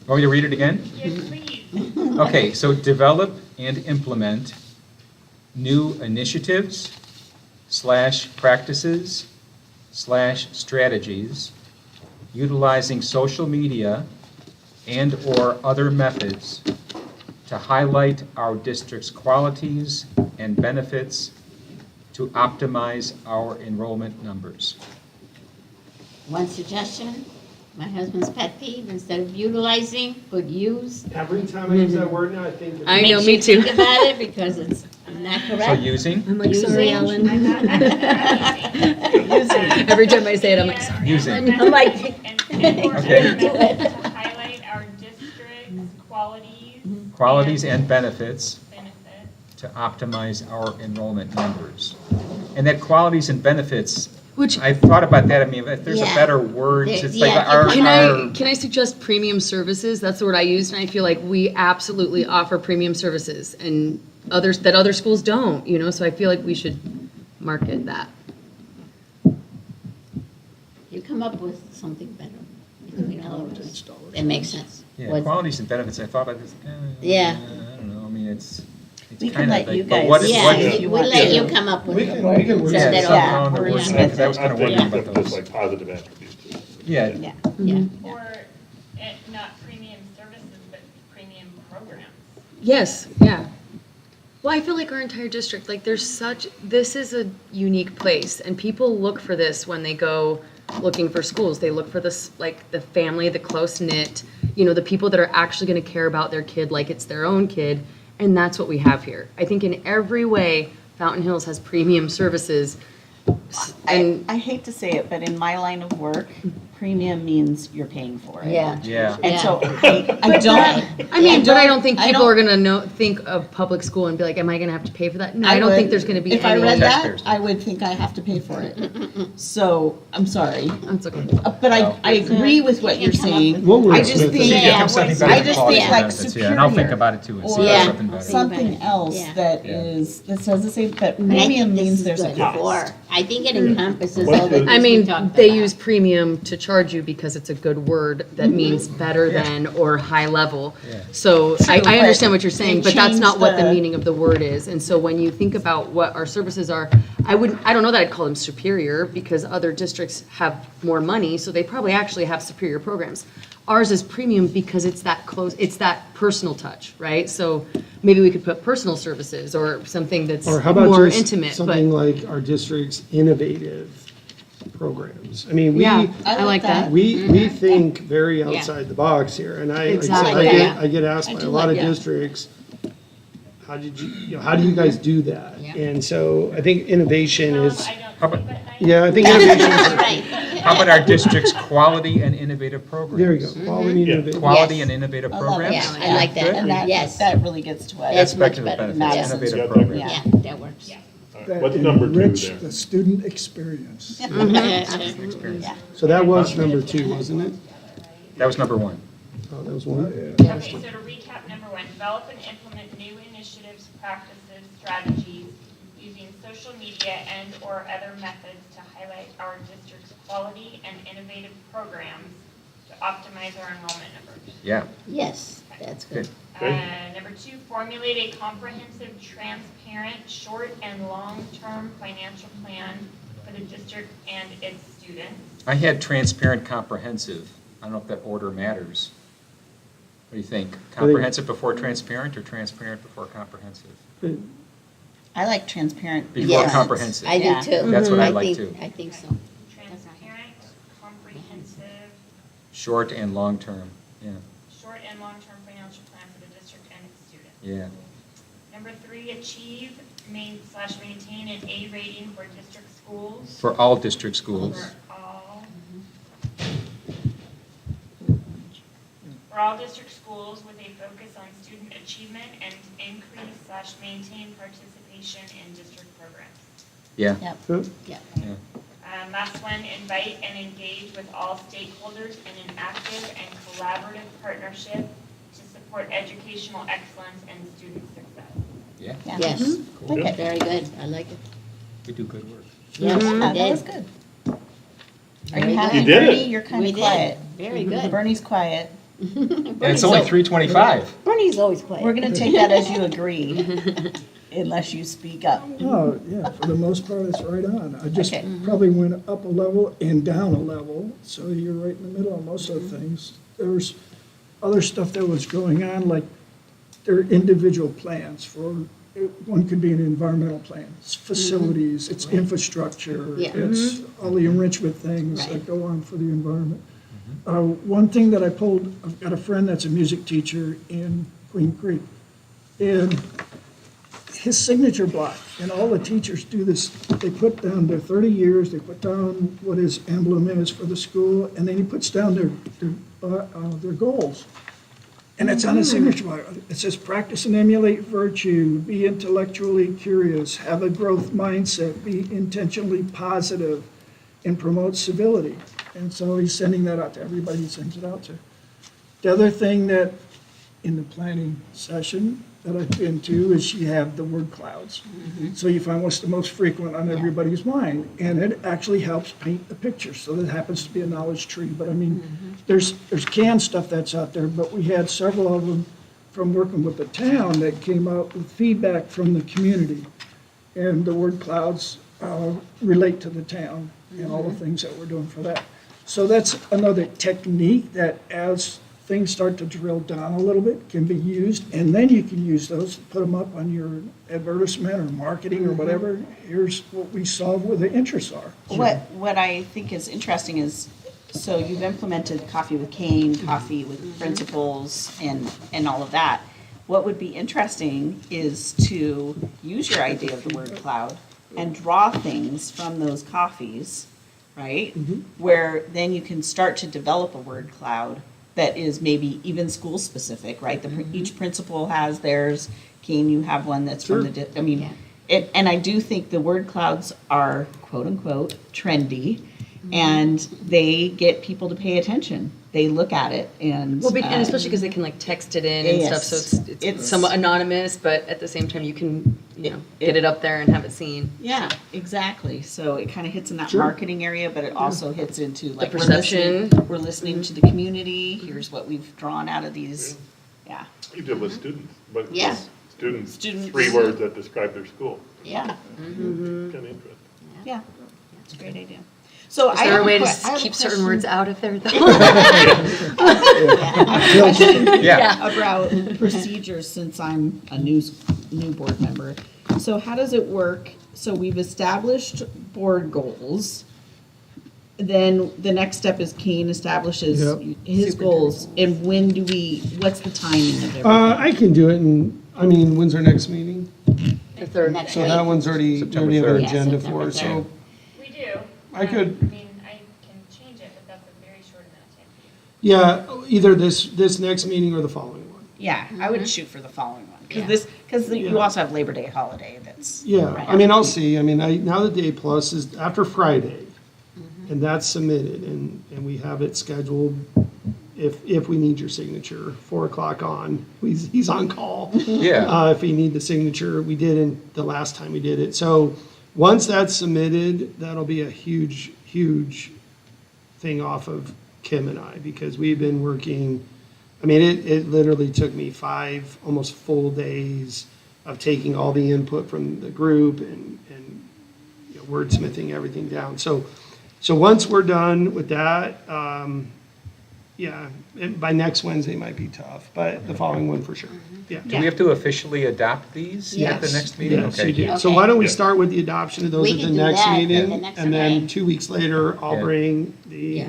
Speaker 7: Want me to read it again?
Speaker 4: yes, please.
Speaker 7: Okay, so develop and implement new initiatives / practices / strategies utilizing social media and/or other methods to highlight our district's qualities and benefits to optimize our enrollment numbers.
Speaker 9: One suggestion, my husband's pet peeve, instead of utilizing, put use.
Speaker 5: Every time I use that word now, I think.
Speaker 2: I know,
Speaker 9: Makes
Speaker 2: me
Speaker 9: you
Speaker 2: too.
Speaker 9: Think about it because it's not
Speaker 7: So
Speaker 9: correct.
Speaker 7: using,
Speaker 2: I'm like, sorry,
Speaker 9: Using.
Speaker 2: Ellen. Every time I say it, I'm like, sorry.
Speaker 7: using.
Speaker 9: I'm like,
Speaker 4: And or
Speaker 7: Okay.
Speaker 4: other methods to highlight our district's
Speaker 7: Qualities and benefits
Speaker 4: benefits.
Speaker 7: to optimize our enrollment numbers. And that qualities and benefits,
Speaker 2: Which,
Speaker 7: I've thought about that, I mean, if there's a
Speaker 9: Yeah.
Speaker 7: better word,
Speaker 9: There-
Speaker 7: it's like
Speaker 9: yeah,
Speaker 7: our,
Speaker 2: can I suggest premium services? That's the word I used, and I feel like we absolutely offer premium services and others, that other schools don't, you know, so I feel like we should market that.
Speaker 9: you come up with something better. You know, it makes sense.
Speaker 7: yeah,
Speaker 9: What-
Speaker 7: qualities and benefits, I thought about this,
Speaker 9: Yeah.
Speaker 7: I don't know, I mean, it's
Speaker 1: We
Speaker 7: kind
Speaker 1: can
Speaker 7: of
Speaker 1: let you
Speaker 7: like, but
Speaker 1: guys-
Speaker 7: what is,
Speaker 9: Yeah,
Speaker 7: what
Speaker 1: if
Speaker 7: is?
Speaker 1: you
Speaker 9: we'll
Speaker 1: want
Speaker 9: let
Speaker 1: to.
Speaker 9: you come up with
Speaker 5: We
Speaker 9: the
Speaker 5: can-
Speaker 9: word.
Speaker 5: we can
Speaker 9: and
Speaker 5: work
Speaker 9: send
Speaker 7: Yeah,
Speaker 9: it
Speaker 7: something
Speaker 9: over.
Speaker 7: along the
Speaker 1: We're
Speaker 7: words,
Speaker 1: gonna-
Speaker 7: because I was kind of
Speaker 3: What
Speaker 7: wondering
Speaker 3: is
Speaker 7: about
Speaker 3: just
Speaker 7: those.
Speaker 3: like positive attributes to it?
Speaker 7: Yeah,
Speaker 1: Yeah.
Speaker 9: Yeah.
Speaker 4: Or not premium services, but premium programs.
Speaker 2: Yes, yeah. Well, I feel like our entire district, like this is a unique place and people look for this when they go looking for schools. They look for this, like the family, the close knit, you know, the people that are actually going to care about their kid like it's their own kid. And that's what we have here. I think in every way, Fountain Hills has premium services. And
Speaker 1: I hate to say it, but in my line of work, premium means you're paying for it.
Speaker 9: Yeah.
Speaker 7: yeah.
Speaker 1: And so I don't.
Speaker 2: I mean, but I don't think
Speaker 1: I
Speaker 2: people
Speaker 1: don't-
Speaker 2: are gonna think of public school and be like, am I gonna have to pay for that? No, I don't
Speaker 1: would-
Speaker 2: think there's gonna be
Speaker 1: If I
Speaker 2: any.
Speaker 1: read that,
Speaker 7: Taxpayers do.
Speaker 1: I would think I have to pay for it. So, I'm sorry.
Speaker 2: That's okay.
Speaker 1: But I agree with what you're saying.
Speaker 5: We'll
Speaker 1: I
Speaker 5: wordsmith
Speaker 1: just
Speaker 5: it.
Speaker 1: think,
Speaker 9: Yeah,
Speaker 7: something
Speaker 9: wordsmith.
Speaker 7: better
Speaker 1: I
Speaker 7: than
Speaker 1: just
Speaker 7: quality
Speaker 1: think
Speaker 7: and
Speaker 1: like
Speaker 7: benefits, yeah, and I'll think
Speaker 1: superior.
Speaker 7: about it too and see
Speaker 1: Or
Speaker 7: if
Speaker 9: Yeah.
Speaker 7: there's something better.
Speaker 1: something else
Speaker 9: Yeah.
Speaker 1: that
Speaker 7: Yeah.
Speaker 1: is, that says the same, but
Speaker 9: But I think
Speaker 1: premium
Speaker 9: this
Speaker 1: means
Speaker 9: is
Speaker 1: there's a
Speaker 9: good
Speaker 1: cost.
Speaker 9: for- I think it encompasses
Speaker 3: What's
Speaker 9: all the
Speaker 3: the-
Speaker 9: things
Speaker 2: I
Speaker 9: we
Speaker 2: mean,
Speaker 9: talked
Speaker 2: they
Speaker 9: about.
Speaker 2: use premium to charge you because it's a good word that means better
Speaker 7: Yeah.
Speaker 2: than or high level.
Speaker 7: Yeah.
Speaker 2: So I
Speaker 1: but
Speaker 2: understand what you're saying,
Speaker 1: they
Speaker 2: but that's not
Speaker 1: changed
Speaker 2: what the
Speaker 1: the-
Speaker 2: meaning of the word is. And so when you think about what our services are, I don't know that I'd call them superior because other districts have more money, so they probably actually have superior programs. Ours is premium because it's that close, it's that personal touch, right? So maybe we could put personal services or something that's
Speaker 5: Or how about
Speaker 2: more
Speaker 5: just
Speaker 2: intimate,
Speaker 5: something
Speaker 2: but
Speaker 5: like our district's innovative programs? I mean,
Speaker 2: yeah,
Speaker 5: we,
Speaker 2: I like that.
Speaker 5: we think very outside the box here, and like I said,
Speaker 2: Exactly.
Speaker 9: Yeah.
Speaker 5: I get asked
Speaker 9: I
Speaker 5: by
Speaker 9: do
Speaker 5: a lot
Speaker 9: like
Speaker 5: of
Speaker 9: that.
Speaker 5: districts, how did how do you guys do that?
Speaker 9: Yeah.
Speaker 5: And so I think innovation is,
Speaker 4: I
Speaker 7: How
Speaker 4: don't
Speaker 7: about-
Speaker 4: sleep at night.
Speaker 5: yeah, I think innovation is,
Speaker 9: Right.
Speaker 7: How about our district's quality and innovative programs?
Speaker 5: there you go, quality
Speaker 3: Yeah.
Speaker 5: innovation.
Speaker 7: Quality
Speaker 9: Yes.
Speaker 7: and innovative
Speaker 1: I love
Speaker 7: programs?
Speaker 9: Yeah, I like that.
Speaker 7: Good.
Speaker 1: And that,
Speaker 9: Yes.
Speaker 1: that really gets to it.
Speaker 9: That's much
Speaker 7: Aspect of
Speaker 9: better.
Speaker 7: benefits,
Speaker 1: Yes.
Speaker 7: innovative
Speaker 3: Yeah.
Speaker 7: programs.
Speaker 9: Yeah, that works.
Speaker 6: That
Speaker 3: What's number two
Speaker 6: enrich
Speaker 3: there?
Speaker 6: the student experience.
Speaker 7: Experience.
Speaker 5: So that was number 2, wasn't it?
Speaker 7: That was number 1.
Speaker 5: Oh, that was 1?
Speaker 4: Okay, so to recap, number 1, develop and implement new initiatives, practices, strategies using social media and/or other methods to highlight our district's quality and innovative programs to optimize our enrollment numbers.
Speaker 7: Yeah,
Speaker 9: Yes, that's good.
Speaker 7: good.
Speaker 3: Okay.
Speaker 4: Number 2, formulate a comprehensive, transparent, short and long-term financial plan for the district and its students.
Speaker 7: I had transparent, comprehensive. I don't know if that order matters. What do you think? Comprehensive before transparent or transparent before comprehensive?
Speaker 1: I like transparent.
Speaker 7: Before
Speaker 9: Yes,
Speaker 7: comprehensive.
Speaker 9: I
Speaker 1: Yeah.
Speaker 9: do too.
Speaker 7: That's what I like
Speaker 9: think-
Speaker 7: too.
Speaker 9: I think so.
Speaker 4: Transparent, comprehensive,
Speaker 7: Short and long-term, yeah,
Speaker 4: short and long-term financial plan for the district and its students.
Speaker 7: yeah.
Speaker 4: Number 3, achieve, maintain an A rating for district schools.
Speaker 7: For all district schools.
Speaker 4: For all. for all district schools with a focus on student achievement and increase/maintain participation in district programs.
Speaker 7: Yeah.
Speaker 9: Yep, yep.
Speaker 4: Last one, invite and engage with all stakeholders in an active and collaborative partnership to support educational excellence and student success.
Speaker 7: Yeah,
Speaker 1: Yeah.
Speaker 9: Yes,
Speaker 1: Mhm. Okay.
Speaker 9: very good, I like it.
Speaker 7: we do good work.
Speaker 9: Yes,
Speaker 1: Yeah,
Speaker 9: we
Speaker 1: that was
Speaker 9: did.
Speaker 1: good. Are
Speaker 9: Very
Speaker 1: you happy,
Speaker 3: You did it.
Speaker 1: Bernie? You're kind
Speaker 9: We
Speaker 1: of
Speaker 9: did.
Speaker 1: quiet.
Speaker 9: Very good.
Speaker 1: Bernie's quiet.
Speaker 7: And it's only 3:25.
Speaker 9: Bernie's always quiet.
Speaker 1: We're gonna take that as you agree, unless you speak up.
Speaker 6: Oh, yeah, for the most part, it's right on. I just
Speaker 1: Okay.
Speaker 6: probably went up a level and down a level, so you're right in the middle on most of the things. There was other stuff that was going on, like their individual plans for, one could be an environmental plan, it's facilities, it's infrastructure,
Speaker 9: Yeah.
Speaker 6: it's all the enrichment things
Speaker 9: Right.
Speaker 6: that go on for the environment. One thing that I pulled, I've got a friend that's a music teacher in Queen Creek, and his signature block, and all the teachers do this, they put down their 30 years, they put down what his emblem is for the school, and then he puts down their goals. And it's on his signature block. It says, practice and emulate virtue, be intellectually curious, have a growth mindset, be intentionally positive, and promote civility. And so he's sending that out to everybody he sends it out to. The other thing that, in the planning session that I've been to, is you have the word clouds. So you find what's the most frequent on everybody's mind, and it actually helps paint the picture. So that happens to be a knowledge tree, but I mean, there's canned stuff that's out there, but we had several of them from working with the town that came out with feedback from the community. And the word clouds relate to the town and all the things that we're doing for that. So that's another technique that, as things start to drill down a little bit, can be used, and then you can use those, put them up on your advertisement or marketing or whatever. Here's what we solve where the interests are.
Speaker 1: What I think is interesting is, so you've implemented coffee with Kane, coffee with principals, and all of that. What would be interesting is to use your idea of the word cloud and draw things from those coffees, right? Where then you can start to develop a word cloud that is maybe even school-specific, right? Each principal has theirs. Kane, you have one that's from the, I mean, and I do think the word clouds are quote-unquote trendy, and they get people to pay attention. They look at it and.
Speaker 2: Well, and especially because they can like text it in and stuff, so it's somewhat anonymous, but at the same time, you can, get it up there and have it seen.
Speaker 1: Yeah, exactly. So it kind of hits in that marketing area, but it also hits into like
Speaker 2: perception.
Speaker 1: We're listening to the community. Here's what we've drawn out of these. Yeah.
Speaker 3: You did with students, but
Speaker 9: Yeah.
Speaker 3: students,
Speaker 1: Students.
Speaker 3: 3 words that describe their school.
Speaker 9: Yeah.
Speaker 3: Kind of interesting.
Speaker 1: Yeah. That's a great idea. So
Speaker 2: Is there a way to
Speaker 9: I have a
Speaker 2: keep certain
Speaker 9: question.
Speaker 2: words out of there, though?
Speaker 1: Yeah, about procedures, since I'm a new board member. So how does it work? So we've established board goals. Then the next step is Kane establishes
Speaker 5: Yep.
Speaker 1: his goals. And when do what's the timing of everything?
Speaker 5: I can do it, and, I mean, when's our next meeting?
Speaker 2: The third.
Speaker 9: Next
Speaker 5: So
Speaker 9: week.
Speaker 5: that one's already,
Speaker 7: September
Speaker 5: already have an
Speaker 7: 3rd.
Speaker 9: Yeah,
Speaker 5: agenda
Speaker 9: September
Speaker 5: for, it, so
Speaker 9: 3rd.
Speaker 4: We do.
Speaker 5: I could-
Speaker 4: I mean, I can change it, but that's a very short amount of time for you.
Speaker 5: yeah, either this next meeting or the following one.
Speaker 1: Yeah, I would shoot for the following one. Because you also have Labor Day holiday that's.
Speaker 5: Yeah,
Speaker 1: right
Speaker 5: I mean, I'll
Speaker 1: after.
Speaker 5: see, I mean, now the Day Plus is after Friday, and that's submitted, and we have it scheduled, if we need your signature, 4 o'clock on, he's on call.
Speaker 7: Yeah.
Speaker 5: If you need the signature, we did in the last time we did it. So, once that's submitted, that'll be a huge, huge thing off of Kim and I, because we've been working, I mean, it literally took me 5 almost full days of taking all the input from the group and wordsmithing everything down. So once we're done with that, by next Wednesday might be tough, but the following one for sure. Yeah.
Speaker 7: Do we have to officially adopt these at the
Speaker 5: Yes.
Speaker 7: next meeting?
Speaker 5: Yes, you
Speaker 7: Okay.
Speaker 5: do. So
Speaker 9: Okay.
Speaker 5: why don't we
Speaker 3: Yeah.
Speaker 5: start with the adoption of those
Speaker 9: We
Speaker 5: at the
Speaker 9: can do
Speaker 5: next
Speaker 9: that at the
Speaker 5: meeting?
Speaker 9: next
Speaker 5: And then
Speaker 9: meeting.
Speaker 5: 2 weeks later, I'll
Speaker 7: Yeah.
Speaker 5: bring the,
Speaker 9: Yeah.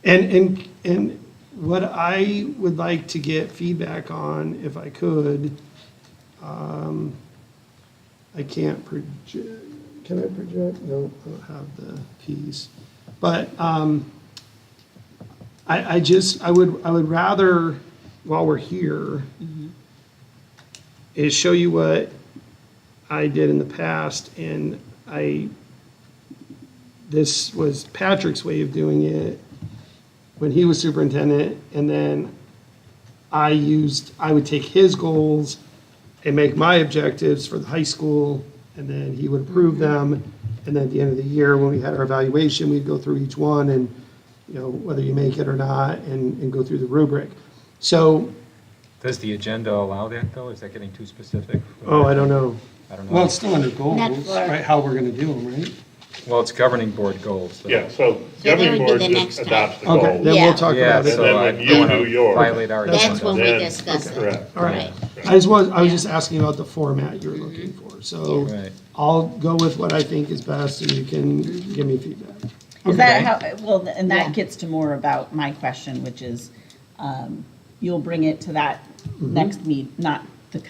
Speaker 5: and what I would like to get feedback on, if I could, I can't project, can I project? No, I don't have the piece. But I would rather while we're here, is show you what I did in the past, and this was Patrick's way of doing it when he was superintendent, and then I would take his goals and make my objectives for the high school, and then he would approve them, and then at the end of the year, when we had our evaluation, we'd go through each one, and, you know, whether you make it or not, and go through the rubric. So,
Speaker 7: Does the agenda allow that, though? Is that getting too specific?
Speaker 5: oh, I don't know.
Speaker 7: I don't know.
Speaker 5: Well, it's still under goals,
Speaker 9: Not for-
Speaker 5: right, how we're gonna do them, right?
Speaker 7: Well, it's governing board goals. so-
Speaker 3: Yeah, so
Speaker 9: that
Speaker 3: governing
Speaker 9: would be
Speaker 3: board
Speaker 9: the
Speaker 3: just
Speaker 9: next time.
Speaker 3: adopts the
Speaker 5: Okay,
Speaker 3: goals.
Speaker 5: then
Speaker 9: Yeah.
Speaker 5: we'll talk
Speaker 7: Yeah,
Speaker 5: about it.
Speaker 3: And then
Speaker 7: so I
Speaker 3: when
Speaker 7: don't
Speaker 3: you
Speaker 7: want
Speaker 3: do
Speaker 7: to
Speaker 3: yours,
Speaker 7: violate our
Speaker 9: That's
Speaker 7: agenda.
Speaker 9: when we
Speaker 3: Then-
Speaker 9: discuss it.
Speaker 3: Correct.
Speaker 5: All right. I was just asking about the format you're looking for, so
Speaker 7: Right.
Speaker 5: I'll go with what I think is best, and you can give me feedback.
Speaker 1: Is that how, well, and
Speaker 9: Yeah.
Speaker 1: that gets to more about my question, which is, you'll bring it to that next not the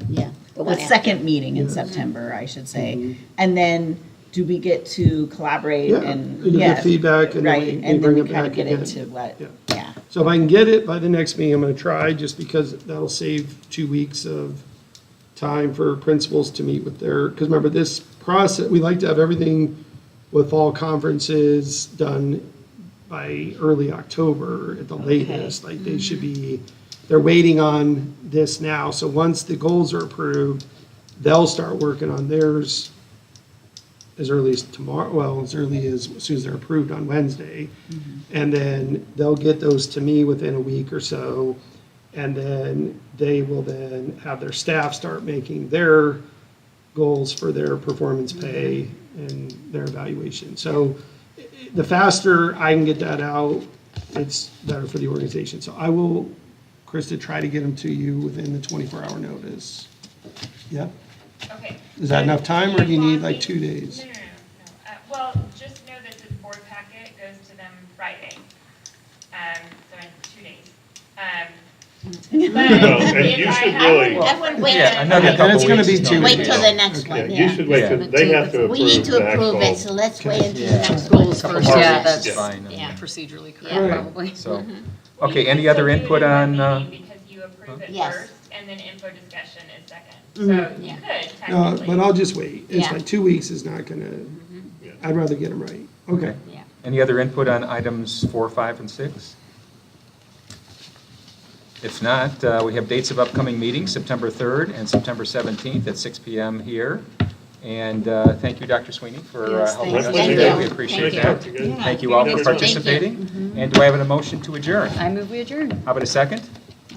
Speaker 9: Yeah.
Speaker 1: the
Speaker 9: one after.
Speaker 1: second meeting in
Speaker 5: Yes.
Speaker 1: September, I should say. And then, do we get to collaborate
Speaker 5: Yeah,
Speaker 1: and?
Speaker 5: you get feedback, and then
Speaker 1: Right,
Speaker 5: we
Speaker 1: and then
Speaker 5: bring
Speaker 1: we
Speaker 5: it
Speaker 1: kind
Speaker 5: back
Speaker 1: of get
Speaker 5: again.
Speaker 1: into what,
Speaker 5: Yeah.
Speaker 1: yeah.
Speaker 5: So if I can get it by the next meeting, I'm gonna try, just because that'll save 2 weeks of time for principals to meet with their, because remember, this process, we like to have everything with fall conferences done by early October at the latest. Like, they should be, they're waiting on this now, so once the goals are approved, they'll start working on theirs as early as tomorrow, well, as early as soon as they're approved on Wednesday. And then they'll get those to me within a week or so. And then they will then have their staff start making their goals for their performance pay and their evaluation. So the faster I can get that out, it's better for the organization. So I will, Krista, try to get them to you within the 24-hour notice. Yeah?
Speaker 4: Okay.
Speaker 5: Is that enough time, or do you need like
Speaker 4: want
Speaker 5: 2 days?
Speaker 4: No. Well, just know that the board packet goes to them Friday, so in 2 days. But
Speaker 3: Well, and
Speaker 4: if
Speaker 3: you
Speaker 4: I
Speaker 3: should
Speaker 4: have-
Speaker 3: really-
Speaker 9: I would wait.
Speaker 7: Yeah, another
Speaker 5: Then
Speaker 7: couple
Speaker 5: it's gonna
Speaker 7: weeks
Speaker 5: be
Speaker 7: is
Speaker 5: 2
Speaker 7: no
Speaker 9: Wait
Speaker 7: big
Speaker 9: till
Speaker 7: deal.
Speaker 9: the next one,
Speaker 3: Yeah,
Speaker 9: yeah.
Speaker 3: you should wait, 'cause they have to
Speaker 9: We need
Speaker 3: approve
Speaker 9: to
Speaker 3: the
Speaker 9: approve it,
Speaker 3: actual.
Speaker 9: so let's wait until the
Speaker 7: Yeah.
Speaker 9: next
Speaker 2: Goals
Speaker 9: one.
Speaker 2: first,
Speaker 7: Couple
Speaker 2: yeah,
Speaker 7: days
Speaker 2: that's
Speaker 7: is fine.
Speaker 9: Yeah.
Speaker 2: procedurally correct,
Speaker 9: Yeah.
Speaker 2: probably.
Speaker 7: So,
Speaker 4: You
Speaker 7: okay,
Speaker 4: can
Speaker 7: any
Speaker 4: still
Speaker 7: other
Speaker 4: do it
Speaker 7: input
Speaker 4: in one
Speaker 7: on,
Speaker 4: meeting Because you approve it
Speaker 9: Yes.
Speaker 4: first, and then info discussion is second.
Speaker 5: Mhm.
Speaker 4: So you
Speaker 9: Yeah.
Speaker 4: could
Speaker 5: No,
Speaker 4: technically.
Speaker 5: but I'll just wait. It's
Speaker 9: Yeah.
Speaker 5: like 2 weeks is not gonna, I'd rather get them right. Okay.
Speaker 9: Yeah.
Speaker 7: any other input on items 4, 5, and 6? If not, we have dates of upcoming meetings, September 3rd and September 17th at 6 PM here. And thank you, Dr. Sweeney, for
Speaker 9: Yes,
Speaker 7: helping
Speaker 9: thanks.
Speaker 7: us
Speaker 9: Thank
Speaker 7: today.
Speaker 9: you.
Speaker 7: We appreciate
Speaker 9: Thank
Speaker 7: that.
Speaker 3: you.
Speaker 7: Thank you all for
Speaker 3: Thank you.
Speaker 7: participating. And do I have a motion to adjourn?
Speaker 2: I move we adjourn.
Speaker 7: How about a second?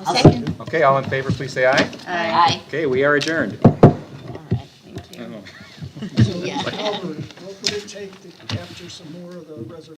Speaker 9: I'll second.
Speaker 7: Okay, all in favor, please say aye.
Speaker 9: Aye.
Speaker 7: Okay, we are adjourned.
Speaker 9: All right.
Speaker 2: Thank you.
Speaker 9: Yeah.
Speaker 6: Albert, what would it take to capture some more of the reservation?